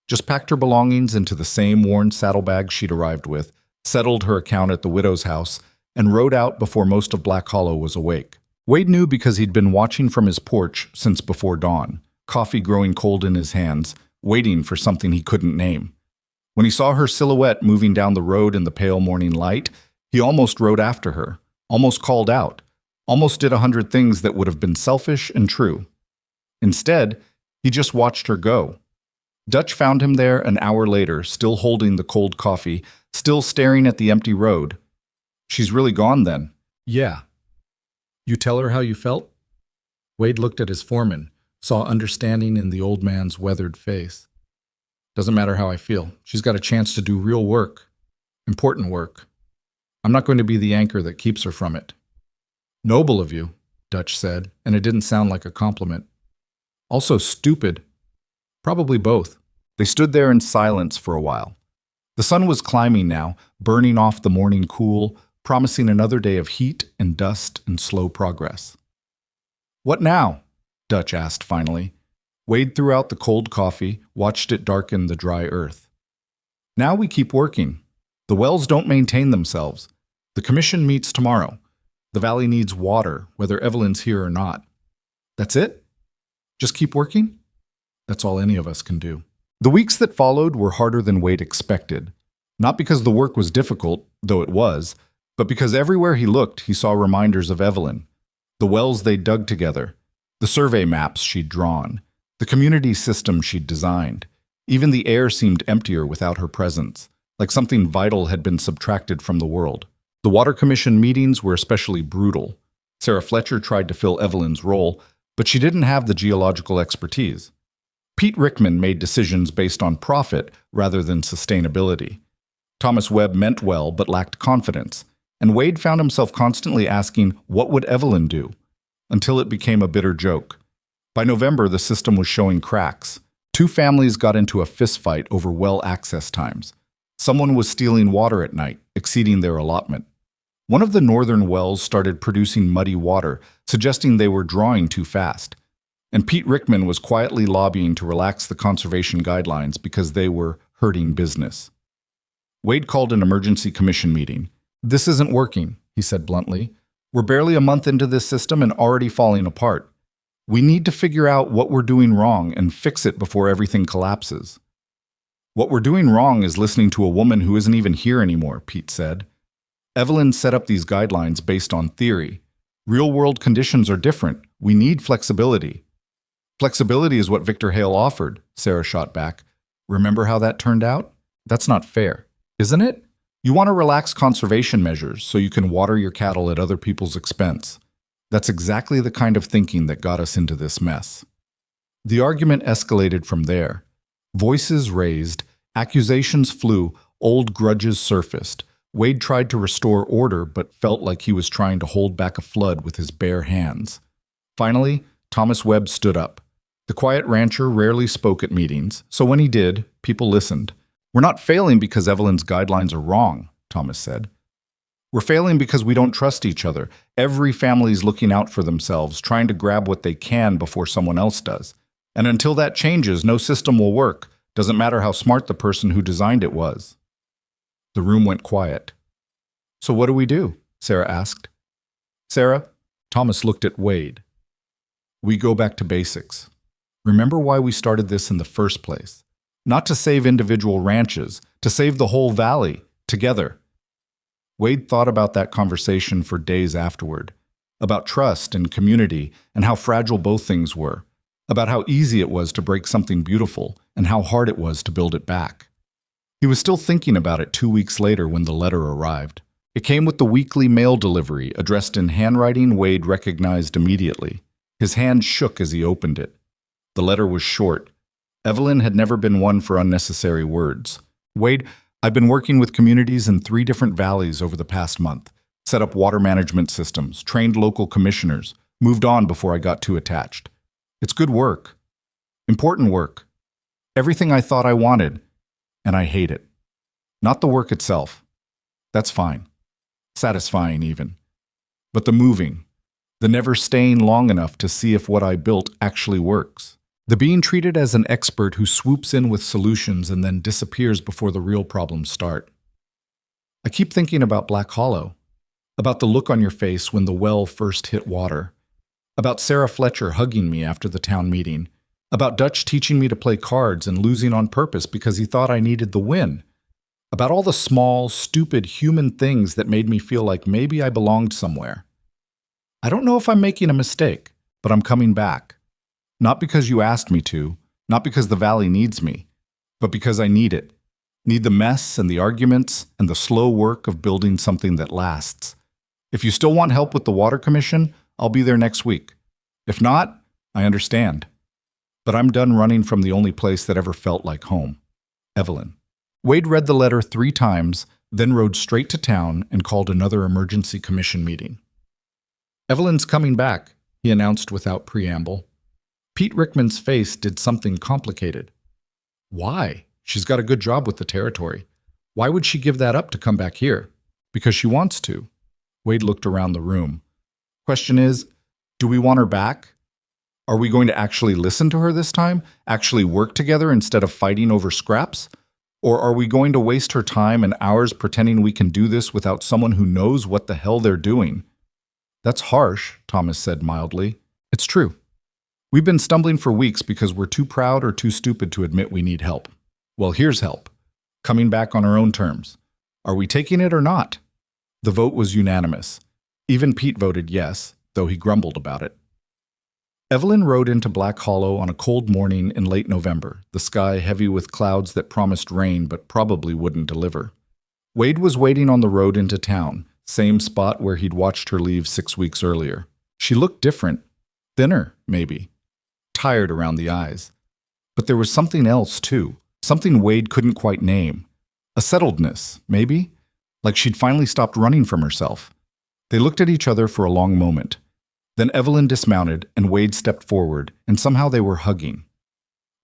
Just packed her belongings into the same worn saddlebag she'd arrived with, settled her account at the widow's house, and rode out before most of Black Hollow was awake. Wade knew because he'd been watching from his porch since before dawn, coffee growing cold in his hands, waiting for something he couldn't name. When he saw her silhouette moving down the road in the pale morning light, he almost rode after her, almost called out, almost did 100 things that would have been selfish and true. Instead, he just watched her go. Dutch found him there an hour later, still holding the cold coffee, still staring at the empty road. She's really gone then. Yeah. You tell her how you felt? Wade looked at his foreman, saw understanding in the old man's weathered face. Doesn't matter how I feel. She's got a chance to do real work. Important work. I'm not going to be the anchor that keeps her from it. Noble of you, Dutch said, and it didn't sound like a compliment. Also stupid. Probably both. They stood there in silence for a while. The sun was climbing now, burning off the morning cool, promising another day of heat and dust and slow progress. What now? Dutch asked finally. Wade threw out the cold coffee, watched it darken the dry earth. Now we keep working. The wells don't maintain themselves. The commission meets tomorrow. The valley needs water, whether Evelyn's here or not. That's it? Just keep working? That's all any of us can do. The weeks that followed were harder than Wade expected. Not because the work was difficult, though it was, but because everywhere he looked, he saw reminders of Evelyn. The wells they dug together, the survey maps she'd drawn, the community system she'd designed. Even the air seemed emptier without her presence, like something vital had been subtracted from the world. The Water Commission meetings were especially brutal. Sarah Fletcher tried to fill Evelyn's role, but she didn't have the geological expertise. Pete Rickman made decisions based on profit rather than sustainability. Thomas Webb meant well but lacked confidence, and Wade found himself constantly asking, what would Evelyn do? Until it became a bitter joke. By November, the system was showing cracks. 2 families got into a fistfight over well access times. Someone was stealing water at night, exceeding their allotment. One of the northern wells started producing muddy water, suggesting they were drawing too fast. And Pete Rickman was quietly lobbying to relax the conservation guidelines because they were hurting business. Wade called an emergency commission meeting. This isn't working, he said bluntly. We're barely a month into this system and already falling apart. We need to figure out what we're doing wrong and fix it before everything collapses. What we're doing wrong is listening to a woman who isn't even here anymore, Pete said. Evelyn set up these guidelines based on theory. Real-world conditions are different. We need flexibility. Flexibility is what Victor Hale offered, Sarah shot back. Remember how that turned out? That's not fair, isn't it? You want to relax conservation measures so you can water your cattle at other people's expense. That's exactly the kind of thinking that got us into this mess. The argument escalated from there. Voices raised, accusations flew, old grudges surfaced. Wade tried to restore order but felt like he was trying to hold back a flood with his bare hands. Finally, Thomas Webb stood up. The quiet rancher rarely spoke at meetings, so when he did, people listened. We're not failing because Evelyn's guidelines are wrong, Thomas said. We're failing because we don't trust each other. Every family's looking out for themselves, trying to grab what they can before someone else does. And until that changes, no system will work. Doesn't matter how smart the person who designed it was. The room went quiet. So what do we do? Sarah asked. Sarah, Thomas looked at Wade. We go back to basics. Remember why we started this in the first place. Not to save individual ranches, to save the whole valley, together. Wade thought about that conversation for days afterward, about trust and community and how fragile both things were, about how easy it was to break something beautiful and how hard it was to build it back. He was still thinking about it 2 weeks later when the letter arrived. It came with the weekly mail delivery, addressed in handwriting Wade recognized immediately. His hand shook as he opened it. The letter was short. Evelyn had never been one for unnecessary words. Wade, I've been working with communities in 3 different valleys over the past month, set up water management systems, trained local commissioners, moved on before I got too attached. It's good work. Important work. Everything I thought I wanted, and I hate it. Not the work itself. That's fine. Satisfying even. But the moving, the never staying long enough to see if what I built actually works. The being treated as an expert who swoops in with solutions and then disappears before the real problems start. I keep thinking about Black Hollow, about the look on your face when the well first hit water, about Sarah Fletcher hugging me after the town meeting, about Dutch teaching me to play cards and losing on purpose because he thought I needed the win, about all the small, stupid human things that made me feel like maybe I belonged somewhere. I don't know if I'm making a mistake, but I'm coming back. Not because you asked me to, not because the valley needs me, but because I need it. Need the mess and the arguments and the slow work of building something that lasts. If you still want help with the Water Commission, I'll be there next week. If not, I understand. But I'm done running from the only place that ever felt like home. Evelyn. Wade read the letter 3 times, then rode straight to town and called another emergency commission meeting. Evelyn's coming back, he announced without preamble. Pete Rickman's face did something complicated. Why? She's got a good job with the territory. Why would she give that up to come back here? Because she wants to. Wade looked around the room. Question is, do we want her back? Are we going to actually listen to her this time? Actually work together instead of fighting over scraps? Or are we going to waste her time and hours pretending we can do this without someone who knows what the hell they're doing? That's harsh, Thomas said mildly. It's true. We've been stumbling for weeks because we're too proud or too stupid to admit we need help. Well, here's help. Coming back on our own terms. Are we taking it or not? The vote was unanimous. Even Pete voted yes, though he grumbled about it. Evelyn rode into Black Hollow on a cold morning in late November, the sky heavy with clouds that promised rain but probably wouldn't deliver. Wade was waiting on the road into town, same spot where he'd watched her leave 6 weeks earlier. She looked different. Thinner, maybe. Tired around the eyes. But there was something else, too. Something Wade couldn't quite name. A settledness, maybe? Like she'd finally stopped running from herself. They looked at each other for a long moment. Then Evelyn dismounted and Wade stepped forward, and somehow they were hugging.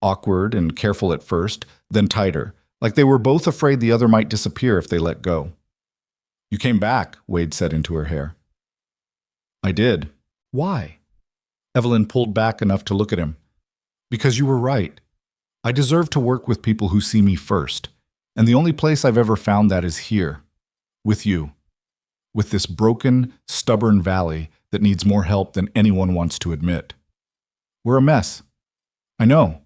Awkward and careful at first, then tighter, like they were both afraid the other might disappear if they let go. You came back, Wade said into her hair. I did. Why? Evelyn pulled back enough to look at him. Because you were right. I deserve to work with people who see me first, and the only place I've ever found that is here, with you, with this broken, stubborn valley that needs more help than anyone wants to admit. We're a mess. I know.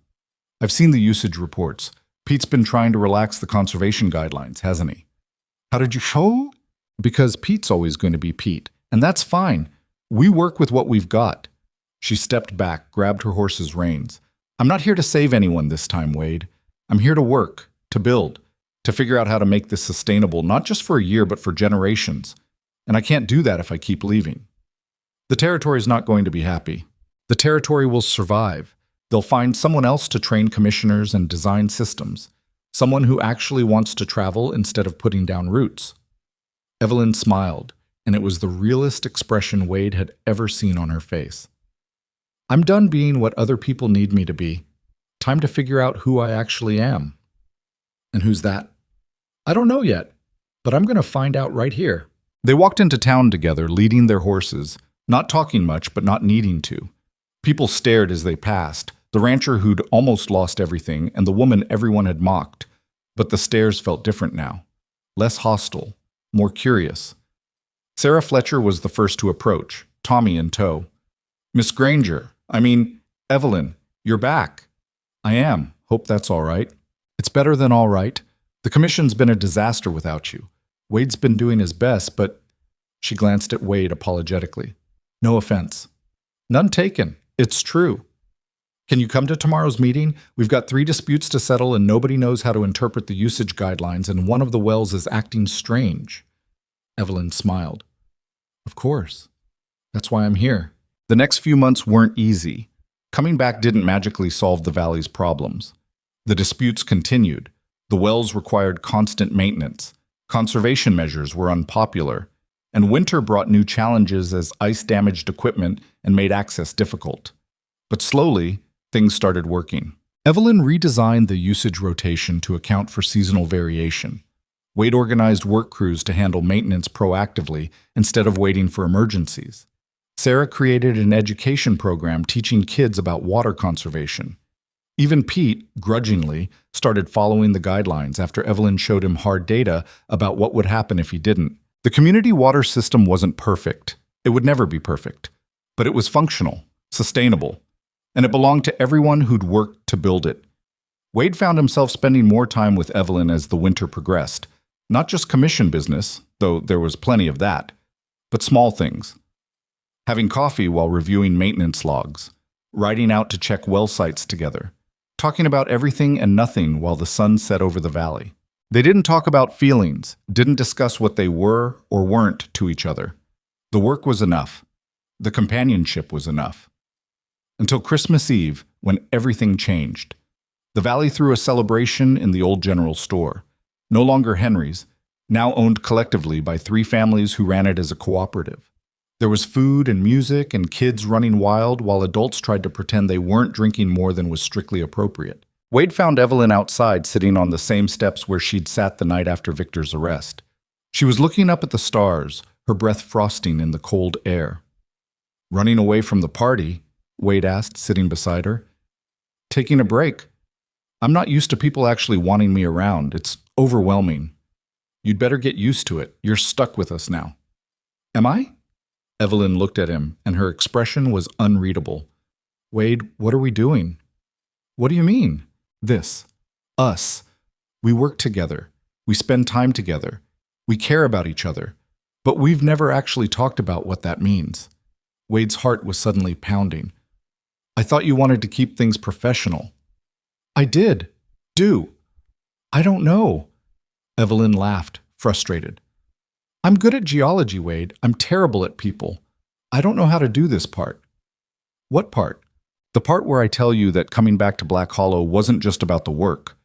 I've seen the usage reports. Pete's been trying to relax the conservation guidelines, hasn't he? How did you show? Because Pete's always going to be Pete, and that's fine. We work with what we've got. She stepped back, grabbed her horse's reins. I'm not here to save anyone this time, Wade. I'm here to work, to build, to figure out how to make this sustainable, not just for a year, but for generations. And I can't do that if I keep leaving. The territory's not going to be happy. The territory will survive. They'll find someone else to train commissioners and design systems, someone who actually wants to travel instead of putting down roots. Evelyn smiled, and it was the realest expression Wade had ever seen on her face. I'm done being what other people need me to be. Time to figure out who I actually am. And who's that? I don't know yet, but I'm going to find out right here. They walked into town together, leading their horses, not talking much, but not needing to. People stared as they passed, the rancher who'd almost lost everything, and the woman everyone had mocked. But the stares felt different now. Less hostile, more curious. Sarah Fletcher was the first to approach, Tommy in tow. Miss Granger, Evelyn, you're back. I am. Hope that's all right. It's better than all right. The commission's been a disaster without you. Wade's been doing his best, but... She glanced at Wade apologetically. No offense. None taken. It's true. Can you come to tomorrow's meeting? We've got 3 disputes to settle and nobody knows how to interpret the usage guidelines, and one of the wells is acting strange. Evelyn smiled. Of course. That's why I'm here. The next few months weren't easy. Coming back didn't magically solve the valley's problems. The disputes continued. The wells required constant maintenance. Conservation measures were unpopular. And winter brought new challenges as ice damaged equipment and made access difficult. But slowly, things started working. Evelyn redesigned the usage rotation to account for seasonal variation. Wade organized work crews to handle maintenance proactively instead of waiting for emergencies. Sarah created an education program teaching kids about water conservation. Even Pete, grudgingly, started following the guidelines after Evelyn showed him hard data about what would happen if he didn't. The community water system wasn't perfect. It would never be perfect. But it was functional, sustainable, and it belonged to everyone who'd worked to build it. Wade found himself spending more time with Evelyn as the winter progressed. Not just commission business, though there was plenty of that, but small things. Having coffee while reviewing maintenance logs, riding out to check well sites together, talking about everything and nothing while the sun set over the valley. They didn't talk about feelings, didn't discuss what they were or weren't to each other. The work was enough. The companionship was enough. Until Christmas Eve, when everything changed. The valley threw a celebration in the old general store. No longer Henry's, now owned collectively by 3 families who ran it as a cooperative. There was food and music and kids running wild while adults tried to pretend they weren't drinking more than was strictly appropriate. Wade found Evelyn outside sitting on the same steps where she'd sat the night after Victor's arrest. She was looking up at the stars, her breath frosting in the cold air. "Running away from the party?" Wade asked, sitting beside her. "Taking a break. I'm not used to people actually wanting me around. It's overwhelming. You'd better get used to it. You're stuck with us now." "Am I?" Evelyn looked at him, and her expression was unreadable. "Wade, what are we doing?" "What do you mean?" "This. Us. We work together. We spend time together. We care about each other. But we've never actually talked about what that means." Wade's heart was suddenly pounding. "I thought you wanted to keep things professional." "I did. Do. I don't know." Evelyn laughed, frustrated. "I'm good at geology, Wade. I'm terrible at people. I don't know how to do this part." "What part?" "The part where I tell you that coming back to Black Hollow wasn't just about the work.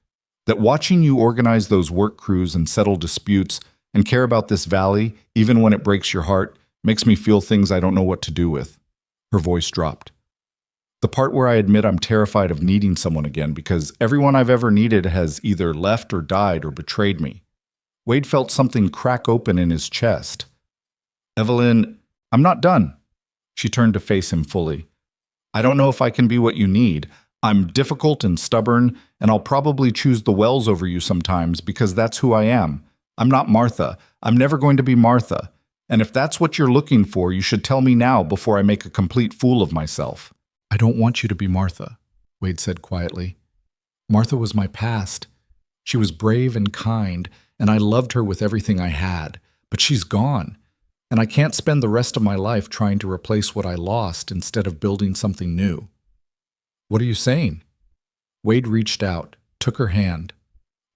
That watching you organize those work crews and settle disputes and care about this valley, even when it breaks your heart, makes me feel things I don't know what to do with." Her voice dropped. "The part where I admit I'm terrified of needing someone again because everyone I've ever needed has either left or died or betrayed me." Wade felt something crack open in his chest. "Evelyn, I'm not done." She turned to face him fully. "I don't know if I can be what you need. I'm difficult and stubborn, and I'll probably choose the Wells over you sometimes because that's who I am. I'm not Martha. I'm never going to be Martha. And if that's what you're looking for, you should tell me now before I make a complete fool of myself." "I don't want you to be Martha," Wade said quietly. "Martha was my past. She was brave and kind, and I loved her with everything I had. But she's gone, and I can't spend the rest of my life trying to replace what I lost instead of building something new." "What are you saying?" Wade reached out, took her hand.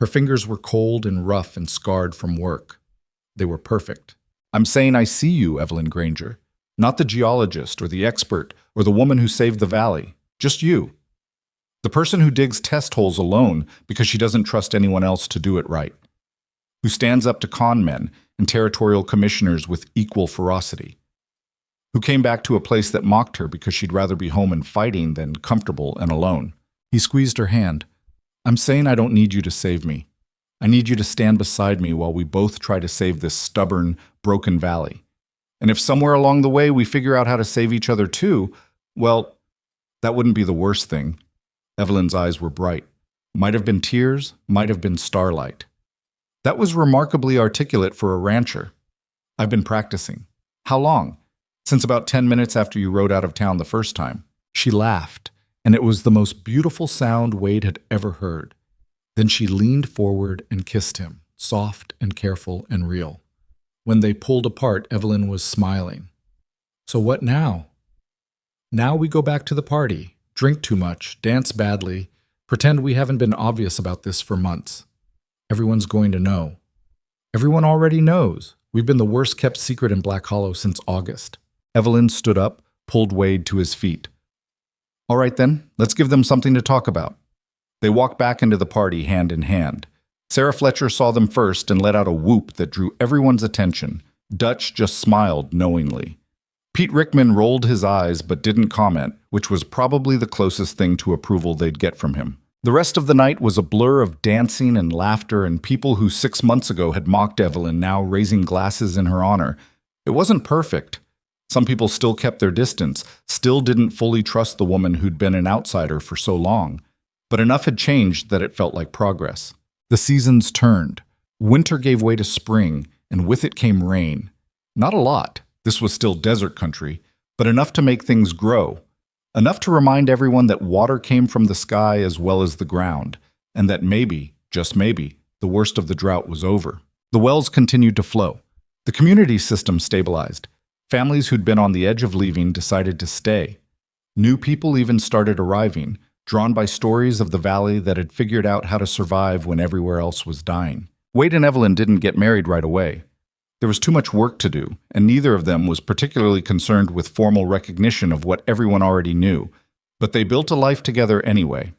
Her fingers were cold and rough and scarred from work. They were perfect. "I'm saying I see you, Evelyn Granger. Not the geologist or the expert or the woman who saved the valley. Just you. The person who digs test holes alone because she doesn't trust anyone else to do it right. Who stands up to con men and territorial commissioners with equal ferocity. Who came back to a place that mocked her because she'd rather be home and fighting than comfortable and alone." He squeezed her hand. "I'm saying I don't need you to save me. I need you to stand beside me while we both try to save this stubborn, broken valley. And if somewhere along the way we figure out how to save each other too, well, that wouldn't be the worst thing." Evelyn's eyes were bright. Might have been tears, might have been starlight. "That was remarkably articulate for a rancher. I've been practicing." "How long?" "Since about 10 minutes after you rode out of town the first time." She laughed, and it was the most beautiful sound Wade had ever heard. Then she leaned forward and kissed him, soft and careful and real. When they pulled apart, Evelyn was smiling. "So what now?" "Now we go back to the party, drink too much, dance badly, pretend we haven't been obvious about this for months. Everyone's going to know. Everyone already knows. We've been the worst kept secret in Black Hollow since August." Evelyn stood up, pulled Wade to his feet. "All right then, let's give them something to talk about." They walked back into the party hand in hand. Sarah Fletcher saw them first and let out a whoop that drew everyone's attention. Dutch just smiled knowingly. Pete Rickman rolled his eyes but didn't comment, which was probably the closest thing to approval they'd get from him. The rest of the night was a blur of dancing and laughter and people who 6 months ago had mocked Evelyn now raising glasses in her honor. It wasn't perfect. Some people still kept their distance, still didn't fully trust the woman who'd been an outsider for so long. But enough had changed that it felt like progress. The seasons turned. Winter gave way to spring, and with it came rain. Not a lot. This was still desert country, but enough to make things grow. Enough to remind everyone that water came from the sky as well as the ground, and that maybe, just maybe, the worst of the drought was over. The wells continued to flow. The community system stabilized. Families who'd been on the edge of leaving decided to stay. New people even started arriving, drawn by stories of the valley that had figured out how to survive when everywhere else was dying. Wade and Evelyn didn't get married right away. There was too much work to do, and neither of them was particularly concerned with formal recognition of what everyone already knew, but they built a life together anyway.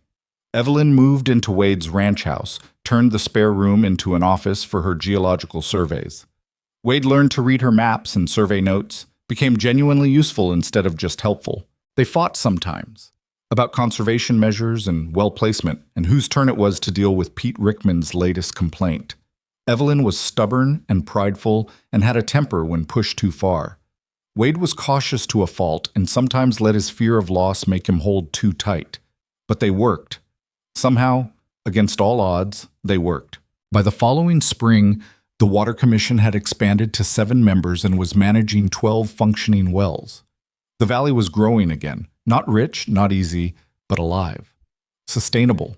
Evelyn moved into Wade's ranch house, turned the spare room into an office for her geological surveys. Wade learned to read her maps and survey notes, became genuinely useful instead of just helpful. They fought sometimes about conservation measures and well placement, and whose turn it was to deal with Pete Rickman's latest complaint. Evelyn was stubborn and prideful and had a temper when pushed too far. Wade was cautious to a fault and sometimes let his fear of loss make him hold too tight. But they worked. Somehow, against all odds, they worked. By the following spring, the Water Commission had expanded to 7 members and was managing 12 functioning wells. The valley was growing again, not rich, not easy, but alive, sustainable.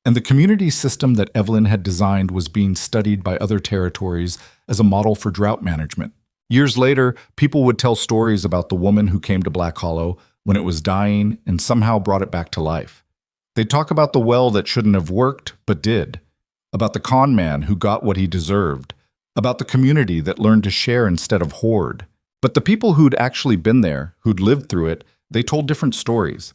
And the community system that Evelyn had designed was being studied by other territories as a model for drought management. Years later, people would tell stories about the woman who came to Black Hollow when it was dying and somehow brought it back to life. They'd talk about the well that shouldn't have worked, but did. About the con man who got what he deserved. About the community that learned to share instead of hoard. But the people who'd actually been there, who'd lived through it, they told different stories.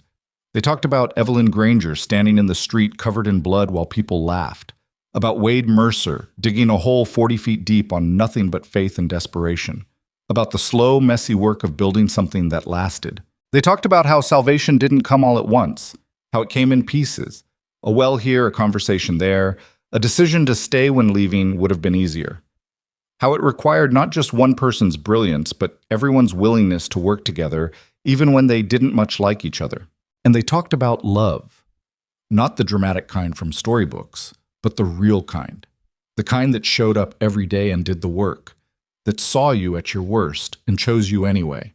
They talked about Evelyn Granger standing in the street covered in blood while people laughed. About Wade Mercer digging a hole 40 feet deep on nothing but faith and desperation. About the slow, messy work of building something that lasted. They talked about how salvation didn't come all at once, how it came in pieces. A well here, a conversation there. A decision to stay when leaving would have been easier. How it required not just one person's brilliance, but everyone's willingness to work together, even when they didn't much like each other. And they talked about love. Not the dramatic kind from storybooks, but the real kind. The kind that showed up every day and did the work. That saw you at your worst and chose you anyway.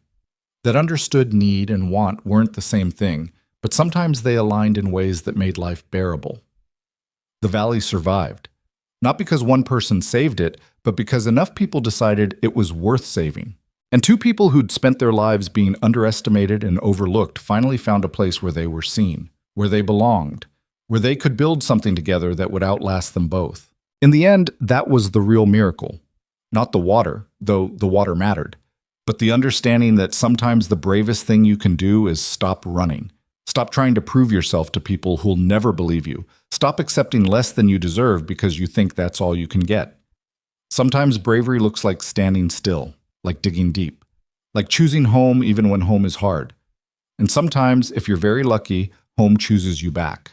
That understood need and want weren't the same thing, but sometimes they aligned in ways that made life bearable. The valley survived. Not because one person saved it, but because enough people decided it was worth saving. And 2 people who'd spent their lives being underestimated and overlooked finally found a place where they were seen, where they belonged, where they could build something together that would outlast them both. In the end, that was the real miracle. Not the water, though the water mattered, but the understanding that sometimes the bravest thing you can do is stop running. Stop trying to prove yourself to people who'll never believe you. Stop accepting less than you deserve because you think that's all you can get. Sometimes bravery looks like standing still, like digging deep, like choosing home even when home is hard. And sometimes, if you're very lucky, home chooses you back.